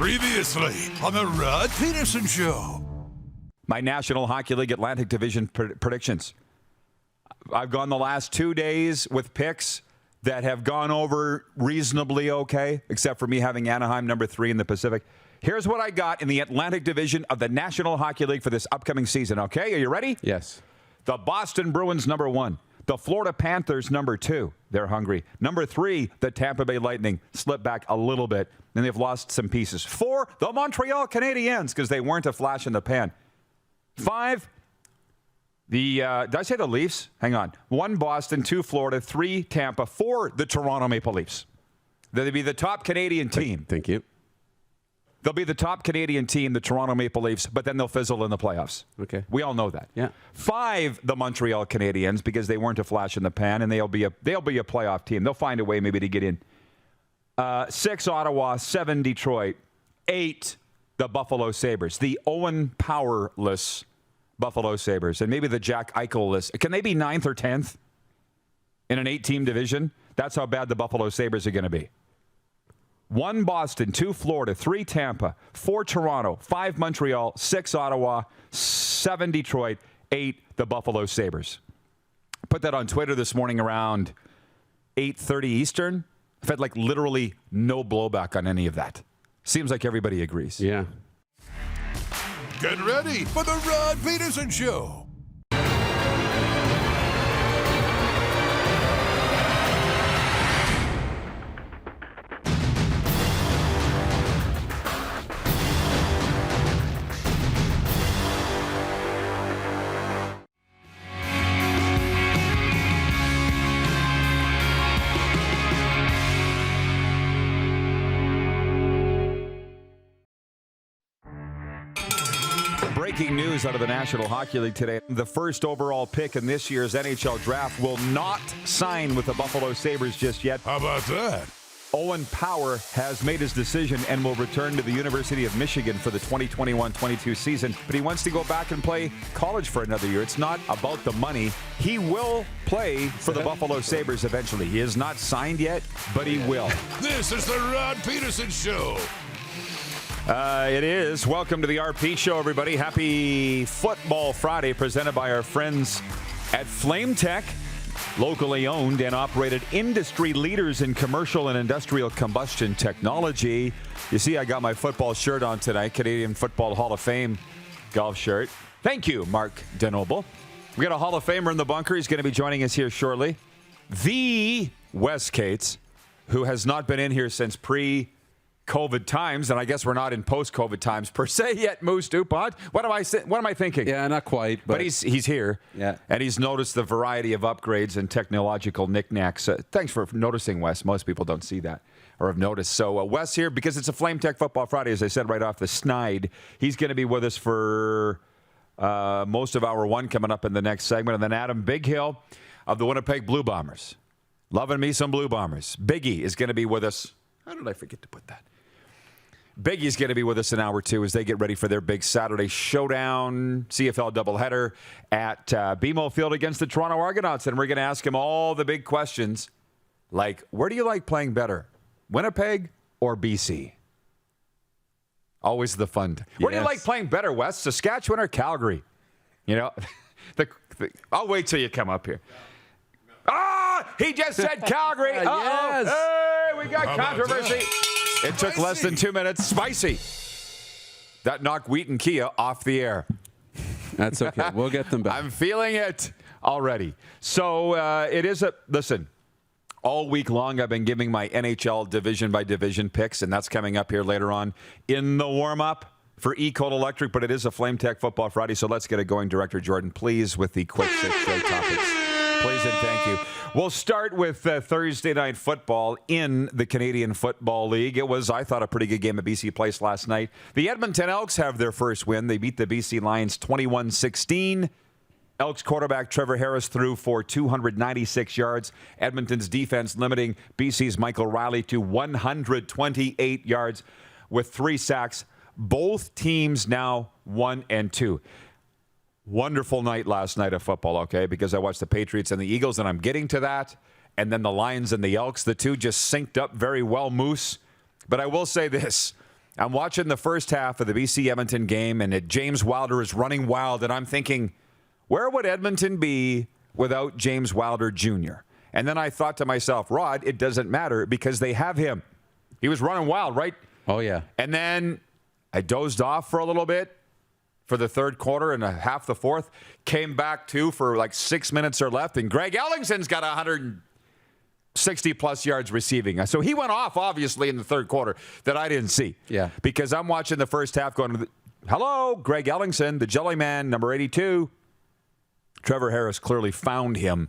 Previously on the Rod Pedersen Show. My National Hockey League Atlantic Division predictions. I've gone the last 2 days with picks that have gone over reasonably okay, except for me having Anaheim number 3 in the Pacific. Here's what I got in the Atlantic Division of the National Hockey League for this upcoming season, okay? Are you ready? Yes. The Boston Bruins, number 1. The Florida Panthers, number 2. They're hungry. Number 3, the Tampa Bay Lightning. Slipped back a little bit, and they've lost some pieces. 4, the Montreal Canadiens, because they weren't a flash in the pan. 5, did I say the Leafs? Hang on. 1, Boston. 2, Florida. 3, Tampa. 4, the Toronto Maple Leafs. They'll be the top Canadian team. Thank you. They'll be the top Canadian team, the Toronto Maple Leafs, but then they'll fizzle in the playoffs. Okay. We all know that. Yeah. 5, the Montreal Canadiens, because they weren't a flash in the pan, and they'll be a playoff team. They'll find a way maybe to get in. 6, Ottawa. 7, Detroit. 8, the Buffalo Sabres. The Owen Powerless Buffalo Sabres. And maybe the Jack Eichel-less. Can they be 9th or 10th in an 8-team division? That's how bad the Buffalo Sabres are going to be. 1, Boston. 2, Florida. 3, Tampa. 4, Toronto. 5, Montreal. 6, Ottawa. 7, Detroit. 8, the Buffalo Sabres. Put that on Twitter this morning around 8:30 Eastern. I've had like literally no blowback on any of that. Seems like everybody agrees. Yeah. Get ready for the Rod Pedersen Show. Breaking news out of the National Hockey League today. The first overall pick in this year's NHL draft will not sign with the Buffalo Sabres just yet. How about that? Owen Power has made his decision and will return to the University of Michigan for the 2021-22 season, but he wants to go back and play college for another year. It's not about the money. He will play for the Buffalo Sabres eventually. He is not signed yet, but he will. This is the Rod Pedersen Show. It is. Welcome to the RP Show, everybody. Happy Football Friday, presented by our friends at FlameTech, locally owned and operated industry leaders in commercial and industrial combustion technology. You see, I got my football shirt on tonight, Canadian Football Hall of Fame golf shirt. Thank you, Mark Denoble. We got a Hall of Famer in the bunker. He's going to be joining us here shortly. The Wes Cates, who has not been in here since pre-COVID times, and I guess we're not in post-COVID times per se yet, Moose Dupont. What am I thinking? Yeah, not quite. But he's here, yeah, and he's noticed the variety of upgrades and technological knickknacks. Thanks for noticing, Wes. Most people don't see that or have noticed. So Wes here, because it's a FlameTech Football Friday, as I said right off the snide. He's going to be with us for most of hour 1 coming up in the next segment. And then Adam Bighill of the Winnipeg Blue Bombers. Loving me some Blue Bombers. Biggie is going to be with us. How did I forget to put that? Biggie's going to be with us in hour 2 as they get ready for their big Saturday showdown CFL doubleheader at BMO Field against the Toronto Argonauts. And we're going to ask him all the big questions, like, where do you like playing better, Winnipeg or BC? Always the fun. Where do you like playing better, Wes, Saskatchewan or Calgary? You know, I'll wait till you come up here. He just said Calgary. Yes. Hey, we got controversy. It took less than 2 minutes. Spicy. That knocked Wheat and Kia off the air. That's okay. We'll get them back. I'm feeling it already. So it is listen, all week long I've been giving my NHL division by division picks, and that's coming up here later on in the warm-up for E-Cold Electric, but it is a FlameTech Football Friday, so let's get it going. Director Jordan, please, with the quick 6 show topics. Please and thank you. We'll start with Thursday night football in the Canadian Football League. It was, I thought, a pretty good game at BC Place last night. The Edmonton Elks have their first win. They beat the BC Lions 21-16. Elks quarterback Trevor Harris threw for 296 yards. Edmonton's defense limiting BC's Michael Riley to 128 yards with 3 sacks. Both teams now 1-2. Wonderful night last night of football, okay, because I watched the Patriots and the Eagles, and I'm getting to that. And then the Lions and the Elks, the two just synced up very well, Moose. But I will say this. I'm watching the first half of the BC Edmonton game, and James Wilder is running wild, and I'm thinking, where would Edmonton be without James Wilder Jr.? And then I thought to myself, Rod, it doesn't matter because they have him. He was running wild, right? Oh, yeah. And then I dozed off for a little bit for the third quarter and half the fourth. Came back to for like 6 minutes or left, and Greg Ellingson's got 160-plus yards receiving. So he went off, obviously, in the third quarter that I didn't see. Yeah. Because I'm watching the first half going, hello, Greg Ellingson, the Jelly Man, number 82. Trevor Harris clearly found him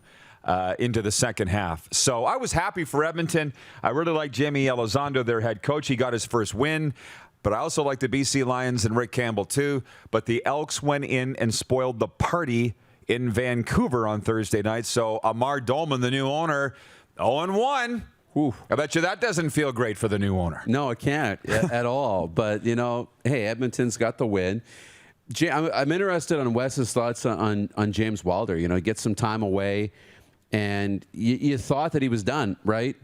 into the second half. So I was happy for Edmonton. I really like Jamie Elizondo, their head coach. He got his first win. But I also like the BC Lions and Rick Campbell, too. But the Elks went in and spoiled the party in Vancouver on Thursday night. So Amar Dolman, the new owner, 0-1. I bet you that doesn't feel great for the new owner. No, it can't at all. But, hey, Edmonton's got the win. I'm interested on Wes's thoughts on James Wilder. He gets some time away, and you thought that he was done, right?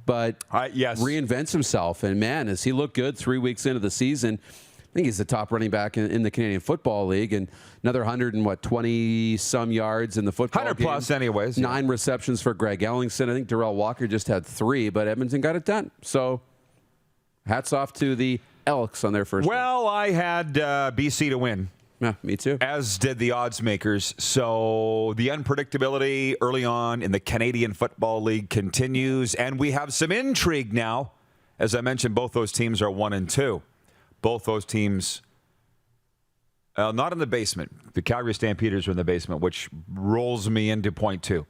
But yes, reinvents himself. And, man, as he looked good 3 weeks into the season, I think he's the top running back in the Canadian Football League, and another 120-some yards in the football 100 game. plus anyways. 9 receptions for Greg Ellingson. I think Darrell Walker just had 3, but Edmonton got it done. So hats off to the Elks on their first win. Well, I had BC to win. Yeah, me too. As did the odds makers. So the unpredictability early on in the Canadian Football League continues, and we have some intrigue now. As I mentioned, both those teams are 1-2. Both those teams, not in the basement. The Calgary Stampeders are in the basement, which rolls me into point 2.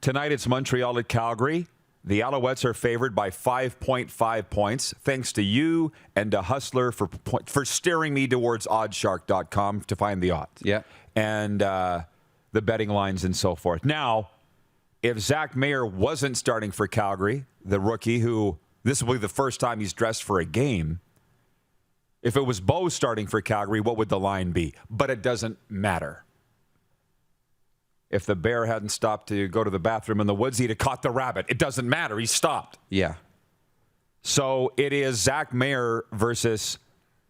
Tonight it's Montreal at Calgary. The Alouettes are favored by 5.5 points, thanks to you and to Hustler for steering me towards oddshark.com to find the odds. Yeah. And the betting lines and so forth. Now, if Zach Mayer wasn't starting for Calgary, the rookie who, this will be the first time he's dressed for a game, if it was Bo starting for Calgary, what would the line be? But it doesn't matter. If the bear hadn't stopped to go to the bathroom in the woods, he'd have caught the rabbit. It doesn't matter. He stopped. Yeah. So it is Zach Mayer versus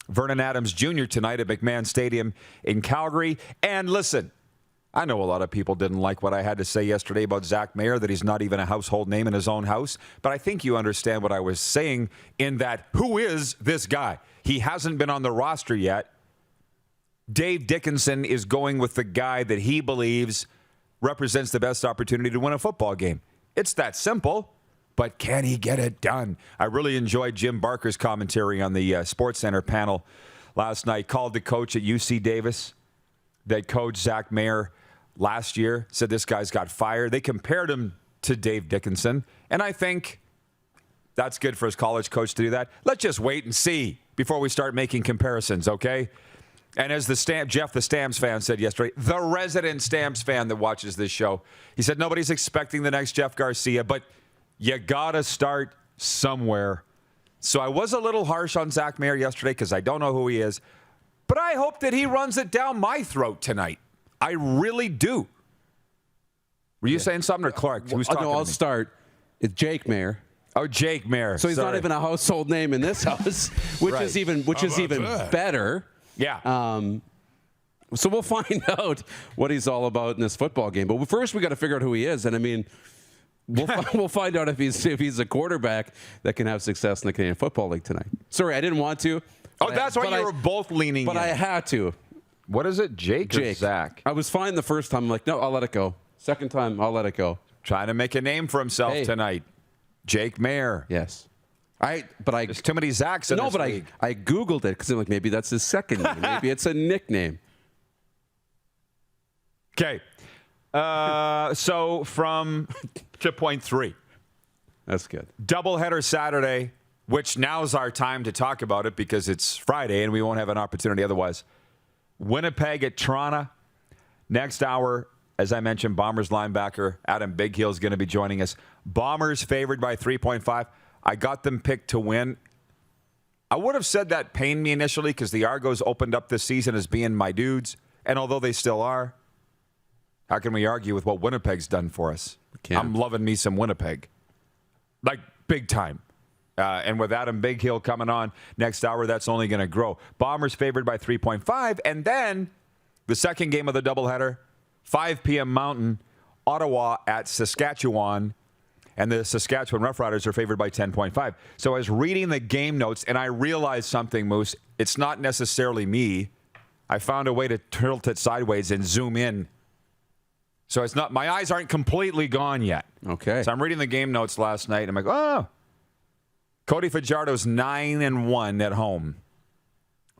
Vernon Adams Jr. tonight at McMahon Stadium in Calgary. And listen, I know a lot of people didn't like what I had to say yesterday about Zach Mayer, that he's not even a household name in his own house. But I think you understand what I was saying in that, who is this guy? He hasn't been on the roster yet. Dave Dickenson is going with the guy that he believes represents the best opportunity to win a football game. It's that simple, but can he get it done? I really enjoyed Jim Barker's commentary on the Sports Center panel last night. Called the coach at UC Davis that coached Zach Mayer last year, said this guy's got fire. They compared him to Dave Dickenson, and I think that's good for his college coach to do that. Let's just wait and see before we start making comparisons, okay? And as Jeff, the Stamps fan, said yesterday, the resident Stamps fan that watches this show, he said nobody's expecting the next Jeff Garcia, but you got to start somewhere. So I was a little harsh on Zach Mayer yesterday because I don't know who he is, but I hope that he runs it down my throat tonight. I really do. Were you saying something, or Clark? Who's talking No, to I'll me? start. It's Jake Mayer. Oh, Jake Mayer. So he's Sorry. not even a household name in this house, which Right. is even that? better. Yeah. So we'll find out what he's all about in this football game. But first, we got to figure out who he is. And I mean, we'll find out if he's a quarterback that can have success in the Canadian Football League tonight. Sorry, I didn't want to. Oh, that's why you were both leaning But in. I had to. What is it, Jake or Zach? I was fine the first time. I'm like, no, I'll let it go. Second time, I'll let it go. Trying to make a name for himself tonight. Jake Mayer. Yes. There's too many Zachs in this league. I Googled it because I'm like, maybe that's his second name. Maybe it's a nickname. Okay. So from to point 3. That's good. Doubleheader Saturday, which now's our time to talk about it because it's Friday and we won't have an opportunity otherwise. Winnipeg at Toronto. Next hour, as I mentioned, Bombers linebacker Adam Bighill is going to be joining us. Bombers favored by 3.5. I got them picked to win. I would have said that pained me initially because the Argos opened up this season as being my dudes. And although they still are, how can we argue with what Winnipeg's done for us? Can't. I'm loving me some Winnipeg. Like, big time. And with Adam Bighill coming on next hour, that's only going to grow. Bombers favored by 3.5. And then the second game of the doubleheader, 5 p.m. Mountain, Ottawa at Saskatchewan. And the Saskatchewan Roughriders are favored by 10.5. So I was reading the game notes, and I realized something, Moose. It's not necessarily me. I found a way to tilt it sideways and zoom in. So it's not, my eyes aren't completely gone yet. Okay. So I'm reading the game notes last night, and I'm like, oh. Cody Fajardo's 9-1 at home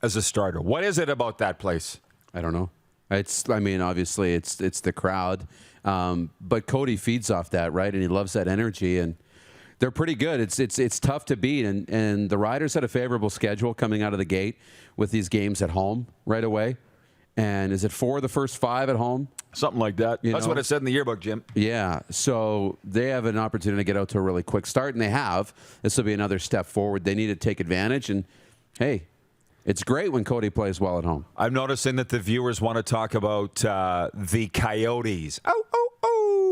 as a starter. What is it about that place? I don't know. Obviously, it's the crowd. But Cody feeds off that, right? And he loves that energy, and they're pretty good. It's tough to beat, and the Riders had a favorable schedule coming out of the gate with these games at home right away. And is it 4 of the first 5 at home? Something like that. That's what it said in the yearbook, Jim. Yeah. So they have an opportunity to get out to a really quick start, and they have. This will be another step forward. They need to take advantage, and hey, it's great when Cody plays well at home. I'm noticing that the viewers want to talk about the Coyotes. Oh.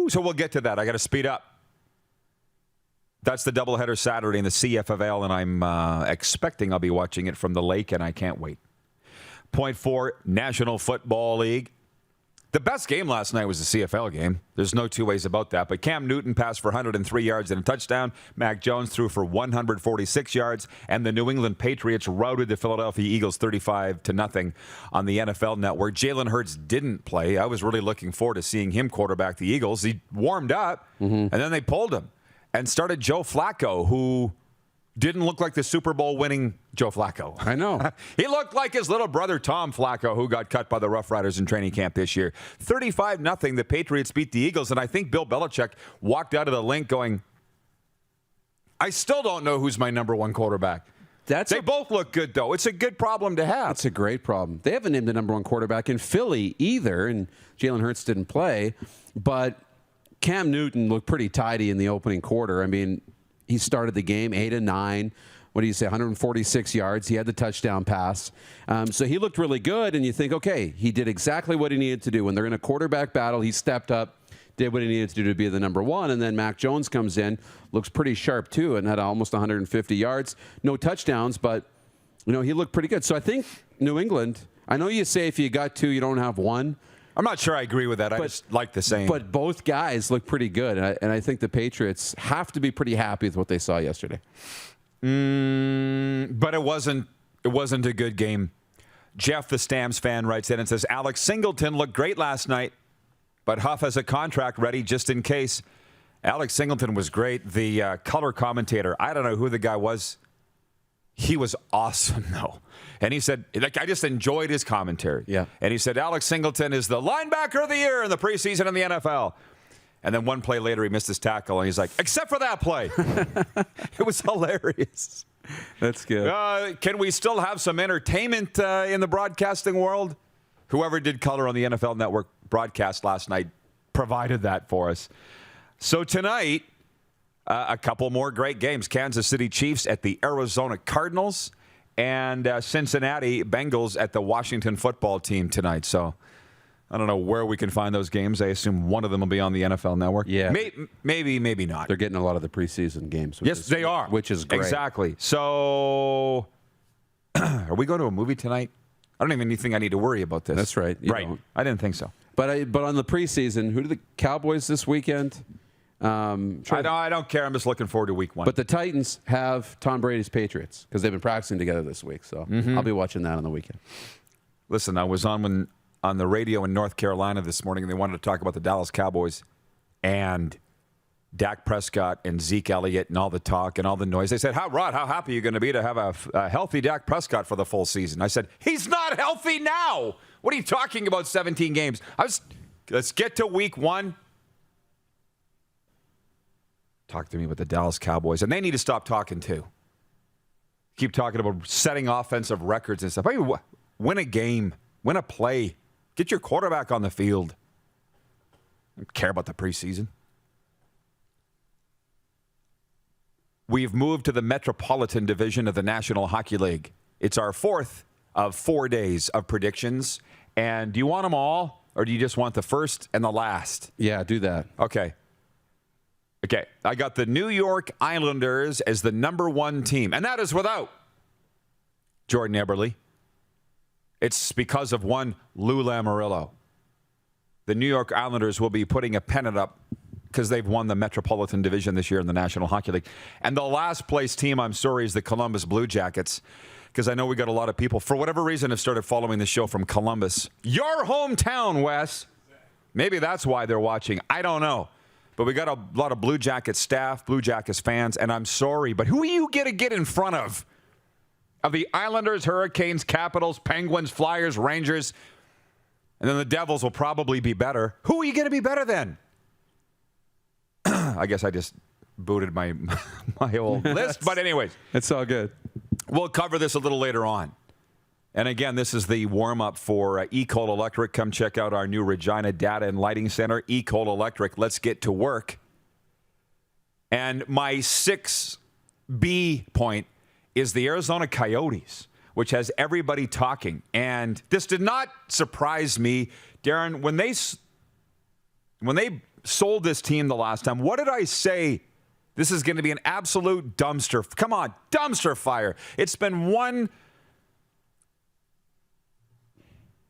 So we'll get to that. I got to speed up. That's the doubleheader Saturday in the CFL, and I'm expecting I'll be watching it from the lake, and I can't wait. Point 4, National Football League. The best game last night was the CFL game. There's no two ways about that. But Cam Newton passed for 103 yards and a touchdown. Mac Jones threw for 146 yards. And the New England Patriots routed the Philadelphia Eagles 35-0 on the NFL Network. Jalen Hurts didn't play. I was really looking forward to seeing him quarterback the Eagles. He warmed up, and then they pulled him and started Joe Flacco, who didn't look like the Super Bowl winning Joe Flacco. I know. He looked like his little brother, Tom Flacco, who got cut by the Roughriders in training camp this year. 35-0, the Patriots beat the Eagles, and I think Bill Belichick walked out of the link going, I still don't know who's my number one quarterback. They both look good, though. It's a good problem to have. It's a great problem. They haven't named the number one quarterback in Philly either, and Jalen Hurts didn't play, but Cam Newton looked pretty tidy in the opening quarter. I mean, he started the game 8-9. What do you say? 146 yards. He had the touchdown pass. So he looked really good, and you think, okay, he did exactly what he needed to do. When they're in a quarterback battle, he stepped up, did what he needed to do to be the number one, and then Mac Jones comes in, looks pretty sharp too, and had almost 150 yards. No touchdowns, but he looked pretty good. So I think New England, I know you say if you got 2, you don't have 1. I'm not sure I agree with that. I just like the saying. But both guys look pretty good, and I think the Patriots have to be pretty happy with what they saw yesterday. But it wasn't a good game. Jeff, the Stamps fan, writes in and says, Alex Singleton looked great last night, but Huff has a contract ready just in case. Alex Singleton was great. The color commentator, I don't know who the guy was. He was awesome, though. And he said, I just enjoyed his commentary. Yeah. And he said, Alex Singleton is the linebacker of the year in the preseason in the NFL. And then one play later, he missed his tackle, and he's like, except for that play. It was hilarious. That's good. Can we still have some entertainment in the broadcasting world? Whoever did color on the NFL Network broadcast last night provided that for us. So tonight, a couple more great games. Kansas City Chiefs at the Arizona Cardinals, and Cincinnati Bengals at the Washington Football Team tonight. So I don't know where we can find those games. I assume one of them will be on the NFL Network. Yeah. Maybe not. They're getting a lot of the preseason games. Yes, they are. Which is great. Exactly. So are we going to a movie tonight? I don't even think I need to worry about this. That's right. Right. I didn't think so. But on the preseason, who do the Cowboys this weekend? I don't care. I'm just looking forward to week 1. But the Titans have Tom Brady's Patriots because they've been practicing together this week. So I'll be watching that on the weekend. Listen, I was on the radio in North Carolina this morning, and they wanted to talk about the Dallas Cowboys and Dak Prescott and Zeke Elliott and all the talk and all the noise. They said, Rod, how happy are you going to be to have a healthy Dak Prescott for the full season? I said, he's not healthy now. What are you talking about 17 games? Let's get to week 1. Talk to me about the Dallas Cowboys. And they need to stop talking, too. Keep talking about setting offensive records and stuff. I mean, win a game. Win a play. Get your quarterback on the field. I don't care about the preseason. We've moved to the Metropolitan Division of the National Hockey League. It's our 4th of 4 days of predictions. And do you want them all, or do you just want the first and the last? Yeah, do that. Okay. Okay, I got the New York Islanders as the number 1 team, and that is without Jordan Eberle. It's because of one Lou Lamoriello. The New York Islanders will be putting a pennant up because they've won the Metropolitan Division this year in the National Hockey League. And the last place team, I'm sorry, is the Columbus Blue Jackets, because I know we got a lot of people, for whatever reason, have started following the show from Columbus. Your hometown, Wes. Maybe that's why they're watching. I don't know. But we got a lot of Blue Jackets staff, Blue Jackets fans, and I'm sorry, but who are you going to get in front of? Of the Islanders, Hurricanes, Capitals, Penguins, Flyers, Rangers, and then the Devils will probably be better. Who are you going to be better than? I guess I just booted my old list. But anyways. It's all good. We'll cover this a little later on. And again, this is the warm-up for Ecole Electric. Come check out our new Regina Data and Lighting Center. Ecole Electric, let's get to work. And my 6B point is the Arizona Coyotes, which has everybody talking. And this did not surprise me, Darren. When they sold this team the last time, what did I say? This is going to be an absolute dumpster. Come on, dumpster fire. It's been one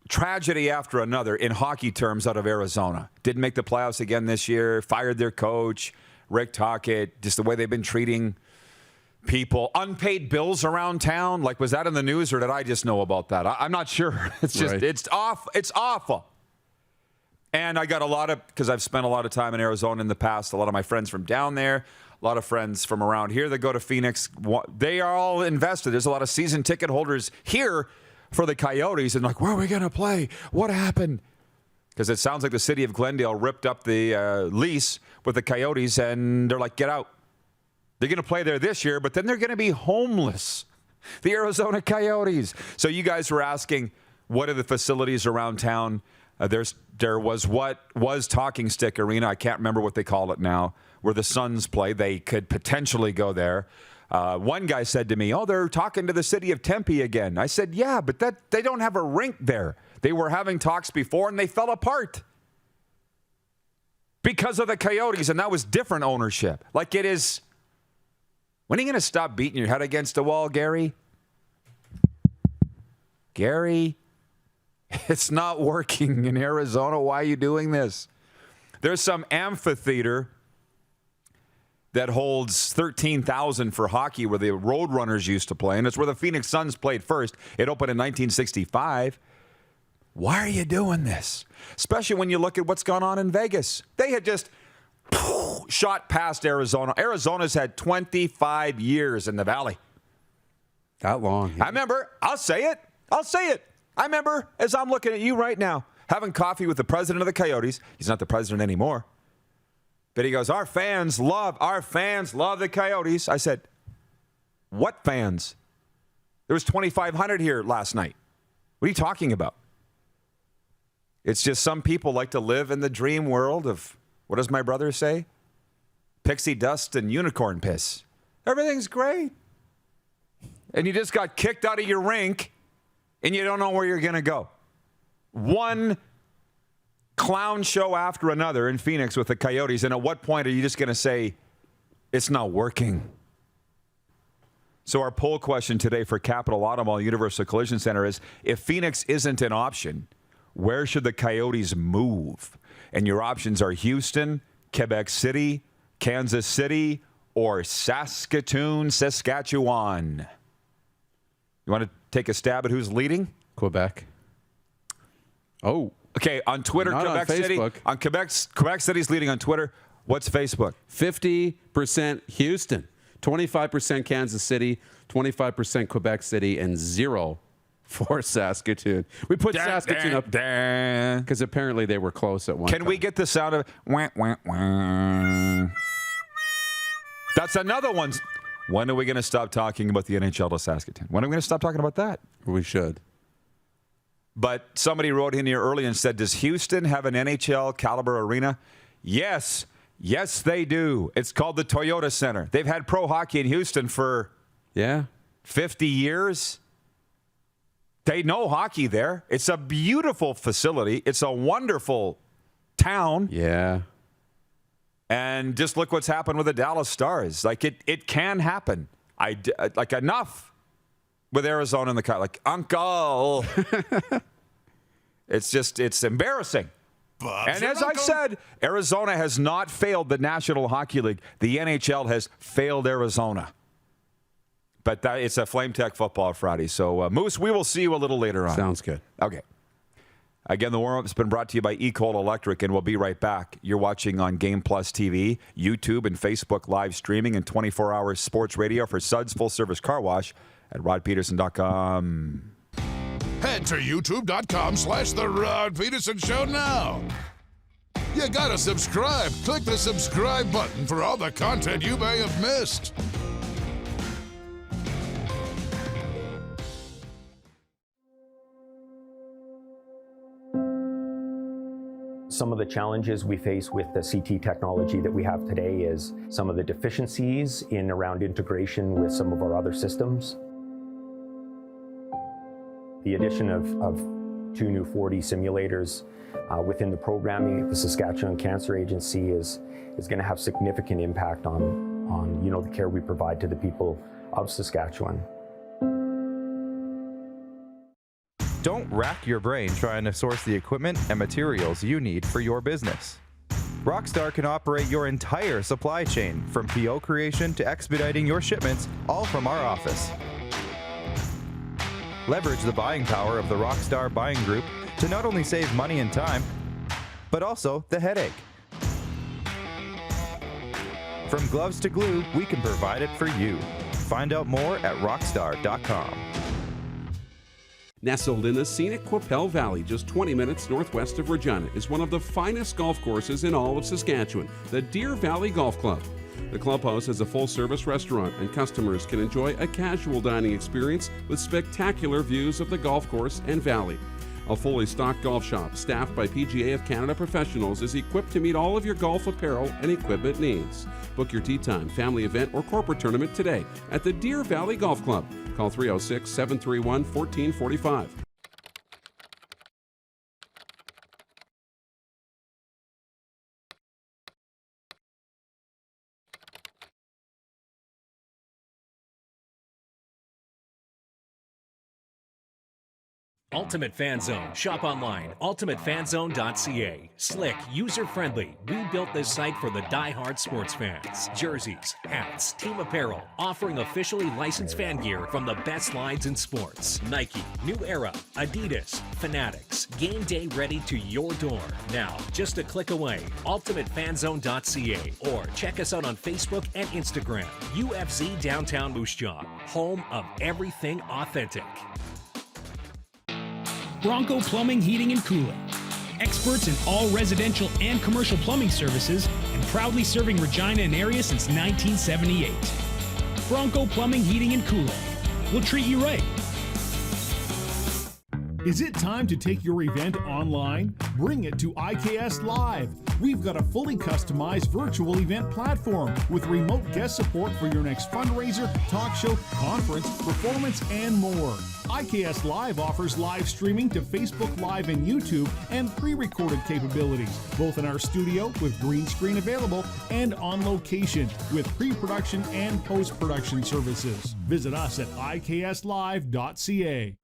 tragedy after another in hockey terms out of Arizona. Didn't make the playoffs again this year. Fired their coach, Rick Tocchet. Just the way they've been treating people. Unpaid bills around town. Like, was that in the news, or did I just know about that? I'm not sure. It's just, right. It's awful. And I got a lot of, because I've spent a lot of time in Arizona in the past, a lot of my friends from down there, a lot of friends from around here that go to Phoenix. They are all invested. There's a lot of season ticket holders here for the Coyotes, and like, where are we going to play? What happened? Because it sounds like the city of Glendale ripped up the lease with the Coyotes, and they're like, get out. They're going to play there this year, but then they're going to be homeless. The Arizona Coyotes. So you guys were asking, what are the facilities around town? There was what was Talking Stick Arena. I can't remember what they call it now, where the Suns play. They could potentially go there. One guy said to me, they're talking to the city of Tempe again. I said, yeah, but they don't have a rink there. They were having talks before, and they fell apart because of the Coyotes, and that was different ownership. Like, it is. When are you going to stop beating your head against the wall, Gary? Gary, it's not working in Arizona. Why are you doing this? There's some amphitheater that holds 13,000 for hockey where the Roadrunners used to play, and it's where the Phoenix Suns played first. It opened in 1965. Why are you doing this? Especially when you look at what's gone on in Vegas. They had just shot past Arizona. Arizona's had 25 years in the Valley. That long. Yeah. I remember, I'll say it. I remember, as I'm looking at you right now, having coffee with the president of the Coyotes. He's not the president anymore. But he goes, our fans love the Coyotes. I said, what fans? There was 2,500 here last night. What are you talking about? It's just some people like to live in the dream world of, what does my brother say? Pixie dust and unicorn piss. Everything's great. And you just got kicked out of your rink, and you don't know where you're going to go. One clown show after another in Phoenix with the Coyotes, and at what point are you just going to say, it's not working? So our poll question today for Capital Automall Universal Collision Center is, if Phoenix isn't an option, where should the Coyotes move? And your options are Houston, Quebec City, Kansas City, or Saskatoon, Saskatchewan. You want to take a stab at who's leading? Quebec. Oh. Okay, on Twitter, Not Quebec on City. Facebook. On Quebec City's leading on Twitter. What's Facebook? 50% Houston, 25% Kansas City, 25% Quebec City, and 0 for Saskatoon. We put Saskatoon up because apparently they were close at one time. Can we get the sound of wah, wah, wah. That's another one. When are we going to stop talking about the NHL to Saskatoon? When are we going to stop talking about that? We should. But somebody wrote in here early and said, does Houston have an NHL caliber arena? Yes. Yes, they do. It's called the Toyota Center. They've had pro hockey in Houston for 50 years. They know hockey there. It's a beautiful facility. It's a wonderful town. Yeah. And just look what's happened with the Dallas Stars. Like, it can happen. Like, enough with Arizona in the cut. Like, uncle. It's embarrassing. Bob's And your as I've uncle. said, Arizona has not failed the National Hockey League. The NHL has failed Arizona. But it's a FlameTech Football Friday. So, Moose, we will see you a little later on. Sounds good. Okay. Again, the warm-up has been brought to you by eCol Electric, and we'll be right back. You're watching on Game Plus TV, YouTube, and Facebook live streaming, and 24-hour sports radio for Suds Full-Service Car Wash at rodpeterson.com. Head to youtube.com/The Rod Pedersen Show now. You gotta subscribe. Click the subscribe button for all the content you may have missed. Some of the challenges we face with the CT technology that we have today is some of the deficiencies in around integration with some of our other systems. The addition of 2 new 4D simulators within the programming at the Saskatchewan Cancer Agency is going to have significant impact on the care we provide to the people of Saskatchewan. Don't rack your brain trying to source the equipment and materials you need for your business. Rockstar can operate your entire supply chain, from PO creation to expediting your shipments, all from our office. Leverage the buying power of the Rockstar buying group to not only save money and time, but also the headache. From gloves to glue, we can provide it for you. Find out more at rockstar.com. Nestled in the scenic Qu'Appelle Valley, just 20 minutes northwest of Regina, is one of the finest golf courses in all of Saskatchewan, the Deer Valley Golf Club. The clubhouse has a full-service restaurant, and customers can enjoy a casual dining experience with spectacular views of the golf course and valley. A fully stocked golf shop, staffed by PGA of Canada professionals, is equipped to meet all of your golf apparel and equipment needs. Book your tee time, family event, or corporate tournament today at the Deer Valley Golf Club. Call 306-731-1445. Ultimate Fan Zone. Shop online. UltimateFanZone.ca. Slick, user-friendly. We built this site for the die-hard sports fans. Jerseys, hats, team apparel, offering officially licensed fan gear from the best lines in sports. Nike, New Era, Adidas, Fanatics. Game day ready to your door. Now, just a click away. UltimateFanZone.ca, or check us out on Facebook and Instagram. UFC Downtown Moose Jaw, home of everything authentic. Bronco Plumbing, Heating, and Cooling. Experts in all residential and commercial plumbing services, and proudly serving Regina and area since 1978. Bronco Plumbing, Heating, and Cooling. We'll treat you right. Is it time to take your event online? Bring it to IKS Live. We've got a fully customized virtual event platform with remote guest support for your next fundraiser, talk show, conference, performance, and more. IKS Live offers live streaming to Facebook Live and YouTube and pre-recorded capabilities, both in our studio with green screen available and on location with pre-production and post-production services. Visit us at ikslive.ca.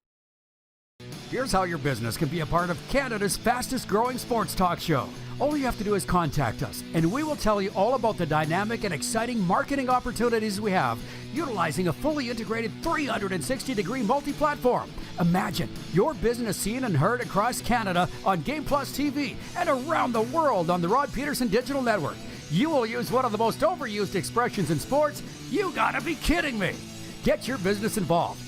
Here's how your business can be a part of Canada's fastest growing sports talk show. All you have to do is contact us, and we will tell you all about the dynamic and exciting marketing opportunities we have, utilizing a fully integrated 360-degree multi-platform. Imagine your business seen and heard across Canada on Game Plus TV and around the world on the Rod Pedersen Digital Network. You will use one of the most overused expressions in sports. You gotta be kidding me. Get your business involved.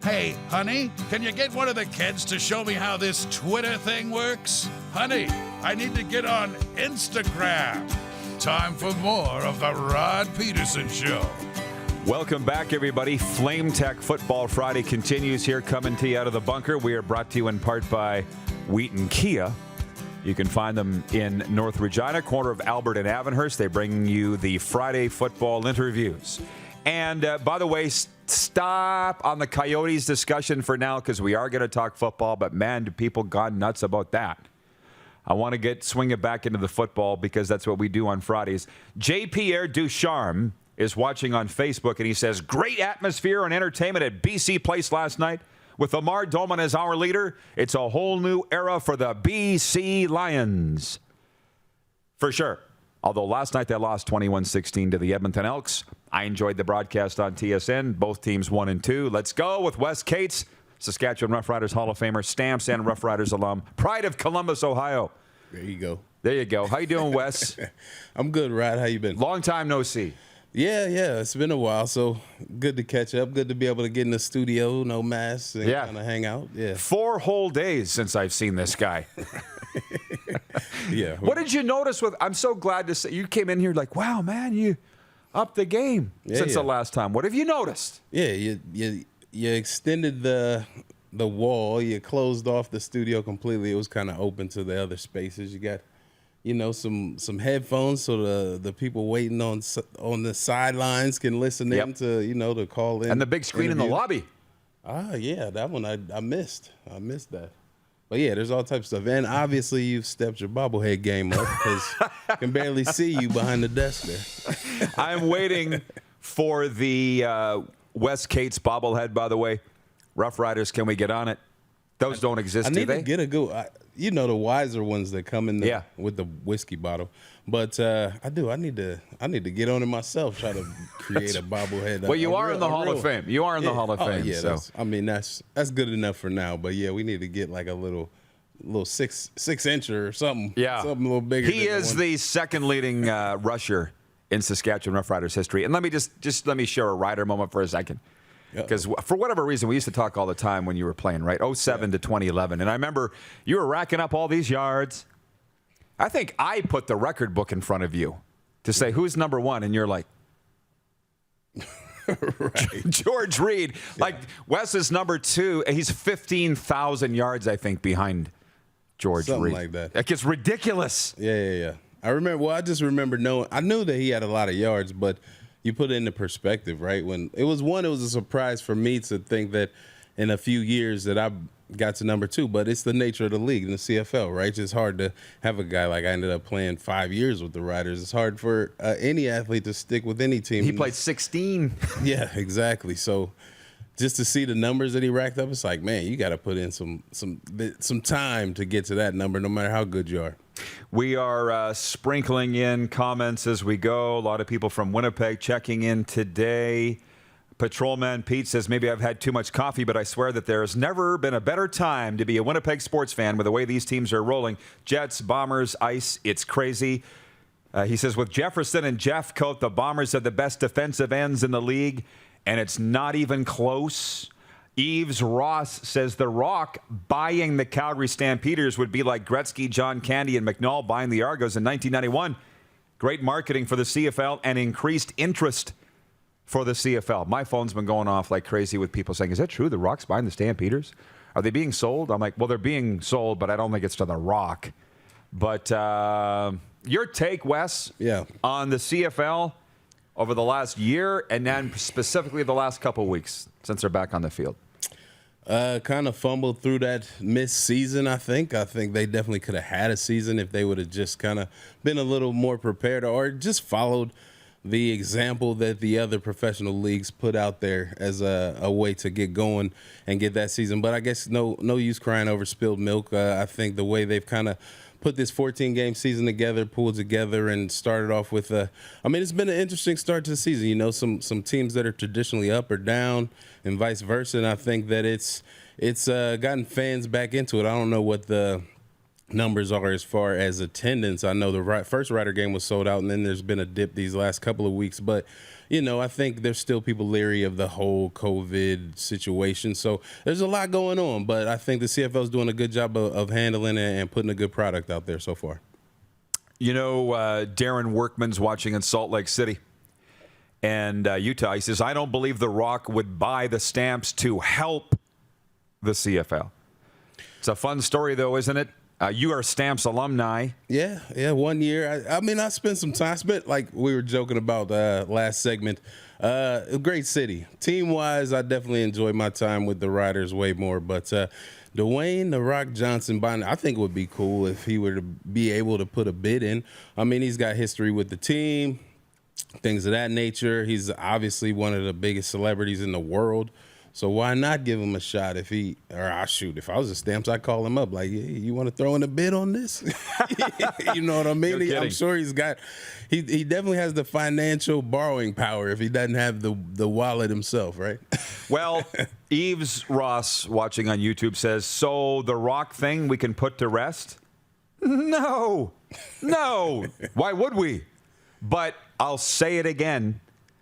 Hey, honey, can you get one of the kids to show me how this Twitter thing works? Honey, I need to get on Instagram. Time for more of the Rod Pedersen Show. Welcome back, everybody. FlameTech Football Friday continues here, coming to you out of the bunker. We are brought to you in part by Wheaton Kia. You can find them in North Regina, corner of Albert and Avonhurst. They bring you the Friday football interviews. And by the way, stop on the Coyotes discussion for now, because we are going to talk football, but man, do people gone nuts about that. I want to swing it back into the football because that's what we do on Fridays. J. Pierre Ducharme is watching on Facebook, and he says, great atmosphere and entertainment at BC Place last night. With Amar Doman as our leader, it's a whole new era for the BC Lions. For sure. Although last night they lost 21-16 to the Edmonton Elks. I enjoyed the broadcast on TSN. Both teams 1-2. Let's go with Wes Cates, Saskatchewan Roughriders Hall of Famer, Stamps and Roughriders alum, pride of Columbus, Ohio. There you go. There you go. How you doing, Wes? I'm good, Rod. How you been? Long time no see. Yeah. It's been a while, so good to catch up. Good to be able to get in the studio, no masks, and kind of hang out. Yeah. 4 whole days since I've seen this guy. Yeah. What did you notice with? I'm so glad to say you came in here like, wow, man, you upped the game since the last time. What have you noticed? Yeah, you extended the wall. You closed off the studio completely. It was kind of open to the other spaces. You got, some headphones so the people waiting on the sidelines can listen in to call in. And the big screen in the lobby. Yeah, that one I missed. I missed that. But yeah, there's all types of stuff. And obviously you've stepped your bobblehead game up because I can barely see you behind the desk there. I'm waiting for the Wes Cates bobblehead, by the way. Rough Riders, can we get on it? Those don't exist, do they? I need to get a good the wiser ones that come in with the whiskey bottle. But I do. I need to get on it myself, try to create a bobblehead. Well, you are in the Hall of Fame. You are in the Hall of Fame. Yeah, so. That's good enough for now. But yeah, we need to get like a little 6-incher or something. Yeah, something a little bigger. He is the second leading rusher in Saskatchewan Roughriders history. And let me just let me share a Rider moment for a second. Because for whatever reason, we used to talk all the time when you were playing, right? 07 to 2011. And I remember you were racking up all these yards. I think I put the record book in front of you to say, who's number one? And you're like, George Reed. Like, Wes is number 2, and he's 15,000 yards, I think, behind George Reed. Something like that. Like, it's ridiculous. Yeah. I remember, I just remember I knew that he had a lot of yards, but you put it into perspective, right? When it was a surprise for me to think that in a few years that I got to number 2, but it's the nature of the league in the CFL, right? It's hard to have a guy like I ended up playing 5 years with the Riders. It's hard for any athlete to stick with any team. He played 16. Yeah, exactly. So just to see the numbers that he racked up, it's like, man, you got to put in some time to get to that number, no matter how good you are. We are sprinkling in comments as we go. A lot of people from Winnipeg checking in today. Patrolman Pete says, maybe I've had too much coffee, but I swear that there has never been a better time to be a Winnipeg sports fan with the way these teams are rolling. Jets, Bombers, Ice, it's crazy. He says, with Jefferson and Jeffcoat, the Bombers have the best defensive ends in the league, and it's not even close. Eves Ross says The Rock buying the Calgary Stampeders would be like Gretzky, John Candy, and McNall buying the Argos in 1991. Great marketing for the CFL and increased interest for the CFL. My phone's been going off like crazy with people saying, is that true? The Rock's buying the Stampeders? Are they being sold? I'm like, well, they're being sold, but I don't think it's to The Rock. But your take, Wes, on the CFL over the last year and then specifically the last couple of weeks since they're back on the field? Kind of fumbled through that missed season, I think. I think they definitely could have had a season if they would have just kind of been a little more prepared or just followed the example that the other professional leagues put out there as a way to get going and get that season. But I guess no use crying over spilled milk. I think the way they've kind of put this 14-game season together, pulled together, and started off with it's been an interesting start to the season. Some teams that are traditionally up or down and vice versa. And I think that it's gotten fans back into it. I don't know what the numbers are as far as attendance. I know the first Rider game was sold out, and then there's been a dip these last couple of weeks. But I think there's still people leery of the whole COVID situation. So there's a lot going on, but I think the CFL is doing a good job of handling it and putting a good product out there so far. Darren Workman's watching in Salt Lake City and Utah. He says, I don't believe The Rock would buy the Stamps to help the CFL. It's a fun story, though, isn't it? You are Stamps alumni. Yeah, 1 year. I mean, I spent some time. I spent, like we were joking about last segment, a great city. Team-wise, I definitely enjoyed my time with the Riders way more. But Dwayne "The Rock" Johnson Bond, I think it would be cool if he were to be able to put a bid in. I mean, he's got history with the team, things of that nature. He's obviously one of the biggest celebrities in the world. So why not give him a shot if if I was a Stamps, I'd call him up like, hey, you want to throw in a bid on this? You know what I mean? I'm sure he definitely has the financial borrowing power if he doesn't have the wallet himself, right? Well, Eves Ross watching on YouTube says, so the Rock thing we can put to rest? No. Why would we? But I'll say it again.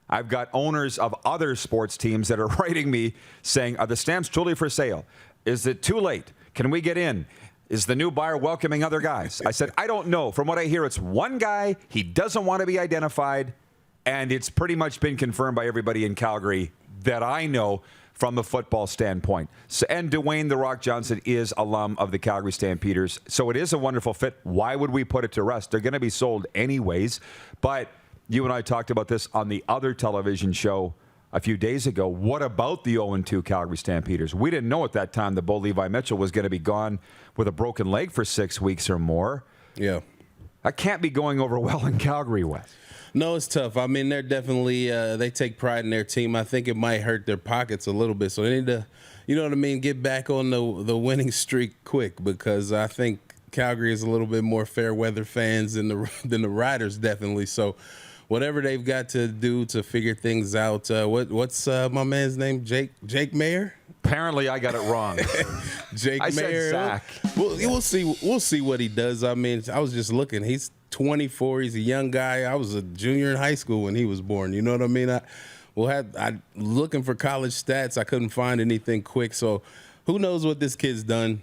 I've got owners of other sports teams that are writing me saying, are the Stamps truly for sale? Is it too late? Can we get in? Is the new buyer welcoming other guys? I said, I don't know. From what I hear, it's one guy. He doesn't want to be identified. And it's pretty much been confirmed by everybody in Calgary that I know from the football standpoint. So, and Dwayne "The Rock" Johnson is alum of the Calgary Stampeders. So it is a wonderful fit. Why would we put it to rest? They're going to be sold anyways. But you and I talked about this on the other television show a few days ago. What about the 0-2 Calgary Stampeders? We didn't know at that time that Bo Levi Mitchell was going to be gone with a broken leg for 6 weeks or more. Yeah. That can't be going over well in Calgary, Wes. No, it's tough. I mean, they're definitely they take pride in their team. I think it might hurt their pockets a little bit. So they need to, you know what I mean, get back on the winning streak quick, because I think Calgary is a little bit more fair weather fans than the Riders, definitely. So whatever they've got to do to figure things out. What's my man's name? Jake Mayer? Apparently, I got it wrong. Jake I Mayer. said Zach. We'll see what he does. I mean, I was just looking. He's 24. He's a young guy. I was a junior in high school when he was born. You know what I mean? I looking for college stats. I couldn't find anything quick. So who knows what this kid's done?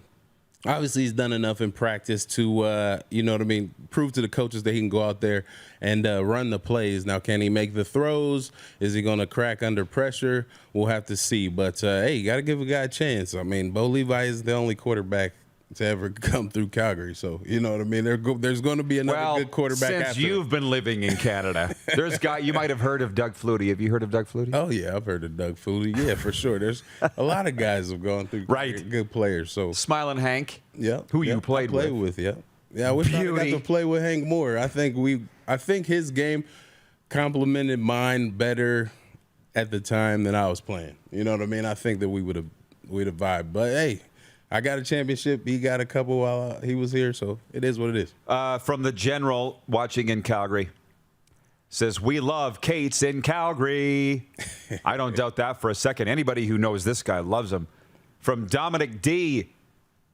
Obviously, he's done enough in practice to, you know what I mean, prove to the coaches that he can go out there and run the plays. Now, can he make the throws? Is he going to crack under pressure? We'll have to see. But, hey, you got to give a guy a chance. I mean, Bo Levi is the only quarterback to ever come through Calgary. So, you know what I mean? There's going to be another good quarterback since after you've been living in Canada. There's guy you might have heard of Doug Flutie. Have you heard of Doug Flutie? Oh, yeah, I've heard of Doug Flutie. Yeah, for sure. There's a lot of guys who have gone through good players. So Smiling Hank. Yeah. Who you played with. Yeah. Yeah, I wish I got to play with Hank more. I think his game complemented mine better at the time than I was playing. You know what I mean? I think that we'd have vibed. But hey, I got a championship. He got a couple while he was here, so it is what it is. From the General watching in Calgary, says, we love Cates in Calgary. I don't doubt that for a second. Anybody who knows this guy loves him. From Dominic D,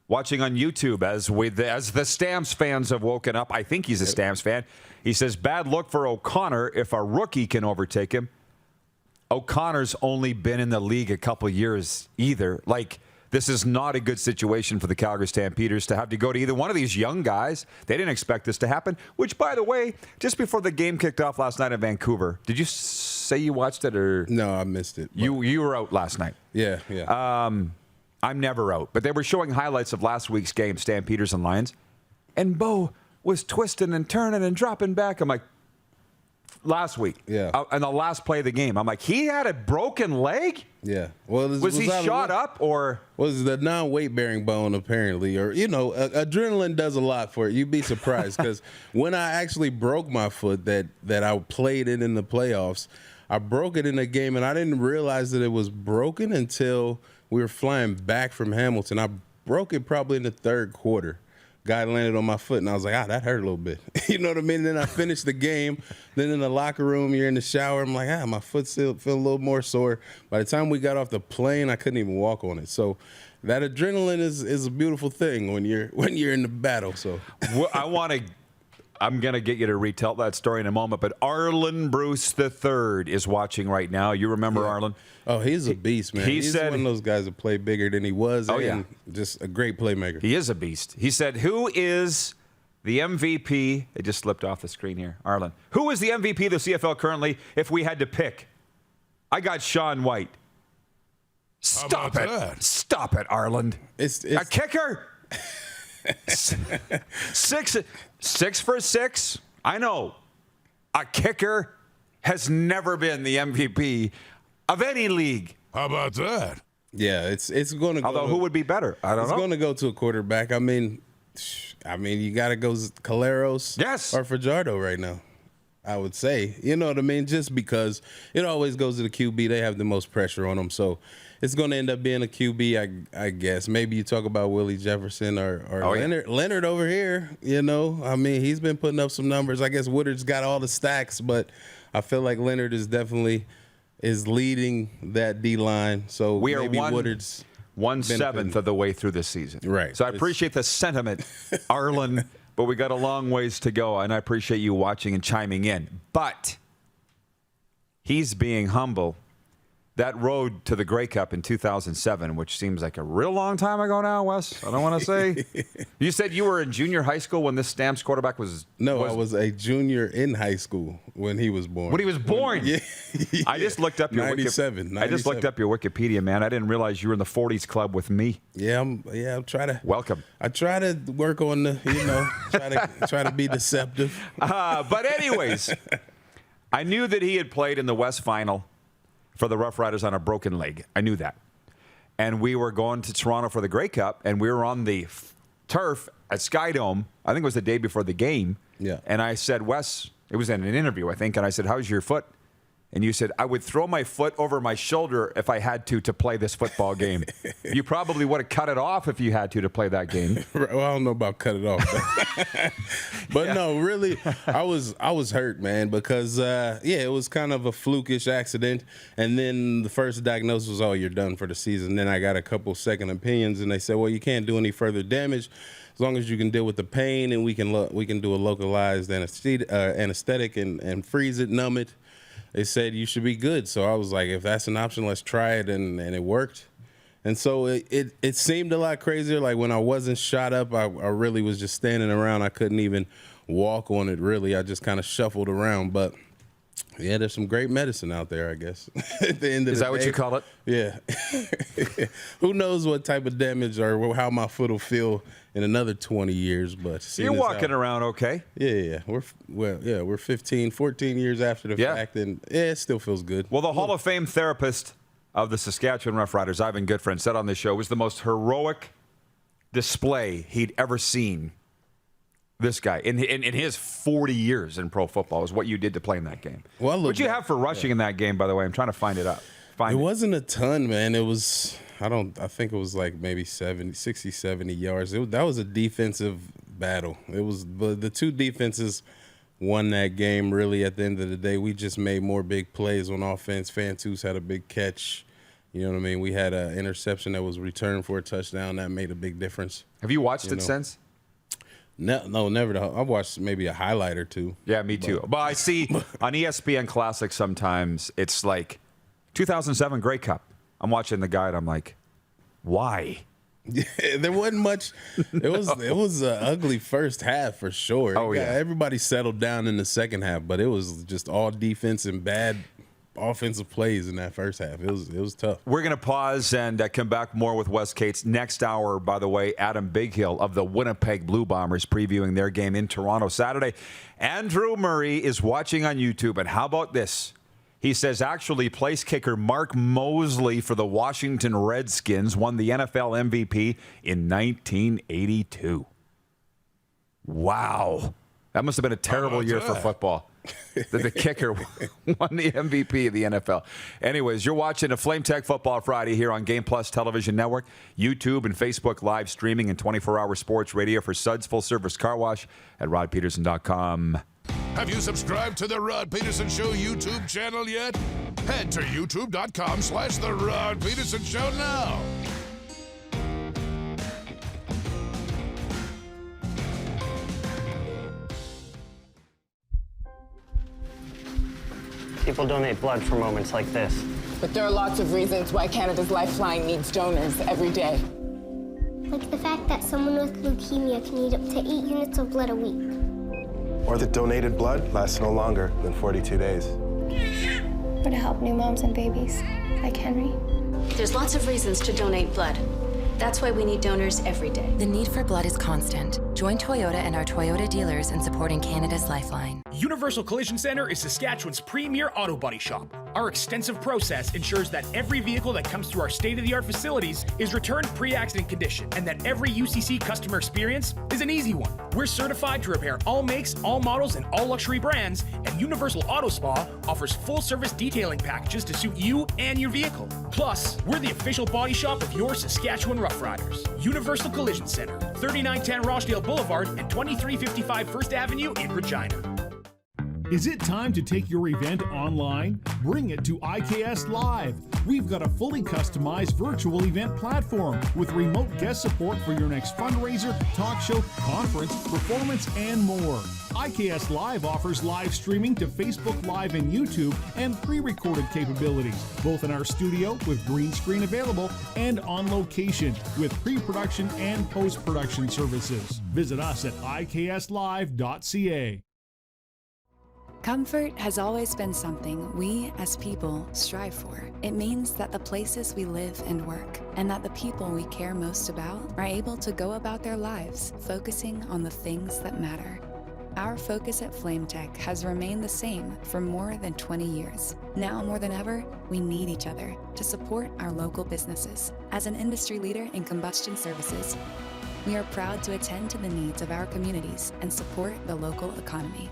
watching on YouTube, as the Stamps fans have woken up. I think he's a Stamps fan. He says, bad look for O'Connor if a rookie can overtake him. O'Connor's only been in the league a couple years either. Like, this is not a good situation for the Calgary Stampeders to have to go to either one of these young guys. They didn't expect this to happen, which, by the way, just before the game kicked off last night in Vancouver, did you say you watched it? Or no, I missed it. You were out last night. Yeah. I'm never out. But they were showing highlights of last week's game, Stampeders and Lions, and Bo was twisting and turning and dropping back. I'm like, last week. Yeah. And the last play of the game. I'm like, he had a broken leg? Yeah. Well, was he shot up or? Was the non-weight bearing bone apparently, or, you know, adrenaline does a lot for it. You'd be surprised because when I actually broke my foot that I played it in the playoffs, I broke it in a game and I didn't realize that it was broken until we were flying back from Hamilton. I broke it probably in the third quarter. Guy landed on my foot, and I was like, that hurt a little bit. You know what I mean? Then I finished the game. Then in the locker room, you're in the shower. I'm like, my foot still feel a little more sore. By the time we got off the plane, I couldn't even walk on it. So that adrenaline is a beautiful thing when you're in the battle. So well, I'm going to get you to retell that story in a moment, but Arlen Bruce III is watching right now. You remember Arlen? Oh, he's a beast, man. He's one of those guys that play bigger than he was. Just a great playmaker. He is a beast. He said, who is the MVP? It just slipped off the screen here. Arlen. Who is the MVP of the CFL currently if we had to pick? I got Sean White. Stop it. Stop it, Arlen. It's a kicker? Six for 6. I know a kicker has never been the MVP of any league. How about that? Yeah, it's going to go. Although, who would be better? I don't know. It's going to go to a quarterback. I mean, you got to go Caleros, yes, or Fajardo right now. I would say, you know what I mean? Just because it always goes to the QB, they have the most pressure on them. So it's going to end up being a QB, I guess. Maybe you talk about Willie Jefferson or Leonard. Yeah. Leonard over here, you know. I mean, he's been putting up some numbers. I guess Woodard's got all the stacks, but I feel like Leonard is definitely leading that D-line. So we are maybe Woodard's 1/7 of the way through this season. Right. So I appreciate the sentiment, Arlen. But we got a long ways to go, and I appreciate you watching and chiming in. But he's being humble. That road to the Grey Cup in 2007, which seems like a real long time ago now, Wes. I don't want to say. You said you were in junior high school when this Stamps quarterback was. No, I was a junior in high school when he was born. When he was born? Yeah. I just looked up your 97. I just looked up your Wikipedia, man. I didn't realize you were in the 40s club with me. Yeah, I'm trying to. Welcome. I try to work on the, try to be deceptive. But anyways, I knew that he had played in the West Final for the Roughriders on a broken leg. I knew that. And we were going to Toronto for the Grey Cup, and we were on the turf at Skydome. I think it was the day before the game. Yeah. And I said, Wes, it was in an interview, I think, and I said, how's your foot? And you said, I would throw my foot over my shoulder if I had to play this football game. You probably would have cut it off if you had to play that game. Well, I don't know about cut it off. But no, really, I was hurt, man, because, it was kind of a flukish accident. And then the first diagnosis was, you're done for the season. Then I got a couple second opinions, and they said, well, you can't do any further damage as long as you can deal with the pain, and we can do a localized anesthetic and freeze it, numb it. They said you should be good. So I was like, if that's an option, let's try it. And it worked. And so it seemed a lot crazier. Like when I wasn't shot up, I really was just standing around. I couldn't even walk on it, really. I just kind of shuffled around. But, yeah, there's some great medicine out there, I guess. At the end of Is the that what day. you call it? Yeah. Who knows what type of damage or how my foot will feel in another 20 years. But you're walking around okay. Yeah. We're 14 years after the fact, and it still feels good. Well, the Hall of Fame therapist of the Saskatchewan Roughriders, Ivan Goodfriend, said on this show, was the most heroic display he'd ever seen. This guy, in his 40 years in pro football, is what you did to play in that game. Well, what'd you have for rushing in that game, by the way? I'm trying to find it up. It wasn't a ton, man. It was, I think it was like maybe 60, 70 yards. That was a defensive battle. It was, the two defenses won that game, really, at the end of the day. We just made more big plays on offense. Fantus had a big catch. You know what I mean? We had an interception that was returned for a touchdown. That made a big difference. Have you watched it since? No, never. I've watched maybe a highlight or two. Yeah, me too. But I see on ESPN Classic sometimes it's like 2007 Grey Cup. I'm watching the guide. I'm like, why? Yeah, there wasn't much. It was an ugly first half for sure. Everybody settled down in the second half, but it was just all defense and bad offensive plays in that first half. It was tough. We're going to pause and come back more with Wes Cates. Next hour, by the way, Adam Bighill of the Winnipeg Blue Bombers previewing their game in Toronto Saturday. Andrew Murray is watching on YouTube, and how about this? He says actually place kicker Mark Mosley for the Washington Redskins won the NFL MVP in 1982. Wow. That must have been a terrible year for football. The kicker won the MVP of the NFL. Anyways, you're watching a FlameTech Football Friday here on Game Plus Television Network, YouTube and Facebook live streaming and 24-hour sports radio for Suds Full Service Car Wash at rodpedersen.com. Have you subscribed to the Rod Pedersen Show YouTube channel yet? Head to youtube.com/The Rod Pedersen Show now. People donate blood for moments like this. But there are lots of reasons why Canada's Lifeline needs donors every day. Like the fact that someone with leukemia can need up to 8 units of blood a week. Or that donated blood lasts no longer than 42 days. Or to help new moms and babies, like Henry. There's lots of reasons to donate blood. That's why we need donors every day. The need for blood is constant. Join Toyota and our Toyota dealers in supporting Canada's Lifeline. Universal Collision Center is Saskatchewan's premier auto body shop. Our extensive process ensures that every vehicle that comes through our state-of-the-art facilities is returned pre-accident condition, and that every UCC customer experience is an easy one. We're certified to repair all makes, all models, and all luxury brands, and Universal Auto Spa offers full-service detailing packages to suit you and your vehicle. Plus, we're the official body shop of your Saskatchewan Roughriders. Universal Collision Center, 3910 Rochdale Boulevard and 2355 First Avenue in Regina. Is it time to take your event online? Bring it to IKS Live. We've got a fully customized virtual event platform with remote guest support for your next fundraiser, talk show, conference, performance, and more. IKS Live offers live streaming to Facebook Live and YouTube and pre-recorded capabilities, both in our studio with green screen available and on location with pre-production and post-production services. Visit us at ikslive.ca. Comfort has always been something we as people strive for. It means that the places we live and work, and that the people we care most about, are able to go about their lives focusing on the things that matter. Our focus at FlameTech has remained the same for more than 20 years. Now more than ever, we need each other to support our local businesses. As an industry leader in combustion services, we are proud to attend to the needs of our communities and support the local economy.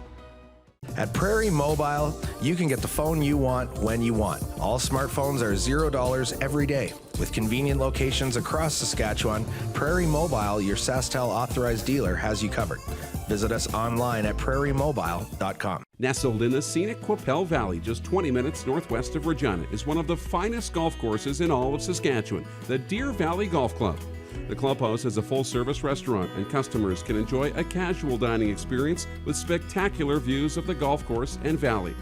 At Prairie Mobile, you can get the phone you want when you want. All smartphones are $0 every day. With convenient locations across Saskatchewan, Prairie Mobile, your SaskTel authorized dealer, has you covered. Visit us online at prairiemobile.com. Nestled in the scenic Qu'Appelle Valley, just 20 minutes northwest of Regina, is one of the finest golf courses in all of Saskatchewan, the Deer Valley Golf Club. The clubhouse has a full-service restaurant, and customers can enjoy a casual dining experience with spectacular views of the golf course and valley.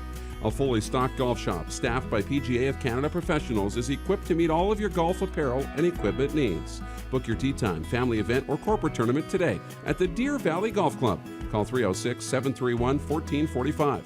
A fully stocked golf shop, staffed by PGA of Canada professionals, is equipped to meet all of your golf apparel and equipment needs. Book your tee time, family event, or corporate tournament today at the Deer Valley Golf Club. Call 306-731-1445.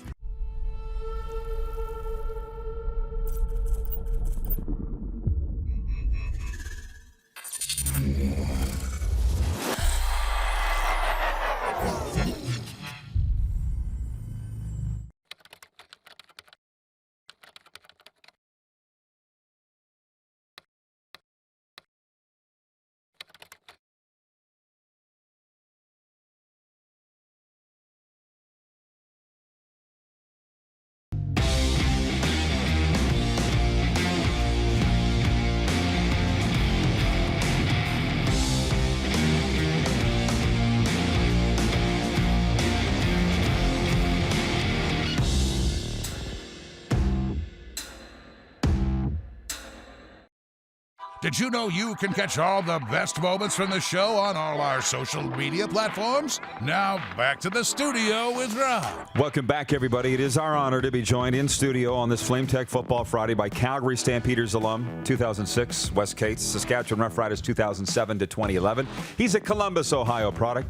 Did you know you can catch all the best moments from the show on all our social media platforms? Now, back to the studio with Rod. Welcome back, everybody. It is our honor to be joined in studio on this FlameTech Football Friday by Calgary Stampeders alum, 2006, Wes Cates, Saskatchewan Roughriders, 2007 to 2011. He's a Columbus, Ohio product.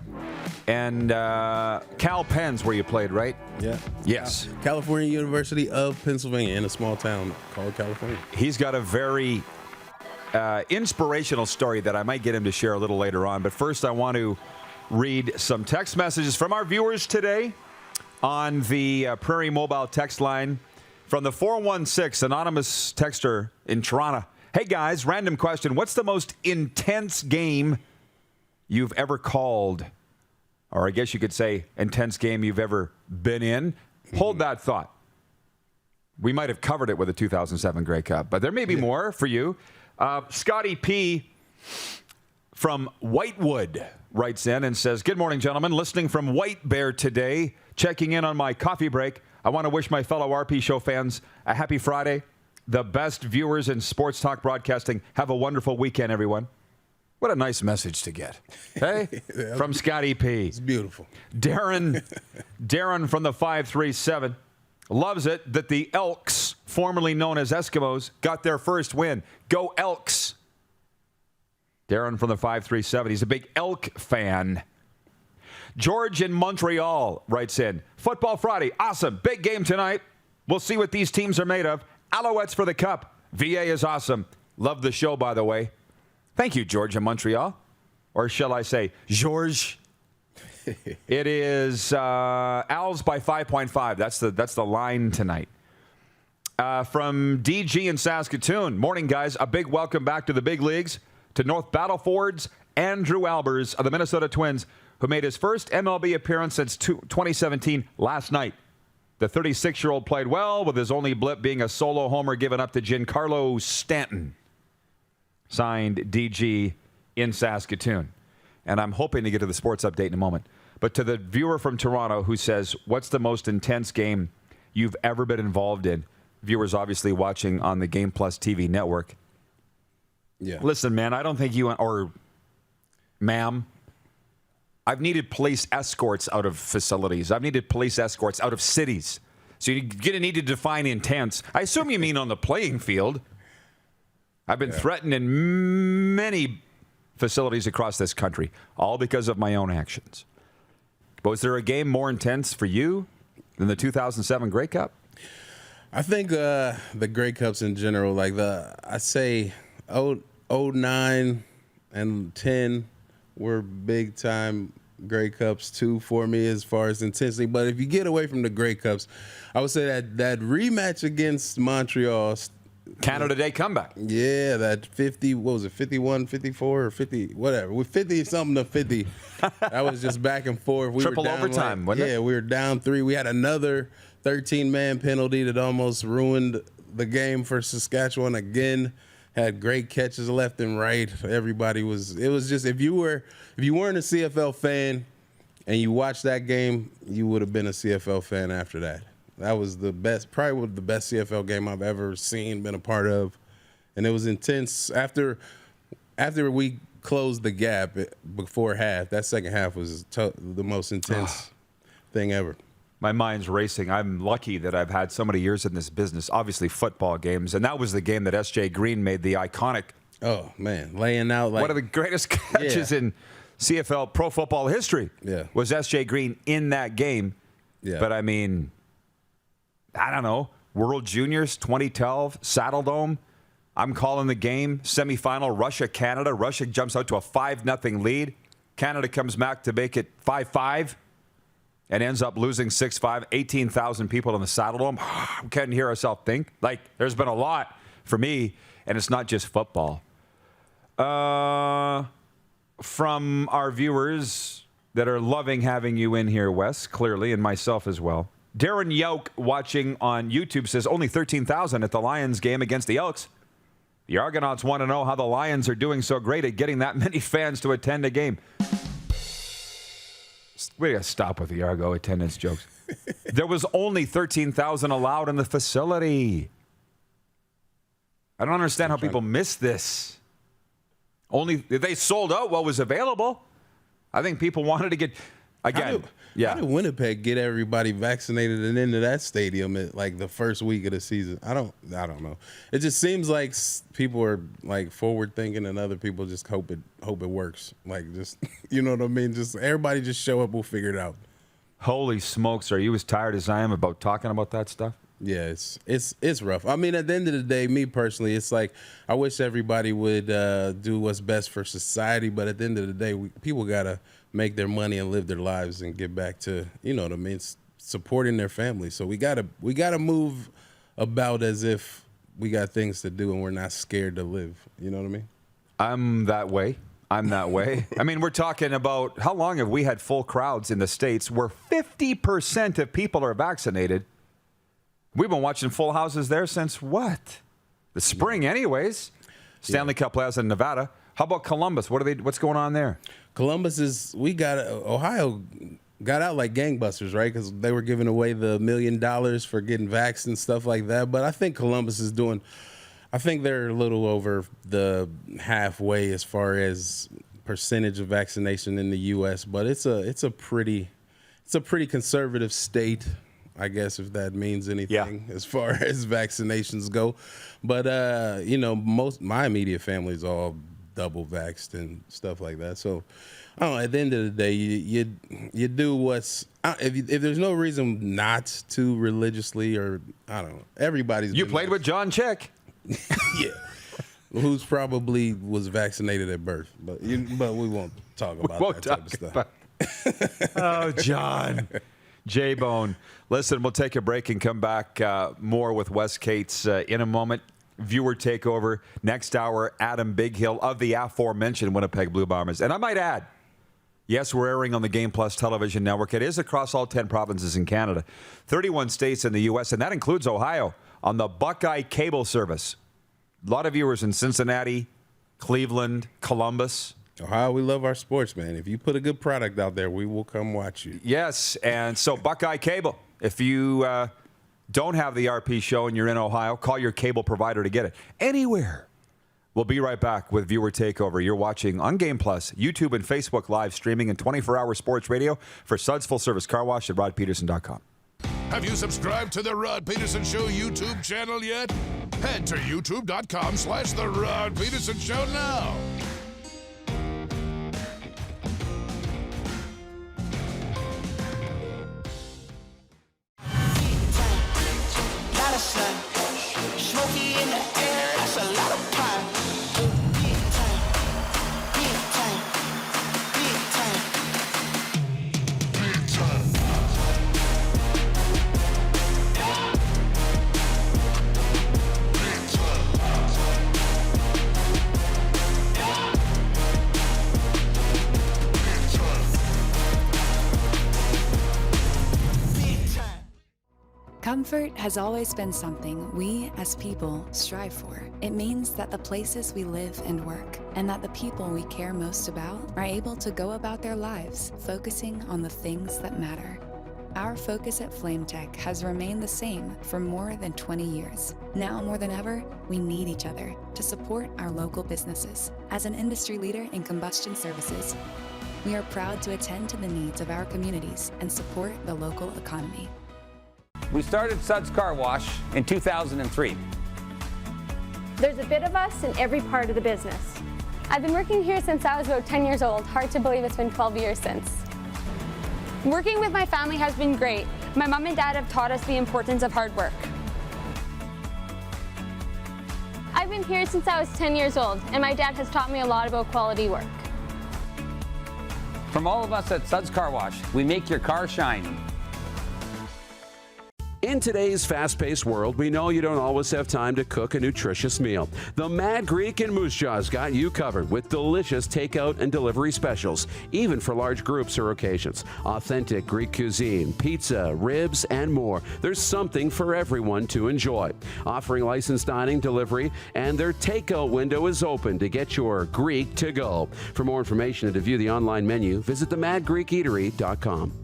And Cal Penn's where you played, right? Yeah. Yes. California University of Pennsylvania, in a small town called California. He's got a very inspirational story that I might get him to share a little later on. But first, I want to read some text messages from our viewers today on the Prairie Mobile text line from the 416 anonymous texter in Toronto. Hey, guys, random question. What's the most intense game you've ever called? Or I guess you could say intense game you've ever been in. Hold that thought. We might have covered it with the 2007 Grey Cup, but there may be more for you. Scotty P. from Whitewood writes in and says, good morning, gentlemen. Listening from White Bear today, checking in on my coffee break. I want to wish my fellow RP Show fans a happy Friday. The best viewers in sports talk broadcasting. Have a wonderful weekend, everyone. What a nice message to get. Hey? From Scotty P. It's beautiful. Darren from the 537 loves it that the Elks, formerly known as Eskimos, got their first win. Go Elks. Darren from the 537. He's a big Elk fan. George in Montreal writes in, Football Friday, awesome. Big game tonight. We'll see what these teams are made of. Alouettes for the Cup. VA is awesome. Love the show, by the way. Thank you, George in Montreal. Or shall I say, George? It is Owls by 5.5. That's the line tonight. From DG in Saskatoon. Morning, guys. A big welcome back to the big leagues to North Battleford's Andrew Albers of the Minnesota Twins, who made his first MLB appearance since 2017 last night. The 36-year-old played well, with his only blip being a solo homer given up to Giancarlo Stanton. Signed DG in Saskatoon. And I'm hoping to get to the sports update in a moment. But to the viewer from Toronto who says, what's the most intense game you've ever been involved in? Viewers obviously watching on the Game Plus TV network. Yeah. Listen, man, I don't think you, or ma'am, I've needed police escorts out of facilities. I've needed police escorts out of cities. So you're going to need to define intense. I assume you mean on the playing field. I've been threatened in many facilities across this country, all because of my own actions. But was there a game more intense for you than the 2007 Grey Cup? I think the Grey Cups in general, like I say 09 and 10 were big time Grey Cups too for me as far as intensity. But if you get away from the Grey Cups, I would say that rematch against Montreal, Canada Day comeback. Yeah, that 50, what was it, 51, 54, or 50, whatever. With 50 something to 50, that was just back and forth. We Triple were down overtime, wasn't it? Yeah, we were down 3. We had another 13-man penalty that almost ruined the game for Saskatchewan again. Had great catches left and right. Everybody was, it was just, if you weren't a CFL fan and you watched that game, you would have been a CFL fan after that. That was the best, probably the best CFL game I've ever seen, been a part of. And it was intense. After we closed the gap before half, that second half was the most intense thing ever. My mind's racing. I'm lucky that I've had so many years in this business, obviously football games. And that was the game that S.J. Green made the iconic. Oh, man. Laying out like. One of the greatest catches in CFL pro football history was S.J. Green in that game. Yeah. But, I mean, I don't know. World Juniors 2012, Saddle Dome. I'm calling the game. Semifinal, Russia-Canada. Russia jumps out to a 5-0 lead. Canada comes back to make it 5-5. And ends up losing 6-5, 18,000 people in the Saddle Dome. We couldn't hear ourselves think. Like, there's been a lot for me, and it's not just football. From our viewers that are loving having you in here, Wes, clearly, and myself as well. Darren Yoke, watching on YouTube, says only 13,000 at the Lions game against the Elks. The Argonauts want to know how the Lions are doing so great at getting that many fans to attend a game. We got to stop with the Argo attendance jokes. There was only 13,000 allowed in the facility. I don't understand how people miss this. Only they sold out what was available. I think people wanted to get again. How did Winnipeg get everybody vaccinated and into that stadium at like the first week of the season? I don't know. It just seems like people are like forward thinking and other people just hope it works. Like just, you know what I mean? Just everybody just show up, we'll figure it out. Holy smokes, are you as tired as I am about talking about that stuff? Yeah, it's rough. I mean, at the end of the day, me personally, it's like I wish everybody would do what's best for society, but at the end of the day, people gotta make their money and live their lives and get back to, you know what I mean, supporting their family. So we gotta move about as if we got things to do and we're not scared to live. You know what I mean? I'm that way. I mean, we're talking about how long have we had full crowds in the States where 50% of people are vaccinated? We've been watching full houses there since what? The spring anyways. Stanley Cup playoffs in Nevada. How about Columbus? What's going on there? Columbus Ohio got out like gangbusters, right? Because they were giving away the $1 million for getting vaxxed and stuff like that. But I think Columbus is doing, I think they're a little over the halfway as far as percentage of vaccination in the U.S. But it's a pretty conservative state, I guess, if that means anything as far as vaccinations go. But my immediate family is all double vaxxed and stuff like that. So I don't know, at the end of the day, you do what's if there's no reason not to religiously, or I don't know, everybody's. You played with John Chick. Yeah. who's probably was vaccinated at birth. But we won't talk about that type of stuff. Oh, John. J-Bone. Listen, we'll take a break and come back more with Wes Cates in a moment. Viewer takeover. Next hour, Adam Bighill of the aforementioned Winnipeg Blue Bombers. And I might add, yes, we're airing on the Game Plus television network. It is across all 10 provinces in Canada, 31 states in the U.S., and that includes Ohio on the Buckeye Cable Service. A lot of viewers in Cincinnati, Cleveland, Columbus. Ohio, we love our sports, man. If you put a good product out there, we will come watch you. Yes, and so Buckeye Cable. If you don't have the RP show and you're in Ohio, call your cable provider to get it. Anywhere. We'll be right back with Viewer Takeover. You're watching on Game Plus, YouTube and Facebook live streaming and 24-hour sports radio for Suds Full Service Car Wash at rodpedersen.com. Have you subscribed to the Rod Pedersen Show YouTube channel yet? Head to youtube.com/The Rod Pedersen Show now. Lot of sun, smoky in the air, that's a lot of pine. Big time, big time, big time, big time. Comfort has always been something we, as people, strive for. It means that the places we live and work, and that the people we care most about, are able to go about their lives focusing on the things that matter. Our focus at FlameTech has remained the same for more than 20 years. Now more than ever, we need each other to support our local businesses. As an industry leader in combustion services, we are proud to attend to the needs of our communities and support the local economy. We started Suds Car Wash in 2003. There's a bit of us in every part of the business. I've been working here since I was about 10 years old. Hard to believe it's been 12 years since. Working with my family has been great. My mom and dad have taught us the importance of hard work. I've been here since I was 10 years old, and my dad has taught me a lot about quality work. From all of us at Suds Car Wash, we make your car shine. In today's fast-paced world, we know you don't always have time to cook a nutritious meal. The Mad Greek in Moose Jaw's got you covered with delicious takeout and delivery specials, even for large groups or occasions. Authentic Greek cuisine, pizza, ribs, and more. There's something for everyone to enjoy. Offering licensed dining, delivery, and their takeout window is open to get your Greek to go. For more information and to view the online menu, visit themadgreekeatery.com.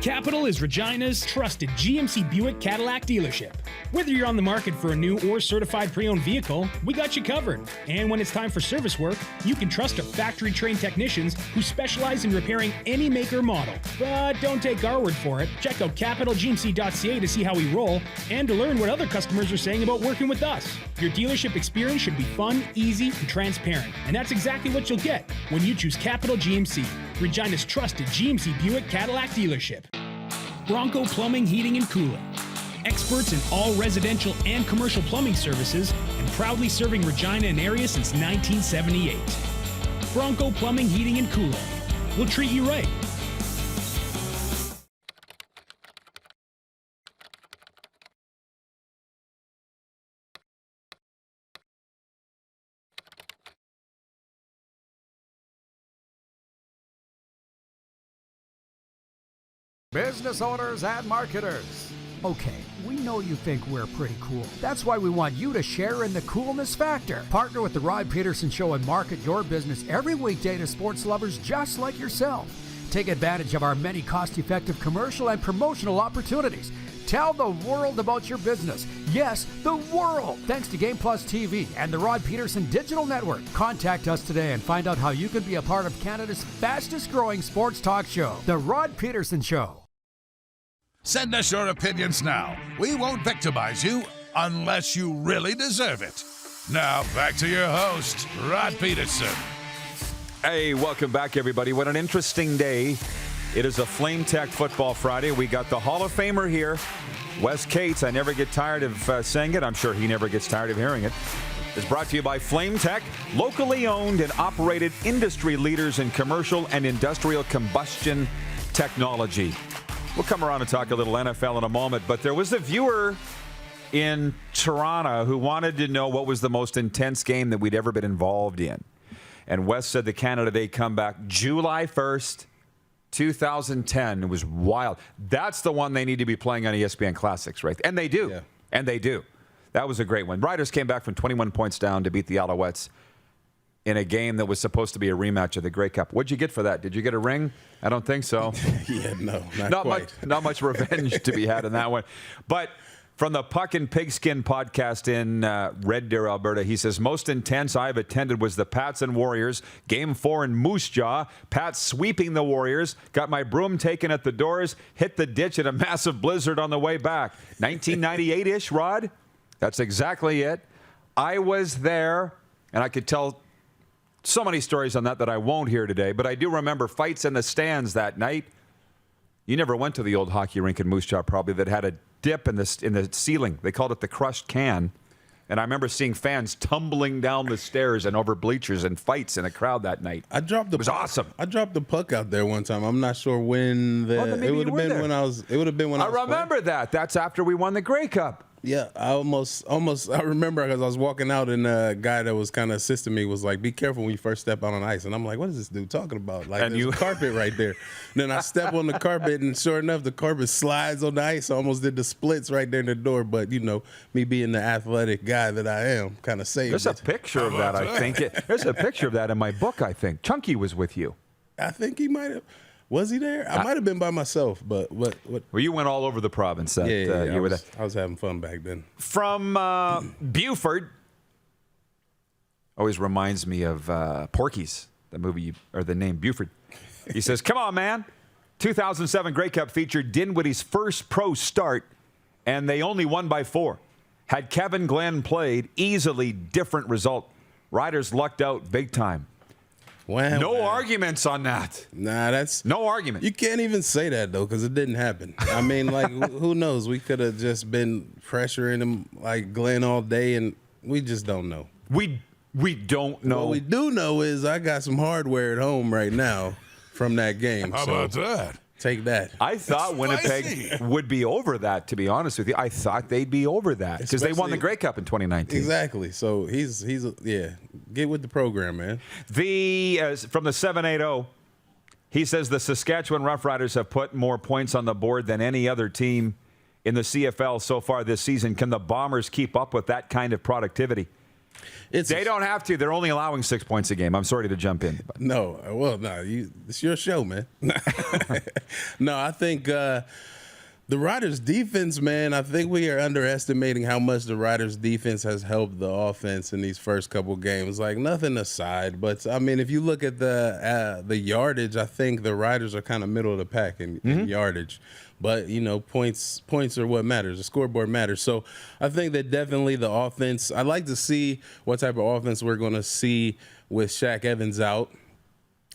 Capital is Regina's trusted GMC Buick Cadillac dealership. Whether you're on the market for a new or certified pre-owned vehicle, we got you covered. And when it's time for service work, you can trust our factory-trained technicians who specialize in repairing any make or model. But don't take our word for it. Check out capitalgmc.ca to see how we roll and to learn what other customers are saying about working with us. Your dealership experience should be fun, easy, and transparent. And that's exactly what you'll get when you choose Capital GMC, Regina's trusted GMC Buick Cadillac dealership. Bronco Plumbing, Heating, and Cooling. Experts in all residential and commercial plumbing services and proudly serving Regina and area since 1978. Bronco Plumbing, Heating, and Cooling. We'll treat you right. Business owners and marketers. Okay, we know you think we're pretty cool. That's why we want you to share in the coolness factor. Partner with the Rod Pedersen Show and market your business every weekday to sports lovers just like yourself. Take advantage of our many cost-effective commercial and promotional opportunities. Tell the world about your business. Yes, the world. Thanks to Game Plus TV and the Rod Pedersen Digital Network. Contact us today and find out how you can be a part of Canada's fastest-growing sports talk show, The Rod Pedersen Show. Send us your opinions now. We won't victimize you unless you really deserve it. Now, back to your host, Rod Pedersen. Hey, welcome back, everybody. What an interesting day. It is a FlameTech Football Friday. We got the Hall of Famer here, Wes Cates, I never get tired of saying it. I'm sure he never gets tired of hearing it. It's brought to you by FlameTech, locally owned and operated industry leaders in commercial and industrial combustion technology. We'll come around and talk a little NFL in a moment, but there was a viewer in Toronto who wanted to know what was the most intense game that we'd ever been involved in. And Wes said the Canada Day comeback, July 1st, 2010. It was wild. That's the one they need to be playing on ESPN Classics, right? And they do. Yeah. And they do. That was a great one. Riders came back from 21 points down to beat the Alouettes in a game that was supposed to be a rematch of the Grey Cup. What'd you get for that? Did you get a ring? I don't think so. Yeah, no, not quite. Not much revenge to be had in that one. But from the Puck and Pigskin podcast in Red Deer, Alberta, he says, most intense I've attended was the Pats and Warriors, Game 4 in Moose Jaw. Pats sweeping the Warriors, got my broom taken at the doors, hit the ditch in a massive blizzard on the way back. 1998-ish, Rod? That's exactly it. I was there, and I could tell so many stories on that I won't hear today, but I do remember fights in the stands that night. You never went to the old hockey rink in Moose Jaw, probably, that had a dip in the ceiling. They called it the crushed can. And I remember seeing fans tumbling down the stairs and over bleachers and fights in a crowd that night. It was awesome. I dropped the puck out there one time. I'm not sure when it would have been when I was. It would have been when I remember playing. that. That's after we won the Grey Cup. Yeah, I remember because I was walking out and a guy that was kind of assisting me was like, be careful when you first step out on ice. And I'm like, what is this dude talking about? Like, there's a carpet right there. Then I step on the carpet, and sure enough, the carpet slides on the ice. I almost did the splits right there in the door. But, you know, me being the athletic guy that I am kind of saved There's a picture of that, I think. There's a picture of that in my book, I think. Chunky was with you. I think he might have. Was he there? I might have been by myself, but what? Well, you went all over the province. You were there. I was having fun back then. From Buford, always reminds me of Porky's, the movie, or the name Buford. He says, come on, man. 2007 Grey Cup featured Dinwiddie's first pro start, and they only won by 4. Had Kevin Glenn played, easily different result. Riders lucked out big time. Wow, no arguments on that. Nah, that's no argument. You can't even say that though, because it didn't happen. I mean, like, who knows? We could have just been pressuring him like Glenn all day, and we just don't know. We don't know. What we do know is I got some hardware at home right now from that game. How about that? Take that. I thought Winnipeg would be over that, to be honest with you. I thought they'd be over that because they won the Grey Cup in 2019. Exactly. So he's get with the program, man. From the 780, he says the Saskatchewan Roughriders have put more points on the board than any other team in the CFL so far this season. Can the Bombers keep up with that kind of productivity? They don't have to. They're only allowing 6 points a game. I'm sorry to jump in. But. No. It's your show, man. No, I think the Riders' defense, man, I think we are underestimating how much the Riders' defense has helped the offense in these first couple games. Like, nothing aside, but, I mean, if you look at the yardage, I think the Riders are kind of middle of the pack in yardage. But, you know, points are what matters. The scoreboard matters. So I think that definitely the offense, I'd like to see what type of offense we're going to see with Shaq Evans out.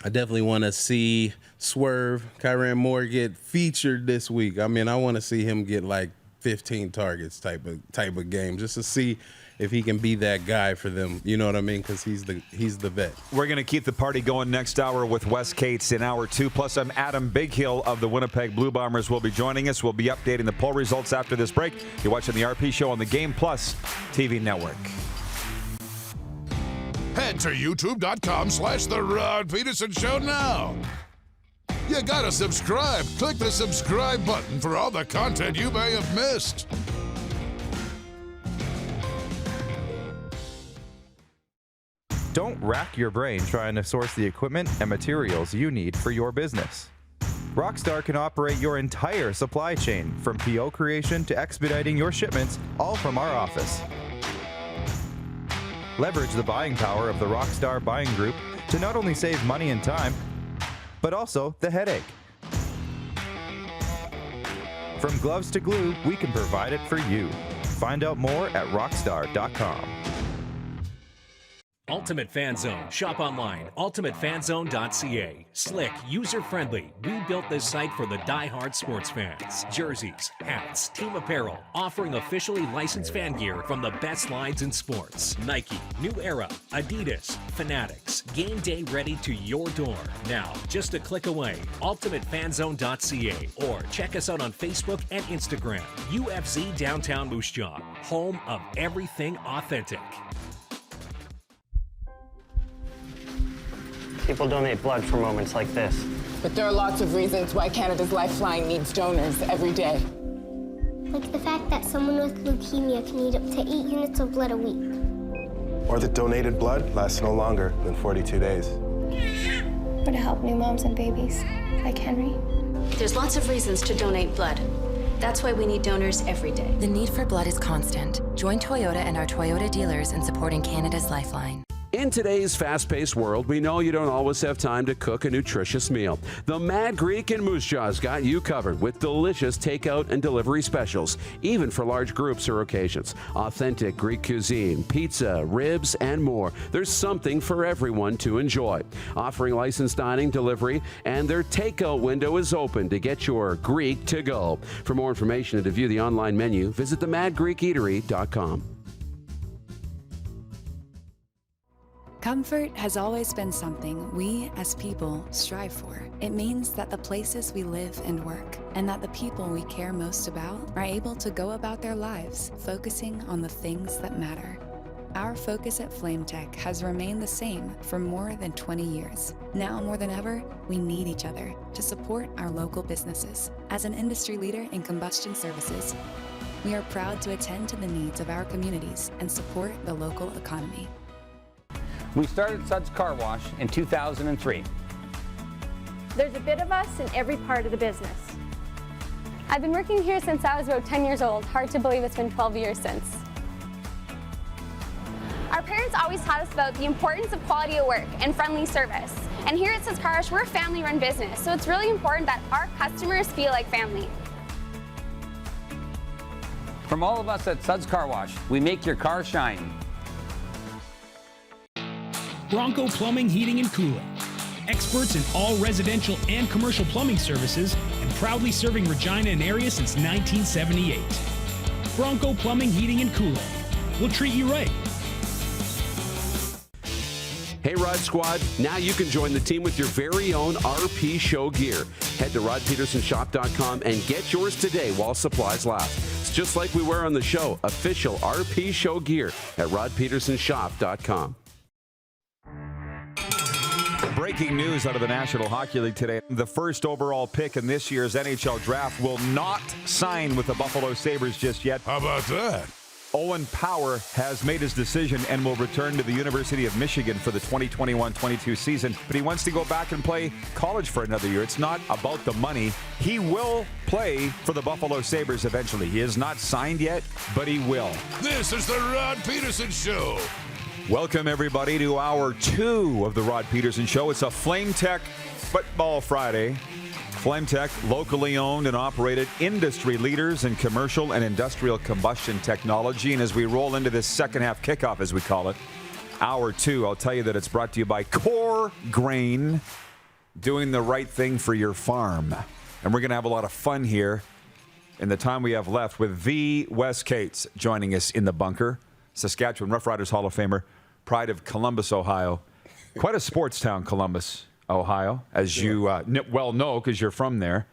I definitely want to see Swerve, Kyran Moore get featured this week. I mean, I want to see him get like 15 targets type of game just to see if he can be that guy for them. You know what I mean? Because he's the vet. We're going to keep the party going next hour with Wes Cates in hour 2. Plus, I'm Adam Bighill of the Winnipeg Blue Bombers will be joining us. We'll be updating the poll results after this break. You're watching the RP Show on the Game Plus TV network. Head to youtube.com/The Rod Pedersen Show now. You gotta subscribe. Click the subscribe button for all the content you may have missed. Don't rack your brain trying to source the equipment and materials you need for your business. Rockstar can operate your entire supply chain, from PO creation to expediting your shipments, all from our office. Leverage the buying power of the Rockstar buying group to not only save money and time, but also the headache. From gloves to glue, we can provide it for you. Find out more at rockstar.com. Ultimate Fan Zone. Shop online. UltimateFanZone.ca. Slick, user-friendly. We built this site for the die-hard sports fans. Jerseys, hats, team apparel. Offering officially licensed fan gear from the best lines in sports. Nike, New Era, Adidas, Fanatics. Game day ready to your door. Now, just a click away. UltimateFanZone.ca. Or check us out on Facebook and Instagram. UFC Downtown Moose Jaw. Home of everything authentic. People donate blood for moments like this. But there are lots of reasons why Canada's Lifeline needs donors every day. Like the fact that someone with leukemia can need up to 8 units of blood a week. Or that donated blood lasts no longer than 42 days. Or to help new moms and babies, like Henry. There's lots of reasons to donate blood. That's why we need donors every day. The need for blood is constant. Join Toyota and our Toyota dealers in supporting Canada's Lifeline. In today's fast-paced world, we know you don't always have time to cook a nutritious meal. The Mad Greek in Moose Jaw's got you covered with delicious takeout and delivery specials, even for large groups or occasions. Authentic Greek cuisine, pizza, ribs, and more. There's something for everyone to enjoy. Offering licensed dining, delivery, and their takeout window is open to get your Greek to go. For more information and to view the online menu, visit themadgreekeatery.com. Comfort has always been something we, as people, strive for. It means that the places we live and work, and that the people we care most about, are able to go about their lives, focusing on the things that matter. Our focus at FlameTech has remained the same for more than 20 years. Now more than ever, we need each other to support our local businesses. As an industry leader in combustion services, we are proud to attend to the needs of our communities and support the local economy. We started Suds Car Wash in 2003. There's a bit of us in every part of the business. I've been working here since I was about 10 years old. Hard to believe it's been 12 years since. Our parents always taught us about the importance of quality of work and friendly service. And here at Suds Car Wash, we're a family-run business, so it's really important that our customers feel like family. From all of us at Suds Car Wash, we make your car shine. Bronco Plumbing, Heating, and Cooling. Experts in all residential and commercial plumbing services and proudly serving Regina and area since 1978. Bronco Plumbing, Heating, and Cooling. We'll treat you right. Hey Rod Squad, now you can join the team with your very own RP Show gear. Head to rodpedersenshop.com and get yours today while supplies last. It's just like we wear on the show, official RP Show gear at rodpedersenshop.com. Breaking news out of the National Hockey League today. The first overall pick in this year's NHL draft will not sign with the Buffalo Sabres just yet. How about that? Owen Power has made his decision and will return to the University of Michigan for the 2021-22 season, but he wants to go back and play college for another year. It's not about the money. He will play for the Buffalo Sabres eventually. He is not signed yet, but he will. This is the Rod Pedersen Show. Welcome, everybody, to Hour 2 of the Rod Pedersen Show. It's a FlameTech Football Friday. FlameTech, locally owned and operated, industry leaders in commercial and industrial combustion technology. And as we roll into this second half kickoff, as we call it, Hour 2, I'll tell you that it's brought to you by Core Grain, doing the right thing for your farm. And we're going to have a lot of fun here in the time we have left with the Wes Cates joining us in the bunker, Saskatchewan Roughriders Hall of Famer, pride of Columbus, Ohio. Quite a sports town, Columbus, Ohio, as you well know because you're from there.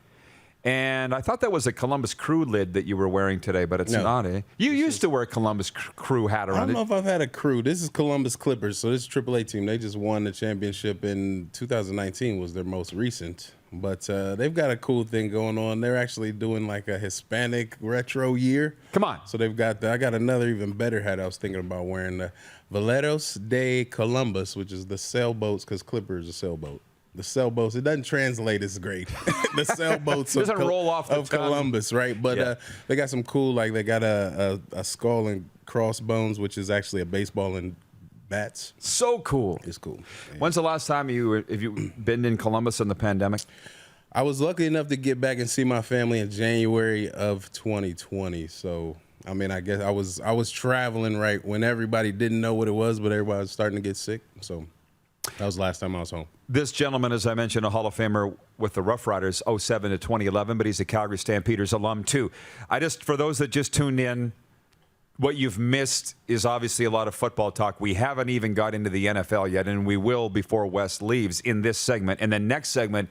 And I thought that was a Columbus Crew lid that you were wearing today, but it's not, eh? You used to wear a Columbus Crew hat around it. I don't know if I've had a Crew. This is Columbus Clippers, so this is AAA team. They just won the championship in 2019 was their most recent. But they've got a cool thing going on. They're actually doing like a Hispanic retro year. Come on. So they've got I got another even better hat I was thinking about wearing. The Veleros de Columbus, which is the sailboats, because Clipper is a sailboat. The sailboats, it doesn't translate as great. The sailboats doesn't roll off the of Columbus, right? But they got some cool, like they got a skull and crossbones, which is actually a baseball and bats. So cool. It's cool. Yeah. When's the last time have you been in Columbus in the pandemic? I was lucky enough to get back and see my family in January of 2020. So I mean, I guess I was traveling right when everybody didn't know what it was, but everybody was starting to get sick. So that was the last time I was home. This gentleman, as I mentioned, a Hall of Famer with the Roughriders, 07 to 2011, but he's a Calgary Stampeders alum too. For those that just tuned in, what you've missed is obviously a lot of football talk. We haven't even got into the NFL yet, and we will before Wes leaves in this segment. And then next segment,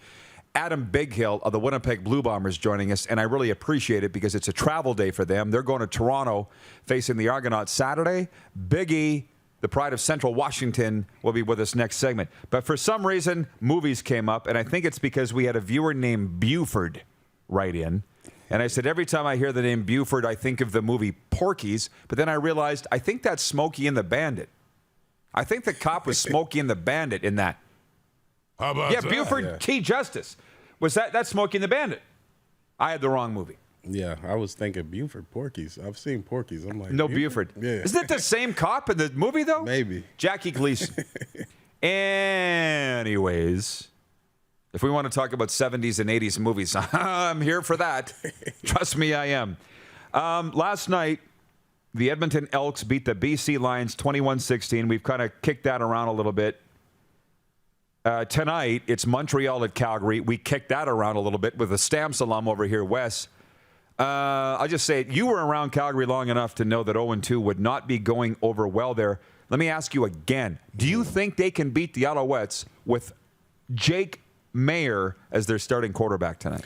Adam Bighill of the Winnipeg Blue Bombers joining us, and I really appreciate it because it's a travel day for them. They're going to Toronto facing the Argonauts Saturday. Biggie, the pride of Central Washington, will be with us next segment. But for some reason, movies came up, and I think it's because we had a viewer named Buford write in. And I said, every time I hear the name Buford, I think of the movie Porky's. But then I realized, I think that's Smokey and the Bandit. I think the cop was Smokey and the Bandit in that. How about that? Buford T. Justice. Was that's Smokey and the Bandit? I had the wrong movie. Yeah, I was thinking Buford, Porky's. I've seen Porky's. I'm like, no, Buford. Yeah. Isn't it the same cop in the movie, though? Maybe. Jackie Gleason. Anyways, if we want to talk about 70s and 80s movies, I'm here for that. Trust me, I am. Last night, the Edmonton Elks beat the BC Lions 21-16. We've kind of kicked that around a little bit. Tonight, it's Montreal at Calgary. We kicked that around a little bit with the Stamps alum over here, Wes. I'll just say it. You were around Calgary long enough to know that 0-2 would not be going over well there. Let me ask you again. Do you think they can beat the Alouettes with Jake Mayer as their starting quarterback tonight?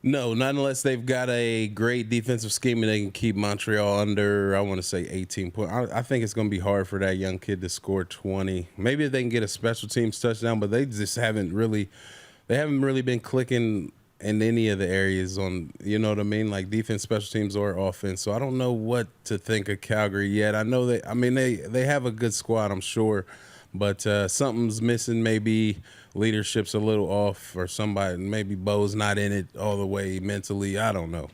No, not unless they've got a great defensive scheme and they can keep Montreal under, I want to say, 18 points. I think it's going to be hard for that young kid to score 20. Maybe if they can get a special teams touchdown, but they just haven't really been clicking in any of the areas on, you know what I mean, like defense, special teams, or offense. So I don't know what to think of Calgary yet. I know they have a good squad, I'm sure, but something's missing. Maybe leadership's a little off, or somebody, maybe Bo's not in it all the way mentally. I don't know.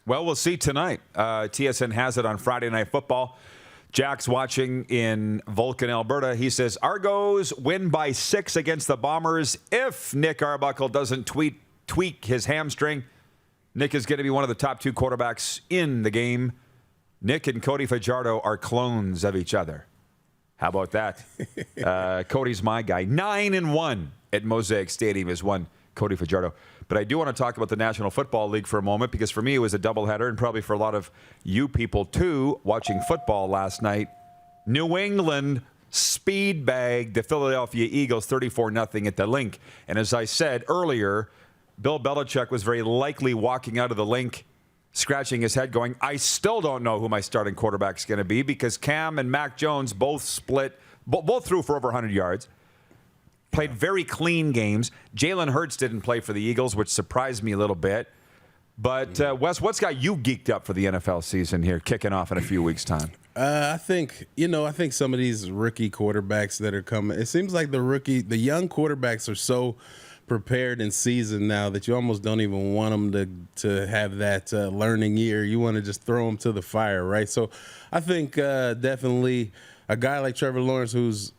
Well, we'll see tonight. TSN has it on Friday Night Football. Jack's watching in Vulcan, Alberta. He says, Argos win by 6 against the Bombers. If Nick Arbuckle doesn't tweak his hamstring, Nick is going to be one of the top 2 quarterbacks in the game. Nick and Cody Fajardo are clones of each other. How about that? Cody's my guy. 9-1 at Mosaic Stadium is one Cody Fajardo. But I do want to talk about the National Football League for a moment, because for me it was a doubleheader, and probably for a lot of you people too watching football last night. New England speed bagged the Philadelphia Eagles 34-0 at the Link. And as I said earlier, Bill Belichick was very likely walking out of the Link scratching his head going, I still don't know who my starting quarterback is going to be, because Cam and Mac Jones both threw for over 100 yards, played very clean games. Jalen Hurts didn't play for the Eagles, which surprised me a little bit. But, Wes, what's got you geeked up for the NFL season here, kicking off in a few weeks' time? I think some of these rookie quarterbacks that are coming, it seems like the young quarterbacks are so prepared in season now that you almost don't even want them to have that learning year. You want to just throw them to the fire, right? So I think definitely a guy like Trevor Lawrence, who's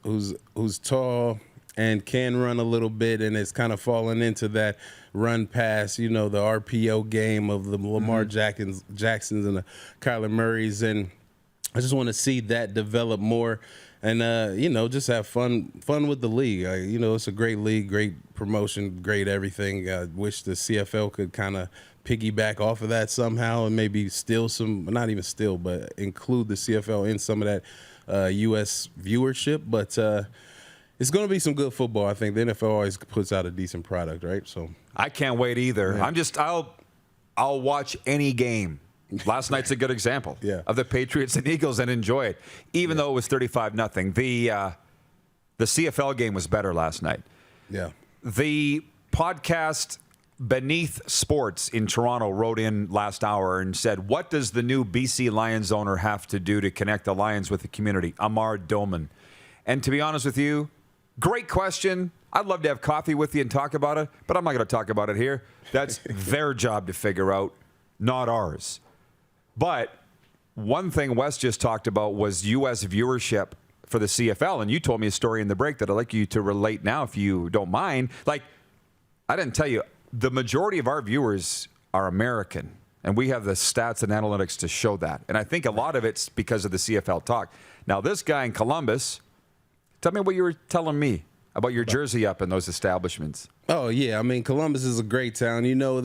tall and can run a little bit, and is kind of fallen into that run pass, the RPO game of the Lamar Jacksons and the Kyler Murrays, and I just want to see that develop more. And, just have fun with the league. It's a great league, great promotion, great everything. I wish the CFL could kind of piggyback off of that somehow and maybe steal some, not even steal, but include the CFL in some of that U.S. viewership. But it's going to be some good football. I think the NFL always puts out a decent product, right? So I can't wait either. Yeah. I'll watch any game. Last night's a good example of the Patriots and Eagles, and enjoy it, even though it was 35-0. The CFL game was better last night. Yeah. The podcast Beneath Sports in Toronto wrote in last hour and said, what does the new BC Lions owner have to do to connect the Lions with the community? Amar Doman. And to be honest with you, great question. I'd love to have coffee with you and talk about it, but I'm not going to talk about it here. That's their job to figure out, not ours. But one thing Wes just talked about was U.S. viewership for the CFL, and you told me a story in the break that I'd like you to relate now, if you don't mind. Like, I didn't tell you, the majority of our viewers are American. And we have the stats and analytics to show that. And I think a lot of it's because of the CFL talk. Now, this guy in Columbus, tell me what you were telling me about your jersey up in those establishments. Oh, yeah. I mean, Columbus is a great town. You know,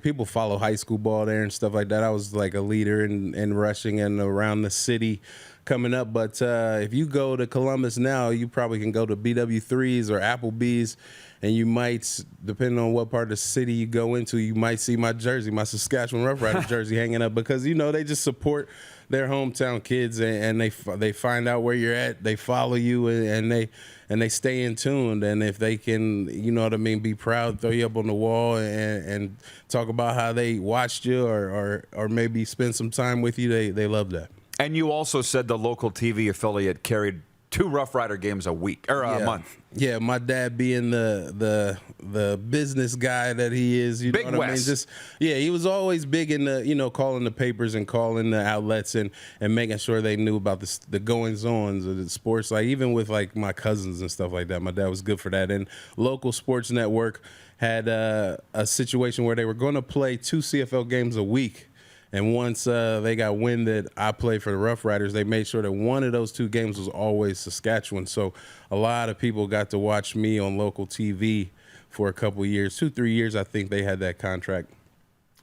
people follow high school ball there and stuff like that. I was like a leader in rushing and around the city coming up. But if you go to Columbus now, you probably can go to BW3's or Applebee's, and you might, depending on what part of the city you go into, you might see my jersey, my Saskatchewan Roughriders jersey hanging up, because, you know, they just support their hometown kids, and they find out where you're at. They follow you, and they stay in tune. And if they can, you know what I mean, be proud, throw you up on the wall and talk about how they watched you or maybe spend some time with you, they love that. And you also said the local TV affiliate carried 2 Rough Rider games a week or a month. Yeah, my dad being the business guy that he is, you Big know what Wes. I mean? He was always big in the, you know, calling the papers and calling the outlets and making sure they knew about the goings-ons of the sports. Like, even with like my cousins and stuff like that, my dad was good for that. And local sports network had a situation where they were going to play 2 CFL games a week. And once they got wind that I played for the Rough Riders, they made sure that one of those 2 games was always Saskatchewan. So a lot of people got to watch me on local TV for a couple of years, 2-3 years. I think they had that contract.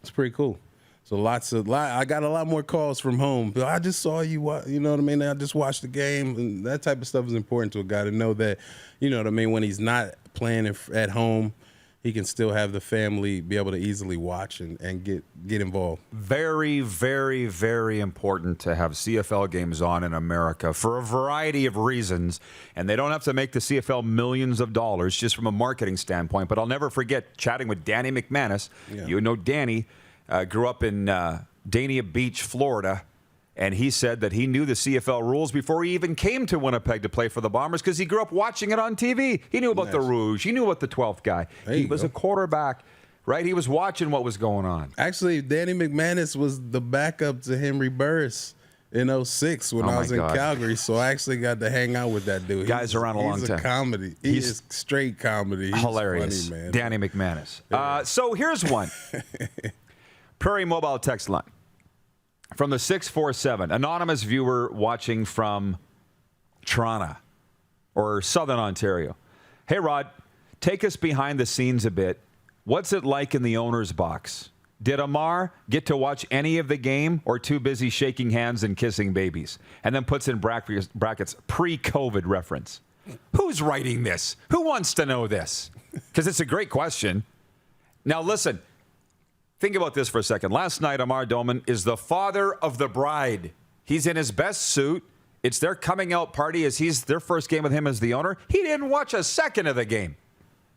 It's pretty cool. So I got a lot more calls from home. I just saw you, you know what I mean? I just watched the game. And that type of stuff is important to a guy to know that, you know what I mean, when he's not playing at home, he can still have the family be able to easily watch and get involved. Very, very, very important to have CFL games on in America for a variety of reasons. And they don't have to make the CFL millions of dollars just from a marketing standpoint. But I'll never forget chatting with Danny McManus. Yeah. You know Danny grew up in Dania Beach, Florida. And he said that he knew the CFL rules before he even came to Winnipeg to play for the Bombers because he grew up watching it on TV. He knew about the Rouge. He knew about the 12th guy. He was a quarterback, right? He was watching what was going on. Actually, Danny McManus was the backup to Henry Burris in 06 when I was in Calgary. So I actually got to hang out with that dude. Guy's around a long time. He's a comedy. He's straight comedy. He's hilarious. Funny, man. Danny McManus. Yeah. So here's one. Prairie Mobile text line. From the 647, anonymous viewer watching from Toronto or Southern Ontario. Hey, Rod, take us behind the scenes a bit. What's it like in the owner's box? Did Amar get to watch any of the game or too busy shaking hands and kissing babies? And then puts in brackets pre-COVID reference. Who's writing this? Who wants to know this? Because it's a great question. Now, listen. Think about this for a second. Last night, Amar Doman is the father of the bride. He's in his best suit. It's their coming out party as he's their first game with him as the owner. He didn't watch a second of the game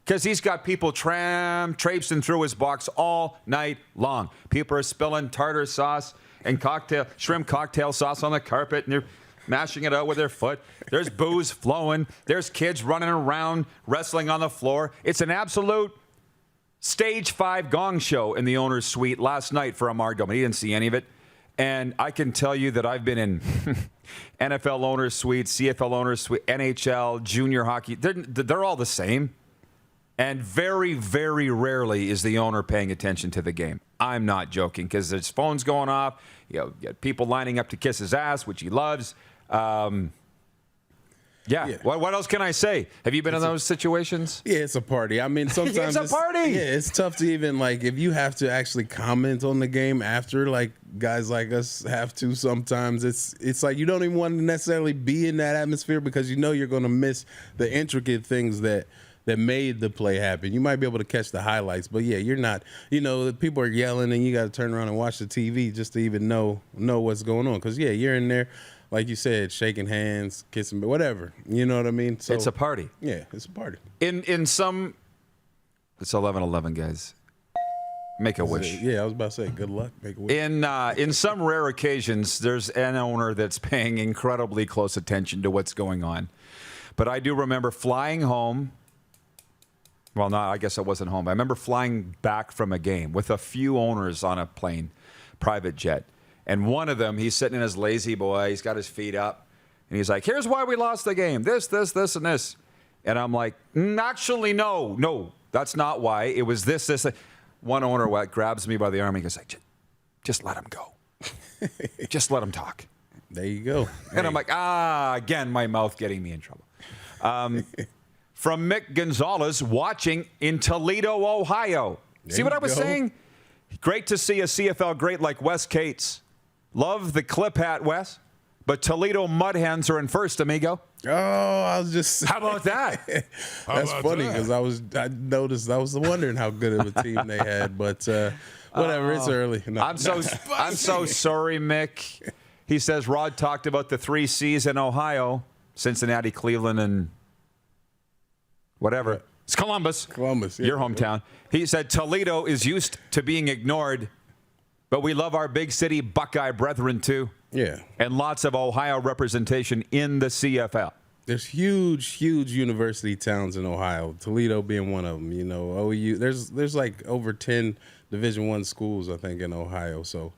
because he's got people traipsing through his box all night long. People are spilling tartar sauce and shrimp cocktail sauce on the carpet, and they're mashing it out with their foot. There's booze flowing. There's kids running around, wrestling on the floor. It's an absolute Stage 5 gong show in the owner's suite last night for Amar Doman. He didn't see any of it. And I can tell you that I've been in NFL owner's suite, CFL owner's suite, NHL, junior hockey. They're all the same. And very, very rarely is the owner paying attention to the game. I'm not joking because there's phones going off. You got people lining up to kiss his ass, which he loves. Yeah. What else can I say? Have you been in those situations? Yeah, it's a party. I mean, sometimes it's a party. Yeah, it's tough to even, like, if you have to actually comment on the game after, like guys like us have to sometimes, it's like you don't even want to necessarily be in that atmosphere because you know you're going to miss the intricate things that made the play happen. You might be able to catch the highlights, but yeah, you're not, you know, people are yelling and you got to turn around and watch the TV just to even know what's going on. Because, yeah, you're in there, like you said, shaking hands, kissing, whatever. You know what I mean? So it's a party. Yeah, it's a party. In some, it's 11:11, guys. Make a wish. Yeah, I was about to say, good luck. Make a wish. In some rare occasions, there's an owner that's paying incredibly close attention to what's going on. But I do remember flying home. Well, no, I guess I wasn't home. I remember flying back from a game with a few owners on a plane, private jet. And one of them, he's sitting in his lazy boy. He's got his feet up. And he's like, here's why we lost the game. This, and this. And I'm like, actually, no, that's not why. It was this. One owner grabs me by the arm and he goes, like, just let him go. Just let him talk. There you go. And I'm like, again, my mouth getting me in trouble. From Mick Gonzalez, watching in Toledo, Ohio. See what I was saying? Great to see a CFL great like Wes Cates. Love the clip hat, Wes. But Toledo Mud Hens are in first, amigo. Oh, I was just... How about that? That's funny because I noticed, I was wondering how good of a team they had, but whatever, it's early. No. I'm so sorry, Mick. He says Rod talked about the 3 C's in Ohio, Cincinnati, Cleveland, and whatever. It's Columbus. Columbus, yeah. Your hometown. He said Toledo is used to being ignored, but we love our big city Buckeye brethren too. Yeah. And lots of Ohio representation in the CFL. There's huge university towns in Ohio, Toledo being one of them. You know, OU. There's like over 10 Division I schools, I think, in Ohio. So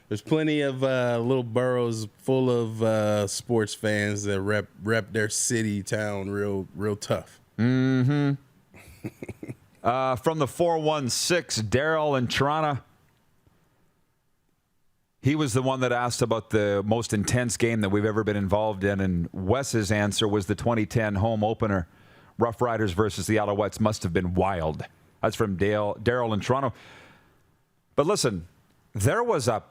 there's plenty of little boroughs full of sports fans that rep their city, town real tough. Mm-hmm. From the 416, Daryl in Toronto. He was the one that asked about the most intense game that we've ever been involved in, and Wes's answer was the 2010 home opener. Roughriders versus the Alouettes must have been wild. That's from Daryl in Toronto. But listen, there was a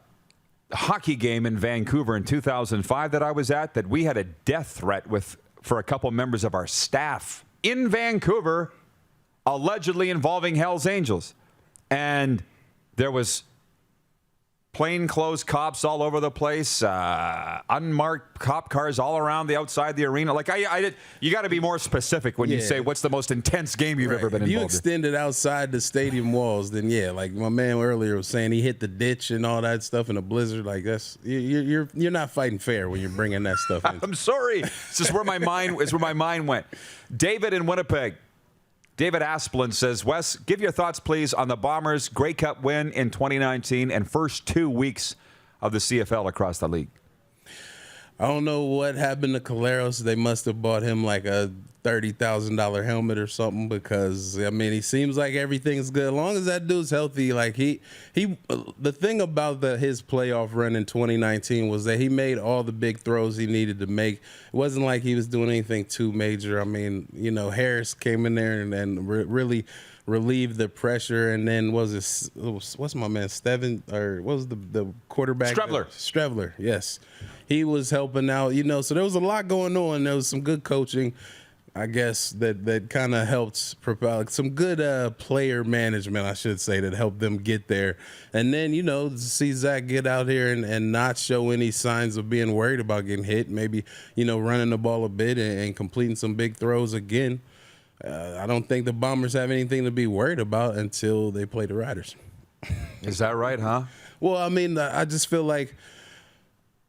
hockey game in Vancouver in 2005 that I was at that we had a death threat for a couple members of our staff in Vancouver, allegedly involving Hell's Angels. And there was plainclothes cops all over the place, unmarked cop cars all around the outside the arena. Like you got to be more specific when you say what's the most intense game you've ever been involved in. If you extended outside the stadium walls, then yeah, like my man earlier was saying, he hit the ditch and all that stuff in a blizzard. Like that's you're not fighting fair when you're bringing that stuff in. I'm sorry, this is where my mind went. David in Winnipeg. David Asplin says, Wes, give your thoughts, please, on the Bombers' Grey Cup win in 2019 and first 2 weeks of the CFL across the league. I don't know what happened to Caleros. They must have bought him like a $30,000 helmet or something because, I mean, he seems like everything's good. As long as that dude's healthy, like the thing about his playoff run in 2019 was that he made all the big throws he needed to make. It wasn't like he was doing anything too major. I mean, you know, Harris came in there and really relieved the pressure, and then what's my man, Steven, or what was the quarterback? Strevler, yes. He was helping out, you know, so there was a lot going on. There was some good coaching, I guess, that kind of helped propel some good player management, I should say, that helped them get there. And then, you know, to see Zach get out here and not show any signs of being worried about getting hit, maybe, you know, running the ball a bit and completing some big throws again. I don't think the Bombers have anything to be worried about until they play the Riders. Is that right, huh? Well, I mean, I just feel like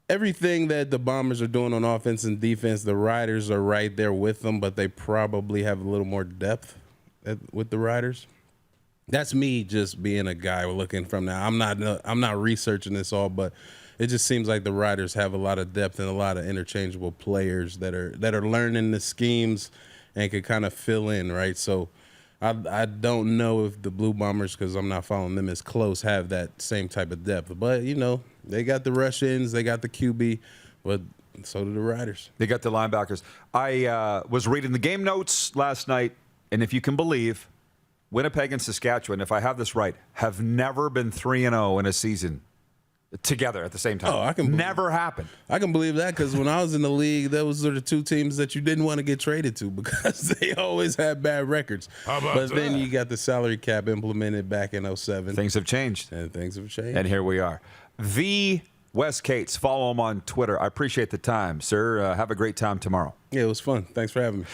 everything that the Bombers are doing on offense and defense, the Riders are right there with them, but they probably have a little more depth with the Riders. That's me just being a guy looking from now. I'm not researching this all, but it just seems like the Riders have a lot of depth and a lot of interchangeable players that are learning the schemes and can kind of fill in, right? So I don't know if the Blue Bombers, because I'm not following them as close, have that same type of depth. But, you know, they got the rush-ins, they got the QB, but so do the Riders. They got the linebackers. I was reading the game notes last night, and if you can believe, Winnipeg and Saskatchewan, if I have this right, have never been 3-0 in a season together at the same time. Oh, I can never happened. I can believe that because when I was in the league, those are the two teams that you didn't want to get traded to because they always had bad records. But then you got the salary cap implemented back in 2007. Things have changed. And things have changed. And here we are. The Wes Cates. Follow him on Twitter. I appreciate the time, sir. Have a great time tomorrow. Yeah, it was fun. Thanks for having me.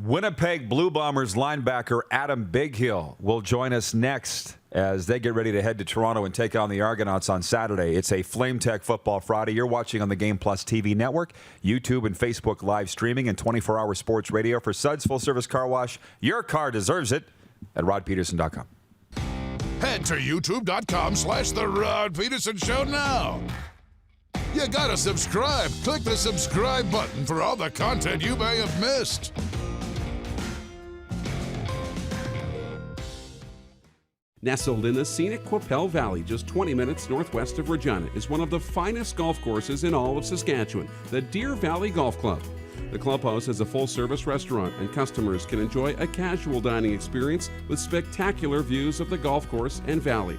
Winnipeg Blue Bombers linebacker Adam Bighill will join us next as they get ready to head to Toronto and take on the Argonauts on Saturday. It's a FlameTech Football Friday. You're watching on the Game Plus TV network, YouTube and Facebook live streaming, and 24-hour sports radio for Suds Full Service Car Wash. Your car deserves it at rodpedersen.com. Head to youtube.com/The Rod Pedersen Show now. You gotta subscribe. Click the subscribe button for all the content you may have missed. Nestled in the scenic Qu'Appelle Valley, just 20 minutes northwest of Regina, is one of the finest golf courses in all of Saskatchewan, the Deer Valley Golf Club. The clubhouse has a full-service restaurant, and customers can enjoy a casual dining experience with spectacular views of the golf course and valley.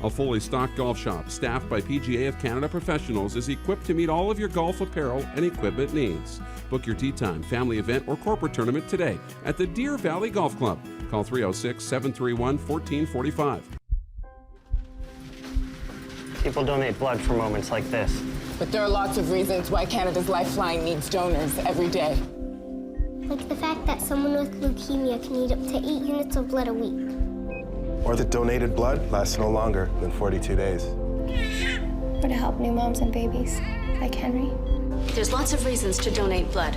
A fully stocked golf shop, staffed by PGA of Canada professionals, is equipped to meet all of your golf apparel and equipment needs. Book your tee time, family event, or corporate tournament today at the Deer Valley Golf Club. Call 306-731-1445. People donate blood for moments like this. But there are lots of reasons why Canada's Lifeline needs donors every day. Like the fact that someone with leukemia can need up to 8 units of blood a week. Or that donated blood lasts no longer than 42 days. Or to help new moms and babies, like Henry. There's lots of reasons to donate blood.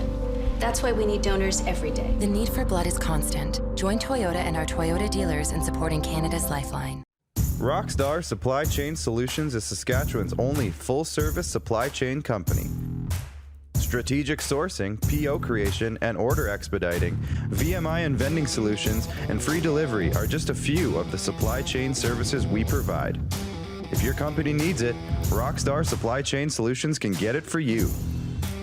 That's why we need donors every day. The need for blood is constant. Join Toyota and our Toyota dealers in supporting Canada's Lifeline. Rockstar Supply Chain Solutions is Saskatchewan's only full-service supply chain company. Strategic sourcing, PO creation, and order expediting, VMI and vending solutions, and free delivery are just a few of the supply chain services we provide. If your company needs it, Rockstar Supply Chain Solutions can get it for you.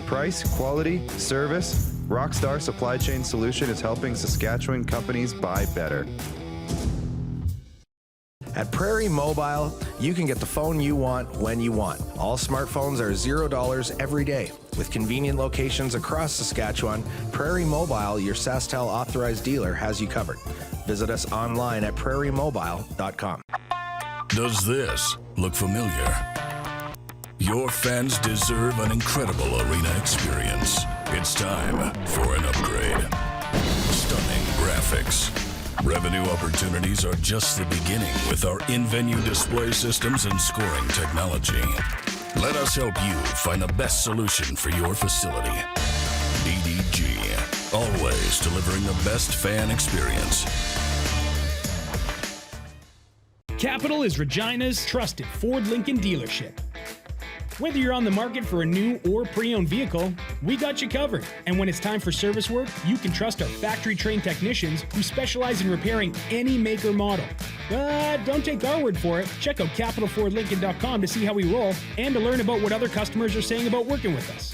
Price, quality, service, Rockstar Supply Chain Solution is helping Saskatchewan companies buy better. At Prairie Mobile, you can get the phone you want when you want. All smartphones are $0 every day. With convenient locations across Saskatchewan, Prairie Mobile, your SaskTel authorized dealer, has you covered. Visit us online at prairiemobile.com. Does this look familiar? Your fans deserve an incredible arena experience. It's time for an upgrade. Stunning graphics. Revenue opportunities are just the beginning with our in-venue display systems and scoring technology. Let us help you find the best solution for your facility. DDG, always delivering the best fan experience. Capital is Regina's trusted Ford Lincoln dealership. Whether you're on the market for a new or pre-owned vehicle, we got you covered. And when it's time for service work, you can trust our factory-trained technicians who specialize in repairing any make or model. But don't take our word for it. Check out capitalfordlincoln.com to see how we roll and to learn about what other customers are saying about working with us.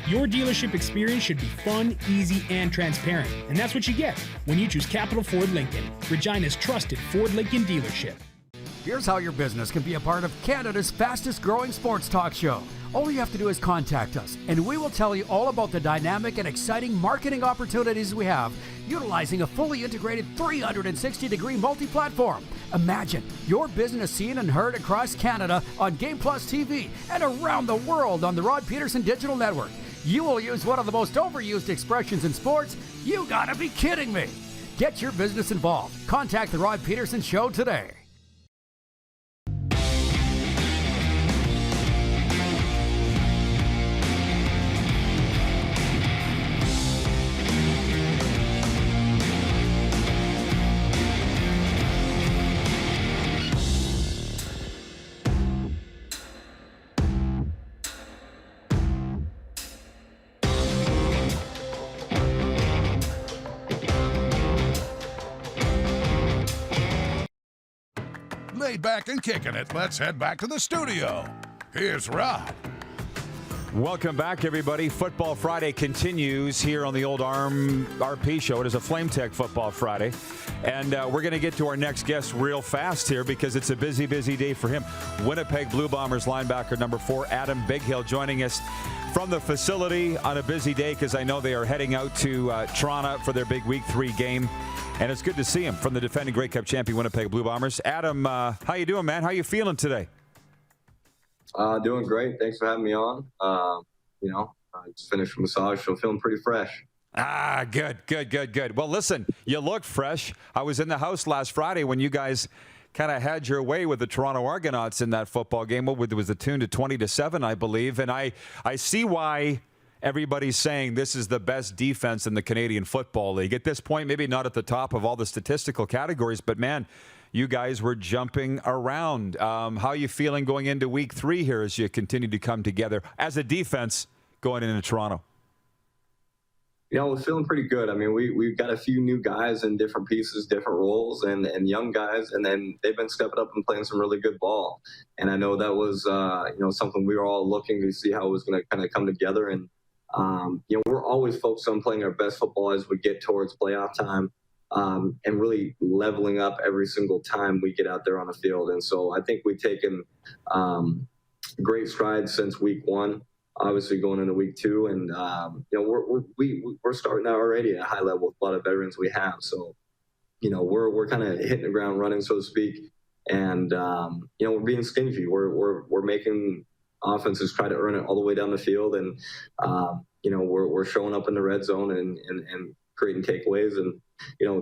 Your dealership experience should be fun, easy, and transparent. And that's what you get when you choose Capital Ford Lincoln, Regina's trusted Ford Lincoln dealership. Here's how your business can be a part of Canada's fastest growing sports talk show. All you have to do is contact us, and we will tell you all about the dynamic and exciting marketing opportunities we have, utilizing a fully integrated 360-degree multi-platform. Imagine your business seen and heard across Canada on Game Plus TV and around the world on the Rod Pedersen Digital Network. You will use one of the most overused expressions in sports. You gotta be kidding me. Get your business involved. Contact the Rod Pedersen Show today. Laid back and kicking it, let's head back to the studio. Here's Rod. Welcome back, everybody. Football Friday continues here on the old RP show. It is a FlameTech Football Friday. And we're going to get to our next guest real fast here because it's a busy, busy day for him. Winnipeg Blue Bombers linebacker number 4, Adam Bighill, joining us from the facility on a busy day because I know they are heading out to Toronto for their big Week 3 game. And it's good to see him from the defending Grey Cup champion Winnipeg Blue Bombers. Adam, how you doing, man? How you feeling today? Doing great. Thanks for having me on. I just finished a massage, so feeling pretty fresh. Good. Well, listen, you look fresh. I was in the house last Friday when you guys kind of had your way with the Toronto Argonauts in that football game. What was the tune to 20-7, I believe. And I see why everybody's saying this is the best defense in the Canadian Football League. At this point, maybe not at the top of all the statistical categories, but man, you guys were jumping around. How are you feeling going into Week 3 here as you continue to come together as a defense going into Toronto? We're feeling pretty good. I mean, we've got a few new guys in different pieces, different roles, and young guys, and then they've been stepping up and playing some really good ball. And I know that was, something we were all looking to see how it was going to kind of come together. And, we're always focused on playing our best football as we get towards playoff time, and really leveling up every single time we get out there on the field. And so I think we've taken great strides since week one. Obviously going into week 2, and we're starting out already at a high level with a lot of veterans we have. So, we're kind of hitting the ground running, so to speak, and we're being stingy. We're making offenses try to earn it all the way down the field, and we're showing up in the red zone and creating takeaways. And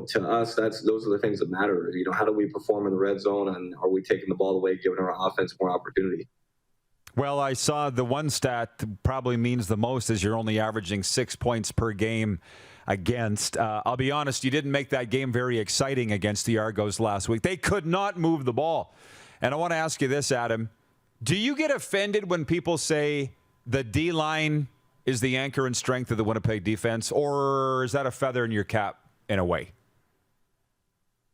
to us, those are the things that matter. How do we perform in the red zone, and are we taking the ball away, giving our offense more opportunity? Well, I saw the one stat that probably means the most is you're only averaging 6 points per game against. I'll be honest, you didn't make that game very exciting against the Argos last week. They could not move the ball. And I want to ask you this, Adam. Do you get offended when people say the D-line is the anchor and strength of the Winnipeg defense, or is that a feather in your cap in a way?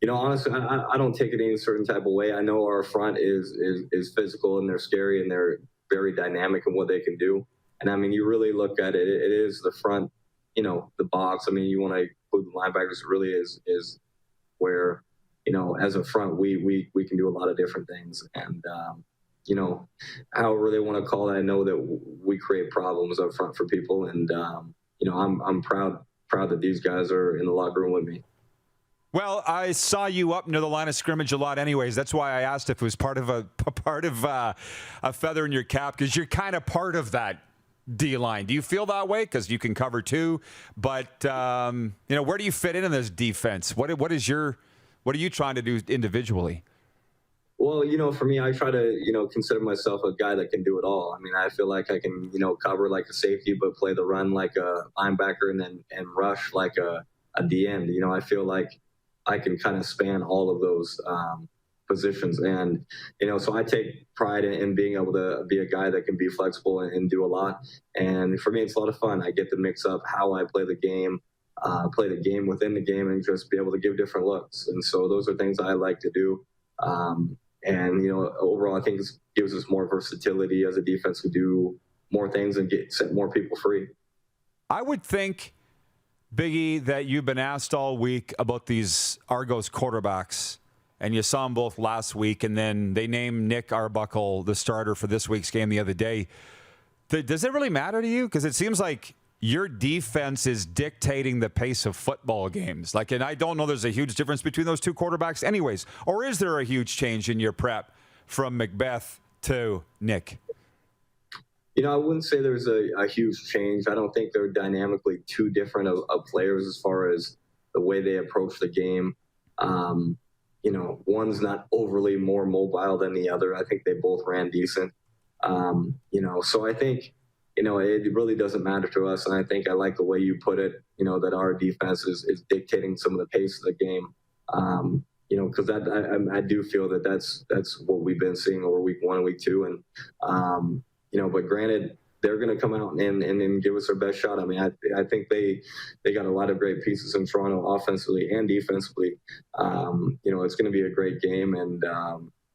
Honestly, I don't take it any certain type of way. I know our front is physical, and they're scary, and they're very dynamic in what they can do. And I mean, you really look at it, it is the front, the box. I mean, you want to include the linebackers. It really is where, as a front, we can do a lot of different things. And, however they want to call it, I know that we create problems up front for people. And, I'm proud that these guys are in the locker room with me. Well, I saw you up near the line of scrimmage a lot anyways. That's why I asked if it was part of a feather in your cap, because you're kind of part of that D-line. Do you feel that way? Because you can cover too. But, where do you fit in this defense? What are you trying to do individually? Well, for me, I try to, consider myself a guy that can do it all. I mean, I feel like I can, cover like a safety, but play the run like a linebacker, and rush like a D end. I feel like I can kind of span all of those positions. And, so I take pride in being able to be a guy that can be flexible and do a lot. And for me, it's a lot of fun. I get to mix up how I play the game within the game, and just be able to give different looks. And so those are things I like to do. And, overall, I think it gives us more versatility as a defense to do more things and set more people free. I would think, Biggie, that you've been asked all week about these Argos quarterbacks, and you saw them both last week, and then they named Nick Arbuckle the starter for this week's game the other day. Does it really matter to you? Because it seems like your defense is dictating the pace of football games. And I don't know there's a huge difference between those two quarterbacks anyways. Or is there a huge change in your prep from Macbeth to Nick? I wouldn't say there's a huge change. I don't think they're dynamically too different of players as far as the way they approach the game. One's not overly more mobile than the other. I think they both ran decent. So I think, it really doesn't matter to us. And I think I like the way you put it, that our defense is dictating some of the pace of the game. Because I do feel that that's what we've been seeing over week 1 and week 2. And, but granted, they're going to come out and give us their best shot. I mean, I think they got a lot of great pieces in Toronto offensively and defensively. It's going to be a great game, and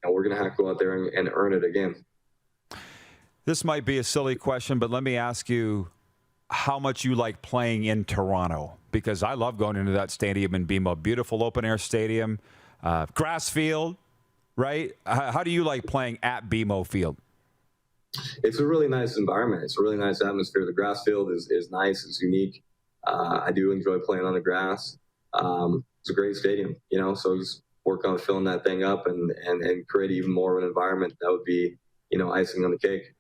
we're going to have to go out there and earn it again. This might be a silly question, but let me ask you how much you like playing in Toronto, because I love going into that stadium in BMO. Beautiful open-air stadium, grass field, right? How do you like playing at BMO Field? It's a really nice environment. It's a really nice atmosphere. The grass field is nice. It's unique. I do enjoy playing on the grass. It's a great stadium, so just work on filling that thing up and create even more of an environment. That would be, icing on the cake.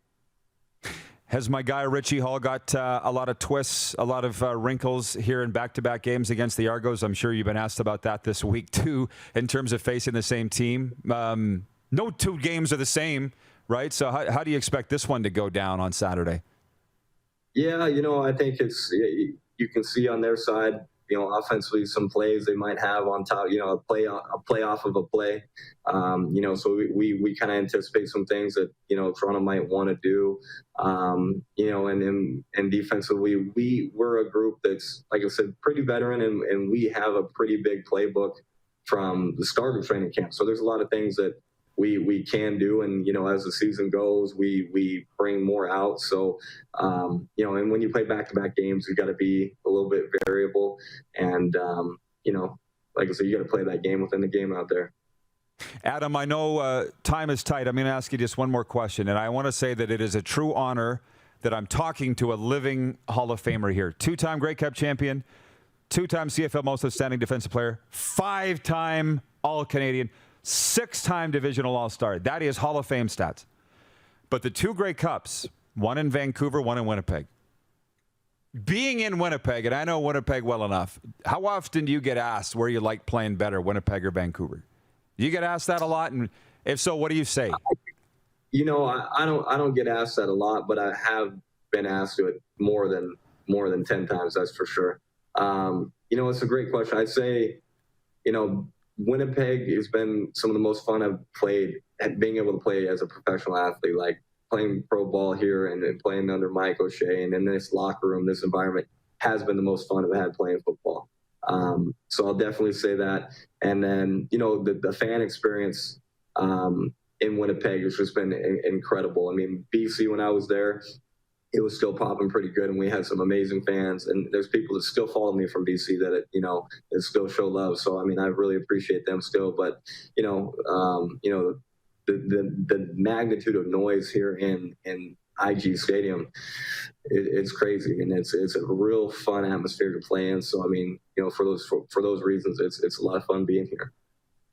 Has my guy Richie Hall got a lot of twists, a lot of wrinkles here in back-to-back games against the Argos? I'm sure you've been asked about that this week, too, in terms of facing the same team. No two games are the same, right? So how do you expect this one to go down on Saturday? Yeah, I think you can see on their side, offensively, some plays they might have on top, a play off of a play. So we kind of anticipate some things that, Toronto might want to do. And defensively, we're a group that's, like I said, pretty veteran, and we have a pretty big playbook from the start of training camp. So there's a lot of things that we can do, and as the season goes, we bring more out. So and when you play back-to-back games, you got to be a little bit variable, and like I said, you got to play that game within the game out there. Adam, I know time is tight. I'm going to ask you just one more question, and I want to say that it is a true honor that I'm talking to a living Hall of Famer here. 2-time Grey Cup champion, 2-time CFL Most Outstanding Defensive Player, 5-time All-Canadian, 6-time Divisional All-Star. That is Hall of Fame stats. But the 2 Grey Cups, one in Vancouver, one in Winnipeg. Being in Winnipeg, and I know Winnipeg well enough, how often do you get asked where you like playing better, Winnipeg or Vancouver? Do you get asked that a lot? And if so, what do you say? I don't get asked that a lot, but I have been asked it more than 10 times, that's for sure. It's a great question. I'd say, Winnipeg has been some of the most fun I've played at being able to play as a professional athlete, like playing pro ball here and playing under Mike O'Shea and in this locker room, this environment has been the most fun I've had playing football. So I'll definitely say that. And then, the fan experience in Winnipeg has just been incredible. I mean, BC, when I was there, it was still popping pretty good, and we had some amazing fans. And there's people that still follow me from BC that that still show love. So I mean, I really appreciate them still. But the magnitude of noise here in IG Stadium, it's crazy, and it's a real fun atmosphere to play in. So I mean, for those reasons, it's a lot of fun being here.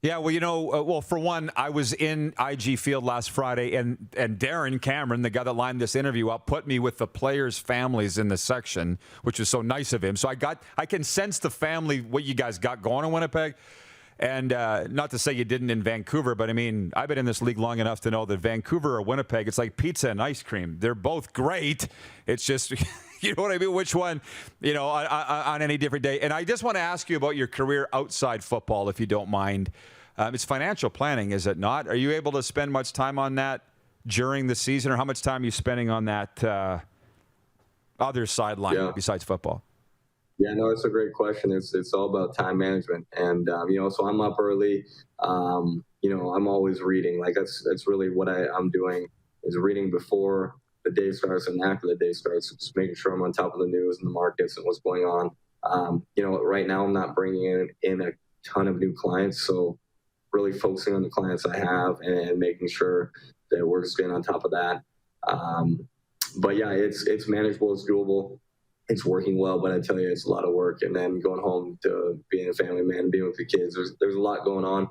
Yeah, well, for one, I was in IG Field last Friday, and Darren Cameron, the guy that lined this interview up, put me with the players' families in the section, which was so nice of him. So I can sense the family, what you guys got going in Winnipeg. And not to say you didn't in Vancouver, but I mean, I've been in this league long enough to know that Vancouver or Winnipeg, it's like pizza and ice cream. They're both great. It's just, you know what I mean? Which one, on any different day. And I just want to ask you about your career outside football, if you don't mind. It's financial planning, is it not? Are you able to spend much time on that during the season, or how much time are you spending on that other sideline besides football? Yeah, no, it's a great question. It's all about time management, and so I'm up early. I'm always reading. Like that's really what I'm doing, is reading before the day starts and after the day starts. Just making sure I'm on top of the news and the markets and what's going on. Right now I'm not bringing in a ton of new clients, so really focusing on the clients I have and making sure that we're staying on top of that. But yeah, it's manageable, it's doable. It's working well, but I tell you, it's a lot of work. And then going home to being a family man, being with the kids, there's a lot going on.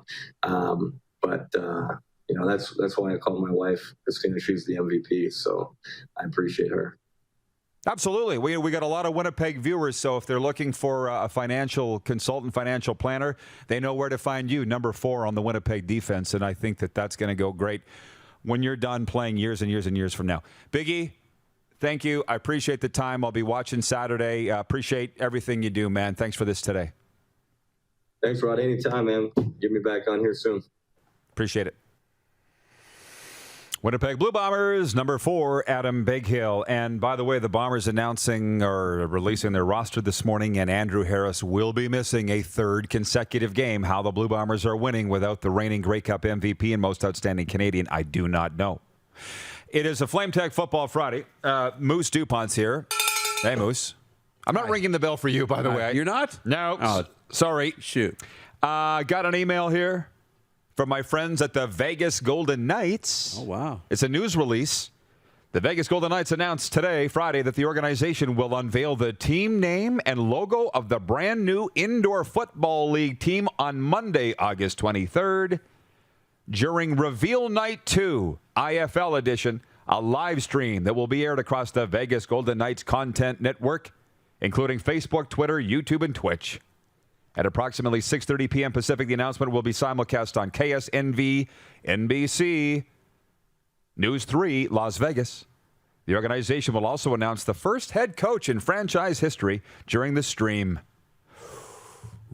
But that's why I call my wife Christina. She's the MVP, so I appreciate her. Absolutely. We got a lot of Winnipeg viewers, so if they're looking for a financial consultant, financial planner, they know where to find you, number 4 on the Winnipeg defense, and I think that's going to go great when you're done playing years and years and years from now. Biggie, thank you. I appreciate the time. I'll be watching Saturday. Appreciate everything you do, man. Thanks for this today. Thanks, Rod. Anytime, man. Get me back on here soon. Appreciate it. Winnipeg Blue Bombers, number 4, Adam Bighill. And by the way, the Bombers announcing or releasing their roster this morning, and Andrew Harris will be missing a 3rd consecutive game. How the Blue Bombers are winning without the reigning Grey Cup MVP and most outstanding Canadian, I do not know. It is a FlameTech Football Friday. Moose DuPont's here. Hey, Moose. I'm not ringing the bell for you, by the way. You're not? No. Oh, sorry. Shoot. Got an email here from my friends at the Vegas Golden Knights. Oh, wow. It's a news release. The Vegas Golden Knights announced today, Friday, that the organization will unveil the team name and logo of the brand new Indoor Football League team on Monday, August 23rd. During Reveal Night 2, IFL edition, a live stream that will be aired across the Vegas Golden Knights content network, including Facebook, Twitter, YouTube, and Twitch. At approximately 6:30 p.m. Pacific, the announcement will be simulcast on KSNV, NBC, News 3, Las Vegas. The organization will also announce the first head coach in franchise history during the stream.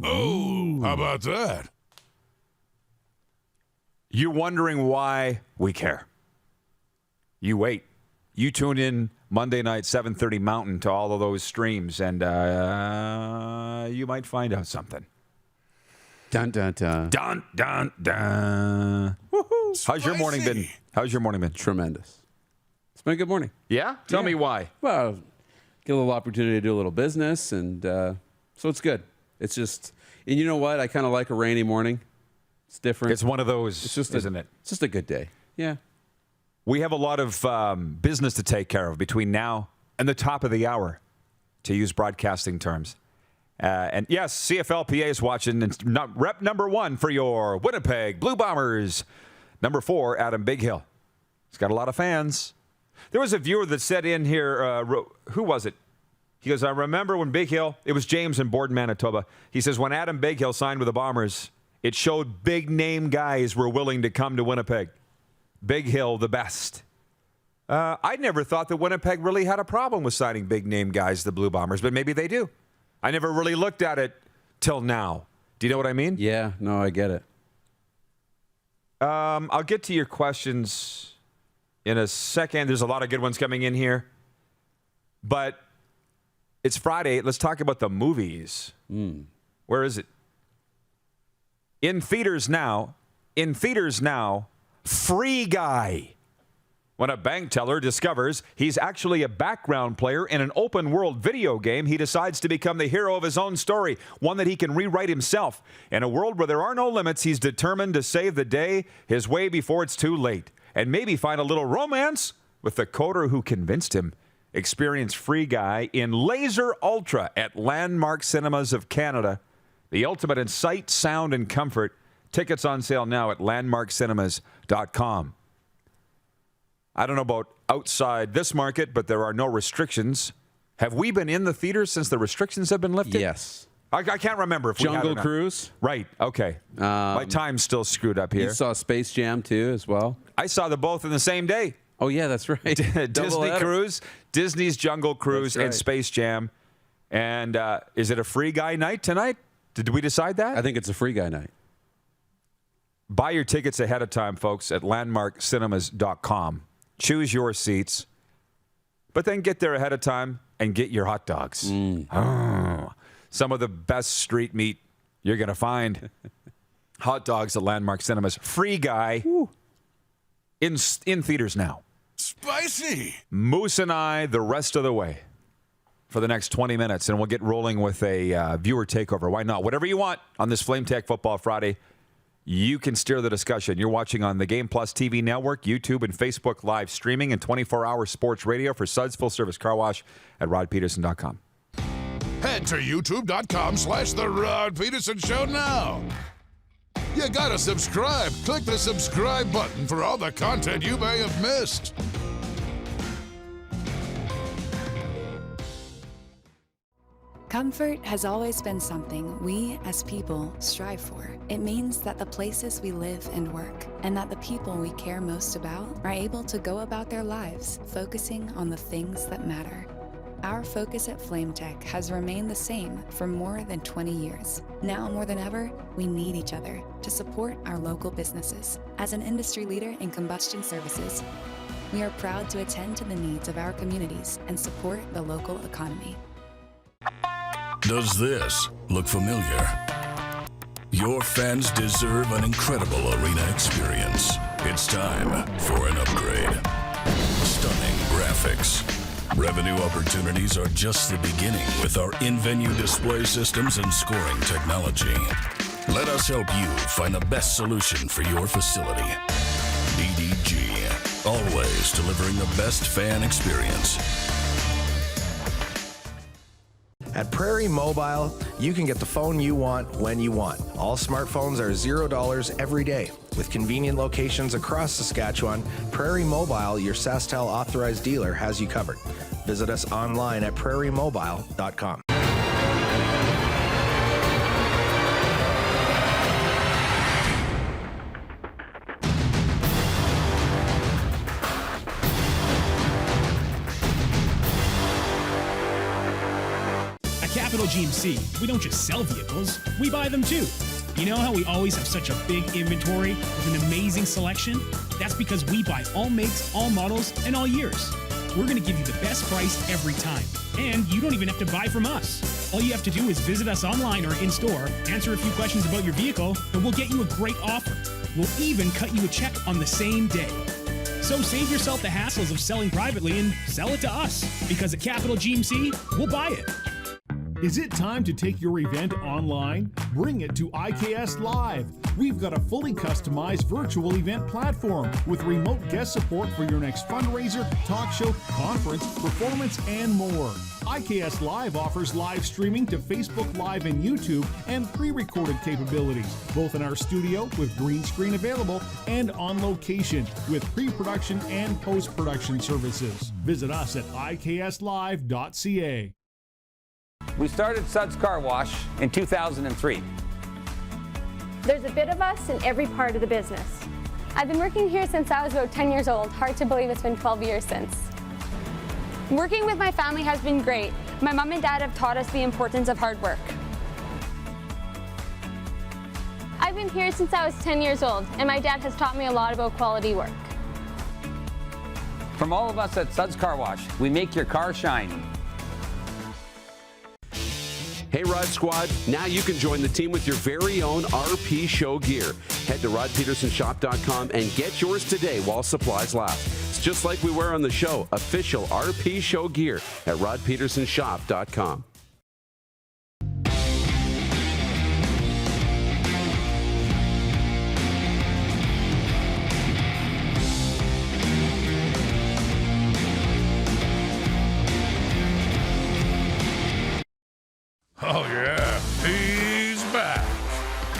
Oh, how about that? You're wondering why we care. You wait. You tune in Monday night, 7:30 Mountain to all of those streams, and you might find out something. Dun, dun, dun. Dun, dun, dun. Woohoo. How's your morning been? Tremendous. It's been a good morning. Yeah? Tell me why. Well, get a little opportunity to do a little business, and so it's good. It's just, and you know what? I kind of like a rainy morning. It's different. It's one of those, it's just isn't it? It's just a good day. Yeah. We have a lot of business to take care of between now and the top of the hour, to use broadcasting terms. And yes, CFLPA is watching. It's rep number 1 for your Winnipeg Blue Bombers. Number 4, Adam Bighill. He's got a lot of fans. There was a viewer that said in here, who was it? He goes, I remember when Bighill, it was James in Borden, Manitoba. He says, when Adam Bighill signed with the Bombers, it showed big-name guys were willing to come to Winnipeg. Bighill, the best. I never thought that Winnipeg really had a problem with signing big-name guys to the Blue Bombers, but maybe they do. I never really looked at it till now. Do you know what I mean? Yeah, no, I get it. I'll get to your questions in a second. There's a lot of good ones coming in here. But it's Friday. Let's talk about the movies. Where is it? In theaters now, Free Guy. When a bank teller discovers he's actually a background player in an open-world video game, he decides to become the hero of his own story, one that he can rewrite himself. In a world where there are no limits, he's determined to save the day his way before it's too late, and maybe find a little romance with the coder who convinced him. Experience Free Guy in Laser Ultra at Landmark Cinemas of Canada. The ultimate in sight, sound, and comfort. Tickets on sale now at landmarkcinemas.com. I don't know about outside this market, but there are no restrictions. Have we been in the theater since the restrictions have been lifted? Yes. I can't remember if we Jungle had or not. Cruise. Right, okay. My time's still screwed up here. You saw Space Jam, too, as well? I saw them both in the same day. Oh, yeah, that's right. Disney Cruise, Disney's Jungle Cruise, That's right. and Space Jam. And is it a Free Guy night tonight? Did we decide that? I think it's a Free Guy night. Buy your tickets ahead of time, folks, at landmarkcinemas.com. Choose your seats, but then get there ahead of time and get your hot dogs. Oh, some of the best street meat you're going to find. Hot dogs at Landmark Cinemas. Free Guy in theaters now. Spicy. Moose and I the rest of the way for the next 20 minutes, and we'll get rolling with a viewer takeover. Why not? Whatever you want on this FlameTech Football Friday. You can steer the discussion. You're watching on the Game Plus TV network, YouTube, and Facebook live streaming, and 24-hour sports radio for Suds Full Service Car Wash at rodpedersen.com. Head to youtube.com/The Rod Pedersen Show now. You gotta subscribe. Click the subscribe button for all the content you may have missed. Comfort has always been something we, as people, strive for. It means that the places we live and work, and that the people we care most about, are able to go about their lives, focusing on the things that matter. Our focus at FlameTech has remained the same for more than 20 years. Now more than ever, we need each other to support our local businesses. As an industry leader in combustion services, we are proud to attend to the needs of our communities and support the local economy. Does this look familiar? Your fans deserve an incredible arena experience. It's time for an upgrade. Stunning graphics. Revenue opportunities are just the beginning with our in-venue display systems and scoring technology. Let us help you find the best solution for your facility. DDG, always delivering the best fan experience. At Prairie Mobile, you can get the phone you want when you want. All smartphones are $0 every day. With convenient locations across Saskatchewan, Prairie Mobile, your SaskTel authorized dealer, has you covered. Visit us online at prairiemobile.com. Capital GMC, we don't just sell vehicles, we buy them too. You know how we always have such a big inventory with an amazing selection? That's because we buy all makes, all models, and all years. We're going to give you the best price every time. And you don't even have to buy from us. All you have to do is visit us online or in-store, answer a few questions about your vehicle, and we'll get you a great offer. We'll even cut you a check on the same day. So save yourself the hassles of selling privately and sell it to us. Because at Capital GMC, we'll buy it. Is it time to take your event online? Bring it to IKS Live. We've got a fully customized virtual event platform with remote guest support for your next fundraiser, talk show, conference, performance, and more. IKS Live offers live streaming to Facebook Live and YouTube and pre-recorded capabilities, both in our studio with green screen available and on location with pre-production and post-production services. Visit us at ikslive.ca. We started Suds Car Wash in 2003. There's a bit of us in every part of the business. I've been working here since I was about 10 years old. Hard to believe it's been 12 years since. Working with my family has been great. My mom and dad have taught us the importance of hard work. I've been here since I was 10 years old, and my dad has taught me a lot about quality work. From all of us at Suds Car Wash, we make your car shine. Hey, Rod Squad, now you can join the team with your very own RP Show gear. Head to rodpedersenshop.com and get yours today while supplies last. It's just like we wear on the show, official RP Show gear at rodpedersenshop.com. Oh, yeah, he's back.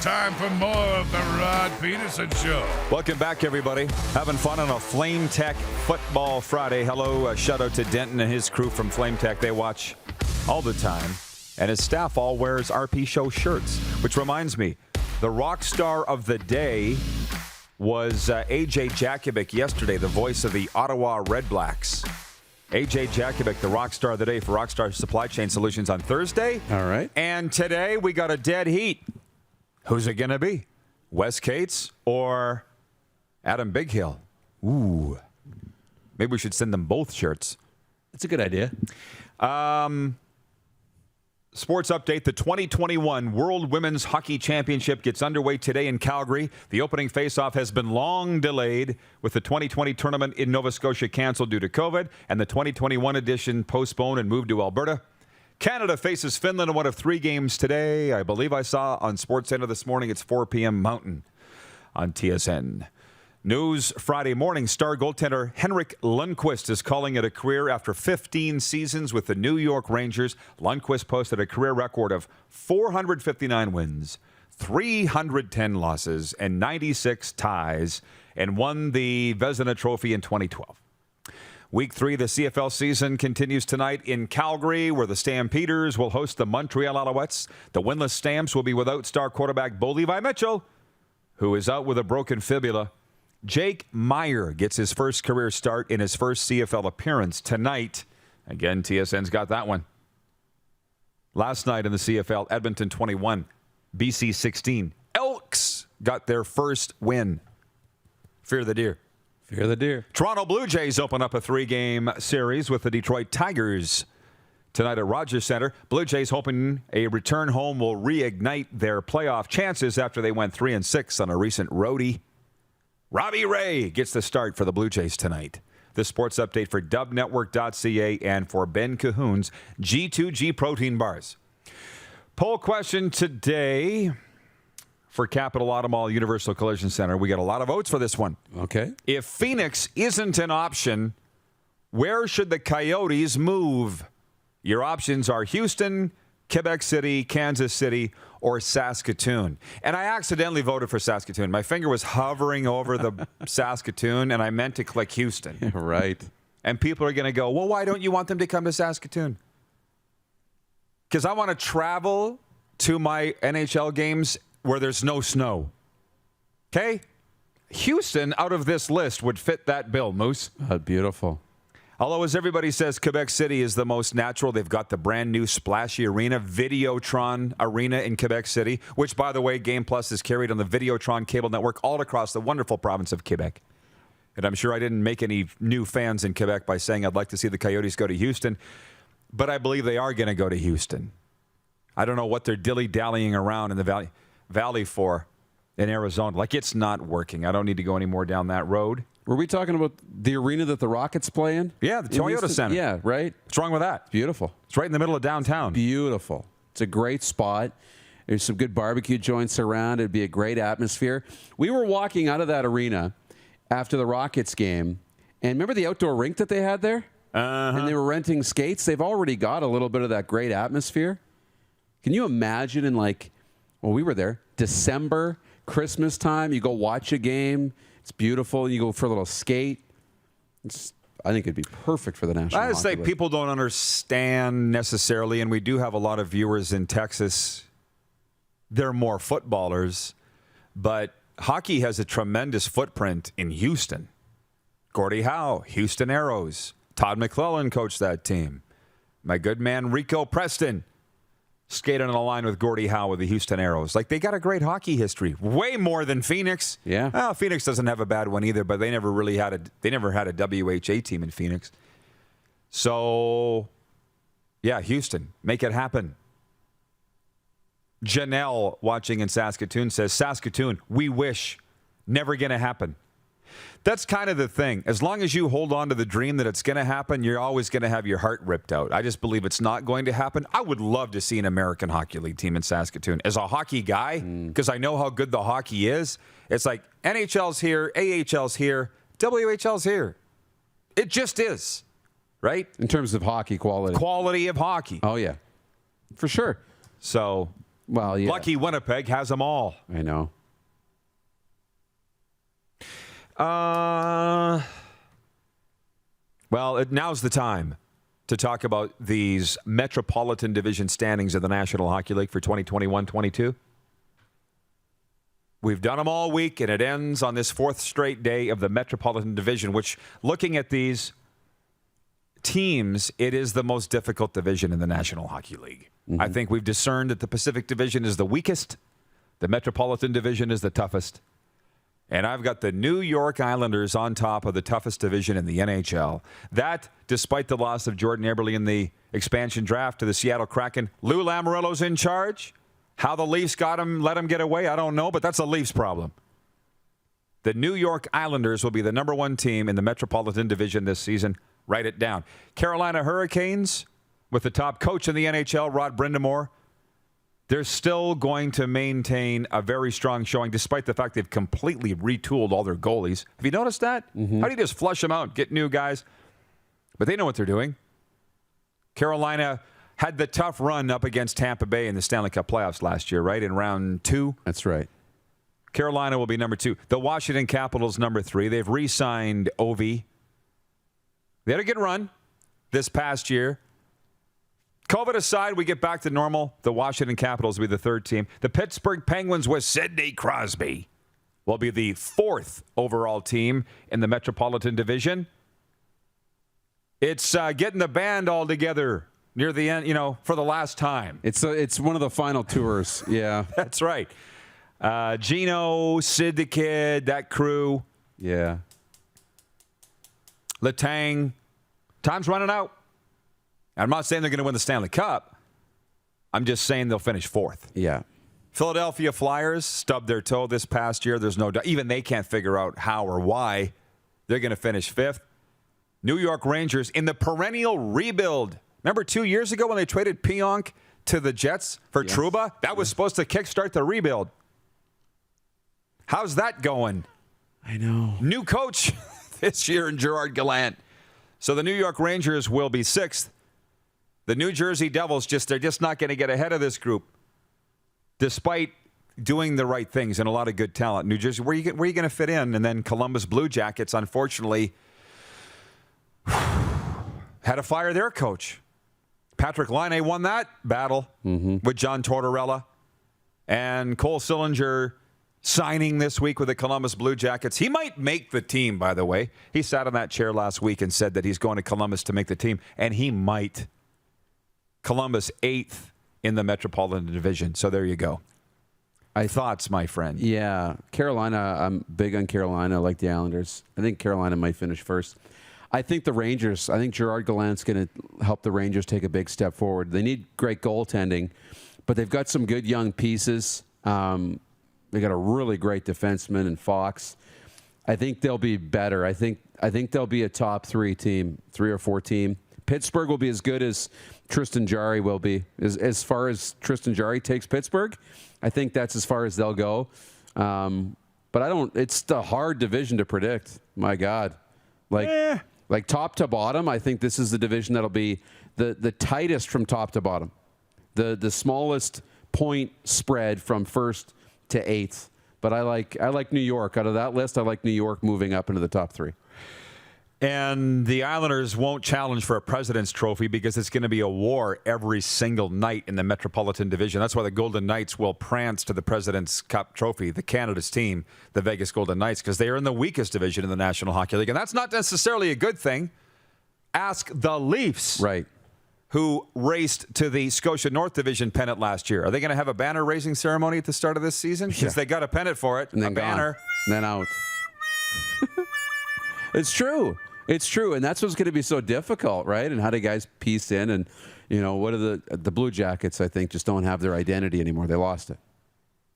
Time for more of the Rod Pedersen Show. Welcome back, everybody. Having fun on a FlameTech Football Friday. Hello, shout out to Denton and his crew from FlameTech. They watch all the time, and his staff all wears RP Show shirts, which reminds me, the rock star of the day was AJ Jakovic yesterday, the voice of the Ottawa Red Blacks. AJ Jakovic, the rock star of the day for Rockstar Supply Chain Solutions on Thursday. All right. And today we got a dead heat. Who's it going to be? Wes Cates or Adam Bighill? Ooh. Maybe we should send them both shirts. That's a good idea. Sports update. The 2021 World Women's Hockey Championship gets underway today in Calgary. The opening faceoff has been long delayed, with the 2020 tournament in Nova Scotia canceled due to COVID and the 2021 edition postponed and moved to Alberta. Canada faces Finland in one of 3 games today. I believe I saw on SportsCenter this morning it's 4 p.m. Mountain on TSN. News Friday morning, star goaltender Henrik Lundqvist is calling it a career after 15 seasons with the New York Rangers. Lundqvist posted a career record of 459 wins, 310 losses, and 96 ties, and won the Vezina Trophy in 2012. Week 3 of the CFL season continues tonight in Calgary, where the Stampeders will host the Montreal Alouettes. The winless Stamps will be without star quarterback Bo Levi Mitchell, who is out with a broken fibula. Jake Meyer gets his first career start in his first CFL appearance tonight. Again, TSN's got that one. Last night in the CFL, Edmonton 21, BC 16. Elks got their first win. Fear the deer. Fear the deer. Toronto Blue Jays open up a 3-game series with the Detroit Tigers tonight at Rogers Centre. Blue Jays hoping a return home will reignite their playoff chances after they went 3-6 on a recent roadie. Robbie Ray gets the start for the Blue Jays tonight. This sports update for dubnetwork.ca and for Ben Cahoon's G2G protein bars. Poll question today for Capital Auto Mall Universal Collision Center. We got a lot of votes for this one. Okay. If Phoenix isn't an option, where should the Coyotes move? Your options are Houston, Quebec City, Kansas City, or Saskatoon. And I accidentally voted for Saskatoon. My finger was hovering over the Saskatoon, and I meant to click Houston. Right. And people are going to go, well, why don't you want them to come to Saskatoon? Because I want to travel to my NHL games where there's no snow. Okay? Houston, out of this list, would fit that bill, Moose. Beautiful. Although, as everybody says, Quebec City is the most natural. They've got the brand new splashy arena, Videotron Arena in Quebec City, which, by the way, Game Plus is carried on the Videotron cable network all across the wonderful province of Quebec. And I'm sure I didn't make any new fans in Quebec by saying I'd like to see the Coyotes go to Houston, but I believe they are going to go to Houston. I don't know what they're dilly-dallying around in the valley for in Arizona. Like, it's not working. I don't need to go any more down that road. Were we talking about the arena that the Rockets play in? Yeah, the Toyota Center. Yeah, right? What's wrong with that? Beautiful. It's right in the middle of downtown. Beautiful. It's a great spot. There's some good barbecue joints around. It'd be a great atmosphere. We were walking out of that arena after the Rockets game, and remember the outdoor rink that they had there? And they were renting skates. They've already got a little bit of that great atmosphere. Can you imagine in we were there, December, Christmas time, you go watch a game. It's beautiful. You go for a little skate. I think it'd be perfect for the National Hockey League. People don't understand necessarily, and we do have a lot of viewers in Texas. They're more footballers, but hockey has a tremendous footprint in Houston. Gordie Howe, Houston Aeros. Todd McClellan coached that team. My good man Rico Preston skated on a line with Gordie Howe with the Houston Aeros. Like, they got a great hockey history, way more than Phoenix. Yeah. Well, Phoenix doesn't have a bad one either, but they never really had a WHA team in Phoenix. So, yeah, Houston, make it happen. Janelle, watching in Saskatoon, says, Saskatoon, we wish. Never going to happen. That's kind of the thing. As long as you hold on to the dream that it's going to happen, you're always going to have your heart ripped out. I just believe it's not going to happen. I would love to see an American Hockey League team in Saskatoon. As a hockey guy, because I know how good the hockey is, it's like NHL's here, AHL's here, WHL's here. It just is, right? In terms of hockey quality. Quality of hockey. Oh, yeah. For sure. So, well, yeah. Lucky Winnipeg has them all. I know. Now's the time to talk about these Metropolitan Division standings of the National Hockey League for 2021-22. We've done them all week, and it ends on this fourth straight day of the Metropolitan Division, which, looking at these teams, it is the most difficult division in the National Hockey League. I think we've discerned that the Pacific Division is the weakest. The Metropolitan Division is the toughest. And I've got the New York Islanders on top of the toughest division in the NHL. That, despite the loss of Jordan Eberle in the expansion draft to the Seattle Kraken, Lou Lamoriello's in charge. How the Leafs got him, let him get away, I don't know, but that's a Leafs problem. The New York Islanders will be the number one team in the Metropolitan Division this season. Write it down. Carolina Hurricanes, with the top coach in the NHL, Rod Brind'Amour, they're still going to maintain a very strong showing, despite the fact they've completely retooled all their goalies. Have you noticed that? How do you just flush them out, get new guys? But they know what they're doing. Carolina had the tough run up against Tampa Bay in the Stanley Cup playoffs last year, right? In round 2. That's right. Carolina will be number 2. The Washington Capitals, number 3. They've re-signed Ovi. They had a good run this past year. COVID aside, we get back to normal. The Washington Capitals will be the 3rd team. The Pittsburgh Penguins with Sidney Crosby will be the 4th overall team in the Metropolitan Division. It's getting the band all together near the end, for the last time. It's one of the final tours, yeah. That's right. Gino, Sid the Kid, that crew. Yeah. Letang. Time's running out. I'm not saying they're going to win the Stanley Cup. I'm just saying they'll finish 4th. Yeah. Philadelphia Flyers stubbed their toe this past year. There's no doubt. Even they can't figure out how or why they're going to finish 5th. New York Rangers in the perennial rebuild. Remember 2 years ago when they traded Pionk to the Jets for Trouba? That was supposed to kickstart the rebuild. How's that going? I know. New coach this year in Gerard Gallant. So the New York Rangers will be 6th. The New Jersey Devils, they're just not going to get ahead of this group, despite doing the right things and a lot of good talent. New Jersey, where are you going to fit in? And then Columbus Blue Jackets, unfortunately, had to fire their coach. Patrick Laine won that battle with John Tortorella. And Cole Sillinger signing this week with the Columbus Blue Jackets. He might make the team, by the way. He sat on that chair last week and said that he's going to Columbus to make the team, and he might. Columbus 8th in the Metropolitan Division. So there you go. Thoughts, my friend? Yeah, Carolina, I'm big on Carolina. I like the Islanders. I think Carolina might finish first. I think the Rangers, I think Gerard Gallant's going to help the Rangers take a big step forward. They need great goaltending, but they've got some good young pieces. They got a really great defenseman in Fox. I think they'll be better. I think they'll be a top 3 team, 3 or 4 team. Pittsburgh will be as good as Tristan Jarry will be. As far as Tristan Jarry takes Pittsburgh, I think that's as far as they'll go. But it's the hard division to predict. My God. Like top to bottom, I think this is the division that'll be the tightest from top to bottom. The smallest point spread from first to 8th. But I like New York. Out of that list, I like New York moving up into the top 3. And the Islanders won't challenge for a President's Trophy because it's going to be a war every single night in the Metropolitan Division. That's why the Golden Knights will prance to the President's Cup Trophy, the Canada's team, the Vegas Golden Knights, because they are in the weakest division in the National Hockey League. And that's not necessarily a good thing. Ask the Leafs, right, who raced to the Scotia North Division pennant last year. Are they going to have a banner-raising ceremony at the start of this season? Because they got a pennant for it, and then a banner. And then out. It's true. It's true, and that's what's going to be so difficult, right? And how do guys piece in? And, what are the Blue Jackets, I think, just don't have their identity anymore. They lost it.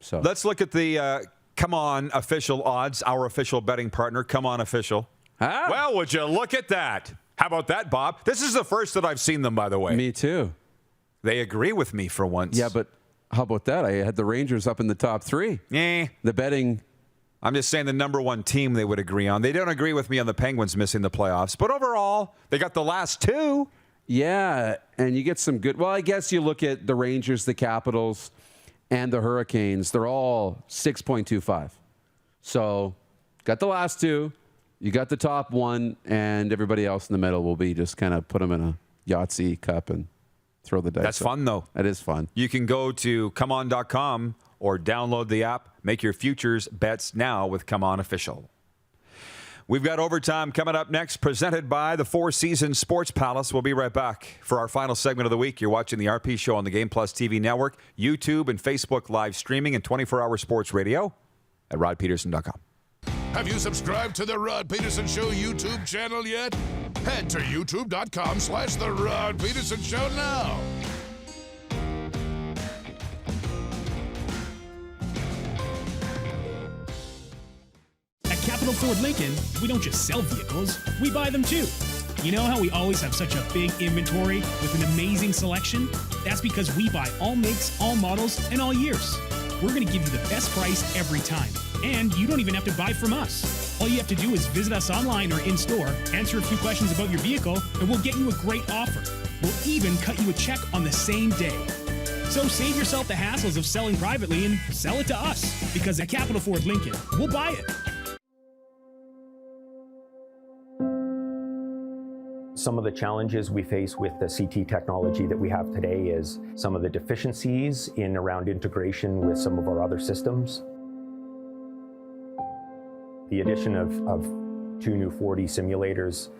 So let's look at the Come On Official odds, our official betting partner, Come On Official. Huh? Well, would you look at that? How about that, Bob? This is the first that I've seen them, by the way. Me too. They agree with me for once. Yeah, but how about that? I had the Rangers up in the top 3. The betting... I'm just saying the number 1 team they would agree on. They don't agree with me on the Penguins missing the playoffs. But overall, they got the last 2. Yeah, and you get some good... Well, I guess you look at the Rangers, the Capitals, and the Hurricanes. They're all 6.25. So, got the last 2. You got the top 1, and everybody else in the middle will be just kind of put them in a Yahtzee cup and throw the dice. That's fun, though. That is fun. You can go to comeon.com or download the app. Make your futures bets now with Come On Official. We've got overtime coming up next, presented by the Four Seasons Sports Palace. We'll be right back for our final segment of the week. You're watching the RP Show on the Game Plus TV network, YouTube and Facebook live streaming, and 24-hour sports radio at rodpedersen.com. Have you subscribed to the Rod Pedersen Show YouTube channel yet? Head to youtube.com/The Rod Pedersen Show now. Capital Ford Lincoln, we don't just sell vehicles, we buy them too. You know how we always have such a big inventory with an amazing selection? That's because we buy all makes, all models, and all years. We're going to give you the best price every time. And you don't even have to buy from us. All you have to do is visit us online or in-store, answer a few questions about your vehicle, and we'll get you a great offer. We'll even cut you a check on the same day. So save yourself the hassles of selling privately and sell it to us. Because at Capital Ford Lincoln, we'll buy it. Some of the challenges we face with the CT technology that we have today is some of the deficiencies in around integration with some of our other systems. The addition of 2 new 4D simulators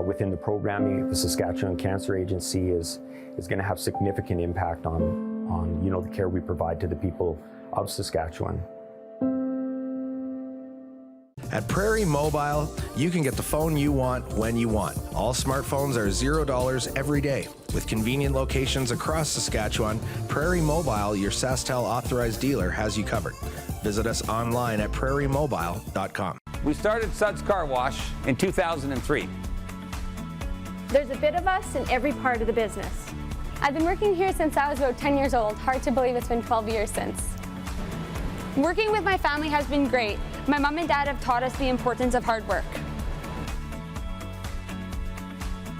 within the programming, the Saskatchewan Cancer Agency is going to have significant impact on the care we provide to the people of Saskatchewan. At Prairie Mobile, you can get the phone you want when you want. All smartphones are $0 every day. With convenient locations across Saskatchewan, Prairie Mobile, your SaskTel authorized dealer, has you covered. Visit us online at prairiemobile.com. We started Suds Car Wash in 2003. There's a bit of us in every part of the business. I've been working here since I was about 10 years old. Hard to believe it's been 12 years since. Working with my family has been great. My mom and dad have taught us the importance of hard work.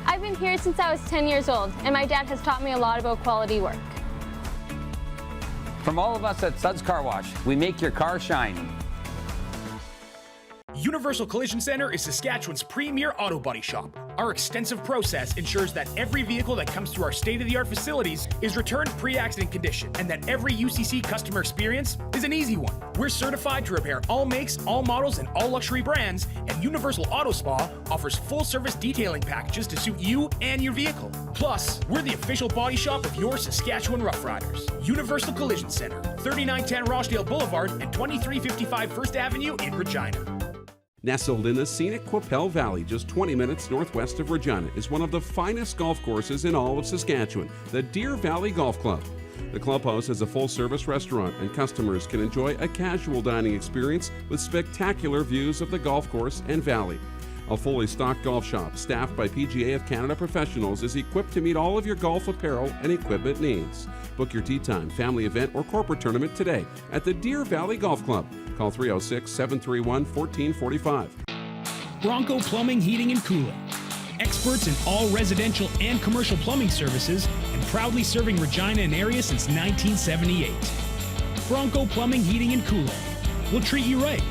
I've been here since I was 10 years old, and my dad has taught me a lot about quality work. From all of us at Suds Car Wash, we make your car shine. Universal Collision Center is Saskatchewan's premier auto body shop. Our extensive process ensures that every vehicle that comes through our state-of-the-art facilities is returned pre-accident condition, and that every UCC customer experience is an easy one. We're certified to repair all makes, all models, and all luxury brands, and Universal Auto Spa offers full-service detailing packages to suit you and your vehicle. Plus, we're the official body shop of your Saskatchewan Roughriders. Universal Collision Center, 3910 Rochdale Boulevard and 2355 First Avenue in Regina. Nestled in the scenic Qu'Appelle Valley, just 20 minutes northwest of Regina, is one of the finest golf courses in all of Saskatchewan, the Deer Valley Golf Club. The clubhouse has a full-service restaurant, and customers can enjoy a casual dining experience with spectacular views of the golf course and valley. A fully stocked golf shop, staffed by PGA of Canada professionals, is equipped to meet all of your golf apparel and equipment needs. Book your tee time, family event, or corporate tournament today at the Deer Valley Golf Club. Call 306-731-1445. Bronco Plumbing, Heating, and Cooling. Experts in all residential and commercial plumbing services, and proudly serving Regina and area since 1978. Bronco Plumbing, Heating, and Cooling. We'll treat you right.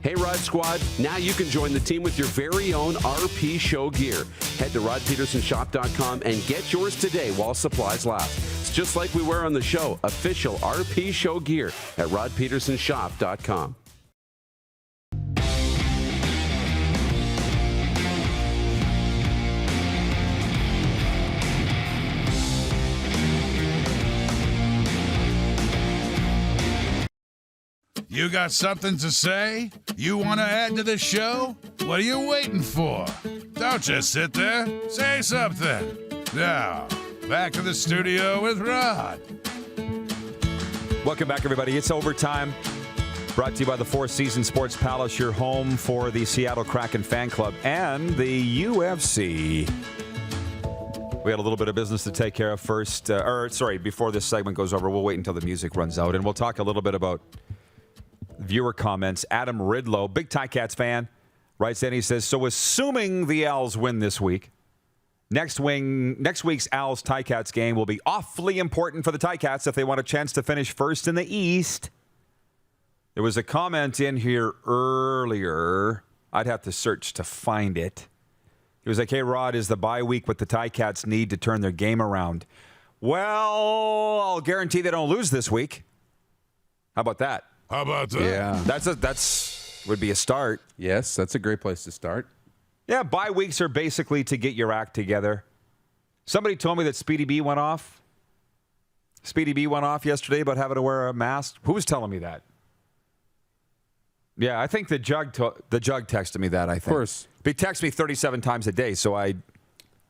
Hey Rod Squad, now you can join the team with your very own RP Show gear. Head to rodpedersenshop.com and get yours today while supplies last. It's just like we wear on the show, official RP Show gear at rodpedersenshop.com. You got something to say? You want to add to the show? What are you waiting for? Don't just sit there. Say something. Now, back to the studio with Rod. Welcome back, everybody. It's overtime. Brought to you by the Four Seasons Sports Palace, your home for the Seattle Kraken Fan Club and the UFC. We got a little bit of business to take care of first. Before this segment goes over, we'll wait until the music runs out, and we'll talk a little bit about viewer comments. Adam Ridlow, big Ticats fan, writes in. He says, so assuming the Owls win this week, next week's Owls Ticats game will be awfully important for the Ticats if they want a chance to finish first in the East. There was a comment in here earlier. I'd have to search to find it. He was like, hey, Rod, is the bye week what the Ticats need to turn their game around? Well, I'll guarantee they don't lose this week. How about that? How about that? Yeah. That's would be a start. Yes, that's a great place to start. Yeah, bye weeks are basically to get your act together. Somebody told me that Speedy B went off. Speedy B went off yesterday about having to wear a mask. Who was telling me that? Yeah, I think the Jug texted me that, I think. Of course. He texts me 37 times a day, so I...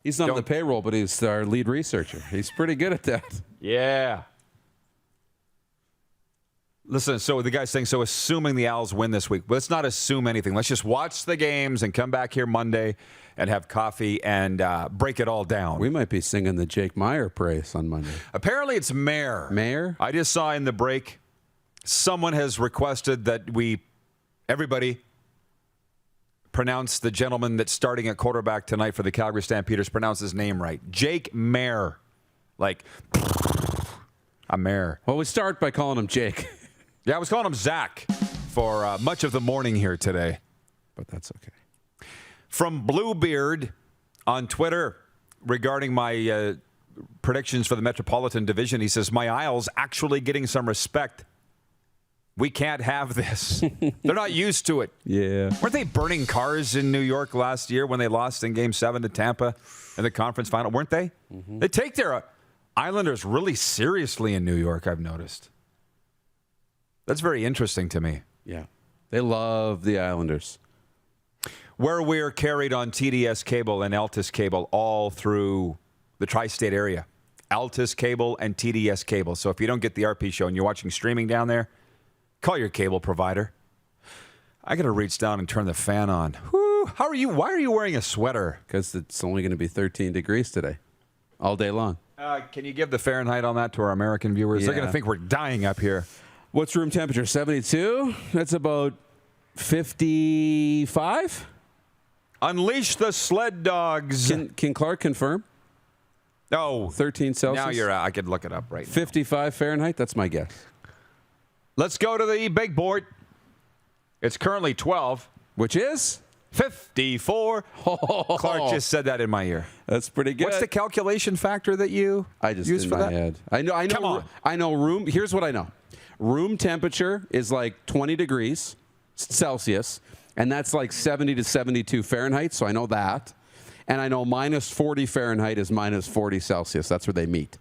He's not on the payroll, but he's our lead researcher. He's pretty good at that. Yeah. Listen, so the guy's saying, so assuming the Owls win this week, let's not assume anything. Let's just watch the games and come back here Monday and have coffee and break it all down. We might be singing the Jake Meyer praise on Monday. Apparently it's Mayer. Mayer? I just saw in the break, someone has requested that everybody pronounce the gentleman that's starting at quarterback tonight for the Calgary Stampeders, pronounce his name right. Jake Mayer. Like, a Mayer. Well, we start by calling him Jake. Yeah, I was calling him Zach for much of the morning here today. But that's okay. From Bluebeard on Twitter regarding my predictions for the Metropolitan Division, he says, my Isles actually getting some respect. We can't have this. They're not used to it. Yeah. Weren't they burning cars in New York last year when they lost in Game 7 to Tampa in the conference final? Weren't they? Mm-hmm. They take their Islanders really seriously in New York, I've noticed. That's very interesting to me. Yeah. They love the Islanders. Where we're carried on TDS cable and Altus cable all through the tri-state area. Altus cable and TDS cable. So if you don't get the RP show and you're watching streaming down there, call your cable provider. I got to reach down and turn the fan on. Whew. How are you? Why are you wearing a sweater? Because it's only going to be 13 degrees today. All day long. Can you give the Fahrenheit on that to our American viewers? Yeah. They're going to think we're dying up here. What's room temperature? 72? That's about 55? Unleash the sled dogs. Can Clark confirm? Oh. 13 Celsius? Now you're I could look it up right now. 55 Fahrenheit? That's my guess. Let's go to the big board. It's currently 12. Which is? 54. Clark just said that in my ear. That's pretty good. What's the calculation factor that you use in for my that? head. I know. Come on. I know room. Here's what I know. Room temperature is like 20 degrees Celsius, and that's like 70 to 72 Fahrenheit, so I know that. And I know minus 40 Fahrenheit is minus 40 Celsius. That's where they meet.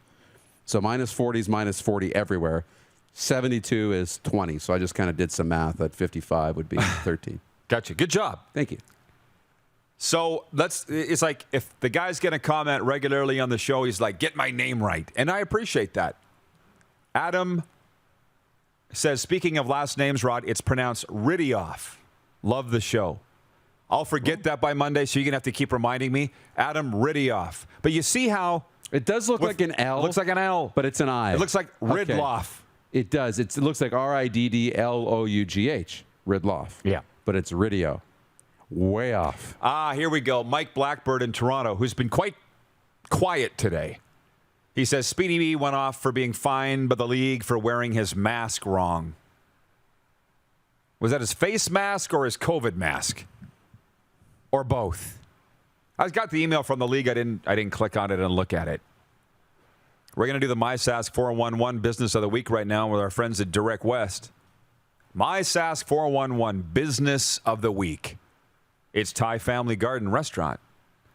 So minus 40 is minus 40 everywhere. 72 is 20, so I just kind of did some math. At 55 would be 13. Gotcha. Good job. Thank you. So it's like if the guy's going to comment regularly on the show, he's like, get my name right. And I appreciate that. Adam says, speaking of last names, Rod, it's pronounced Ridioff. Love the show. I'll forget that by Monday, so you're going to have to keep reminding me. Adam Ridioff. But you see how... It does look like an L. It looks like an L. But it's an I. It looks like Ridloff. Okay. It does. It looks like Riddlough. Ridloff. Yeah. But it's Ridio. Way off. Here we go. Mike Blackbird in Toronto, who's been quite quiet today. He says Speedy B went off for being fined by the league for wearing his mask wrong. Was that his face mask or his COVID mask? Or both? I got the email from the league. I didn't click on it and look at it. We're going to do the MySask 411 Business of the Week right now with our friends at Direct West. MySask 411 Business of the Week. It's Thai Family Garden Restaurant.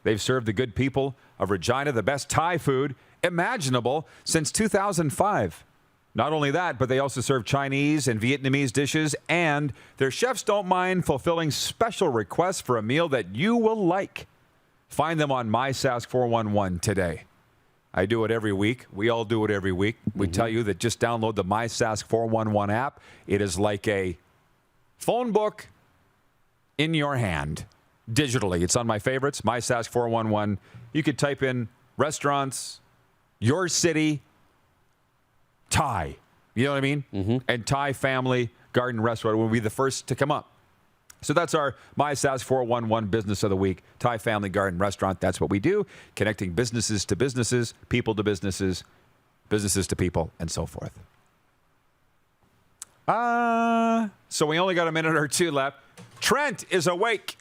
They've served the good people of Regina the best Thai food imaginable since 2005. Not only that, but they also serve Chinese and Vietnamese dishes, and their chefs don't mind fulfilling special requests for a meal that you will like. Find them on MySask 411 today. I do it every week. We all do it every week. We tell you that just download the MySask 411 app. It is like a phone book in your hand digitally. It's on my favorites, MySask 411. You could type in restaurants, your city, Thai. You know what I mean? And Thai Family Garden Restaurant will be the first to come up. So that's our MySask 411 Business of the Week. Thai Family Garden Restaurant. That's what we do. Connecting businesses to businesses, people to businesses, businesses to people, and so forth. So we only got a minute or two left. Trent is awake.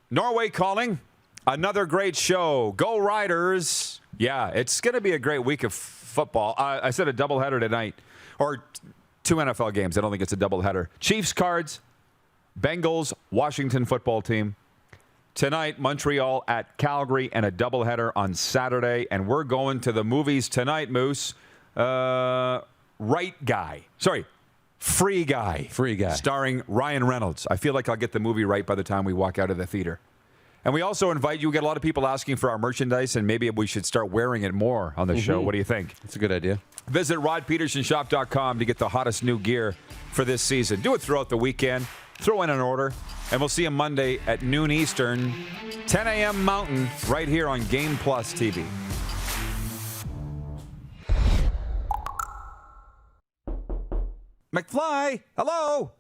Norway calling. Another great show. Go Riders. Yeah, it's going to be a great week of football. I said a doubleheader tonight. Or two NFL games. I don't think it's a doubleheader. Chiefs Cards. Bengals, Washington football team. Tonight, Montreal at Calgary, and a doubleheader on Saturday. And we're going to the movies tonight, Moose. Free Guy. Starring Ryan Reynolds. I feel like I'll get the movie right by the time we walk out of the theater. And we also invite you. We get a lot of people asking for our merchandise, and maybe we should start wearing it more on the show. What do you think? That's a good idea. Visit RodPedersenShop.com to get the hottest new gear for this season. Do it throughout the weekend. Throw in an order, and we'll see you Monday at noon Eastern, 10 a.m. Mountain, right here on Game Plus TV. McFly, hello.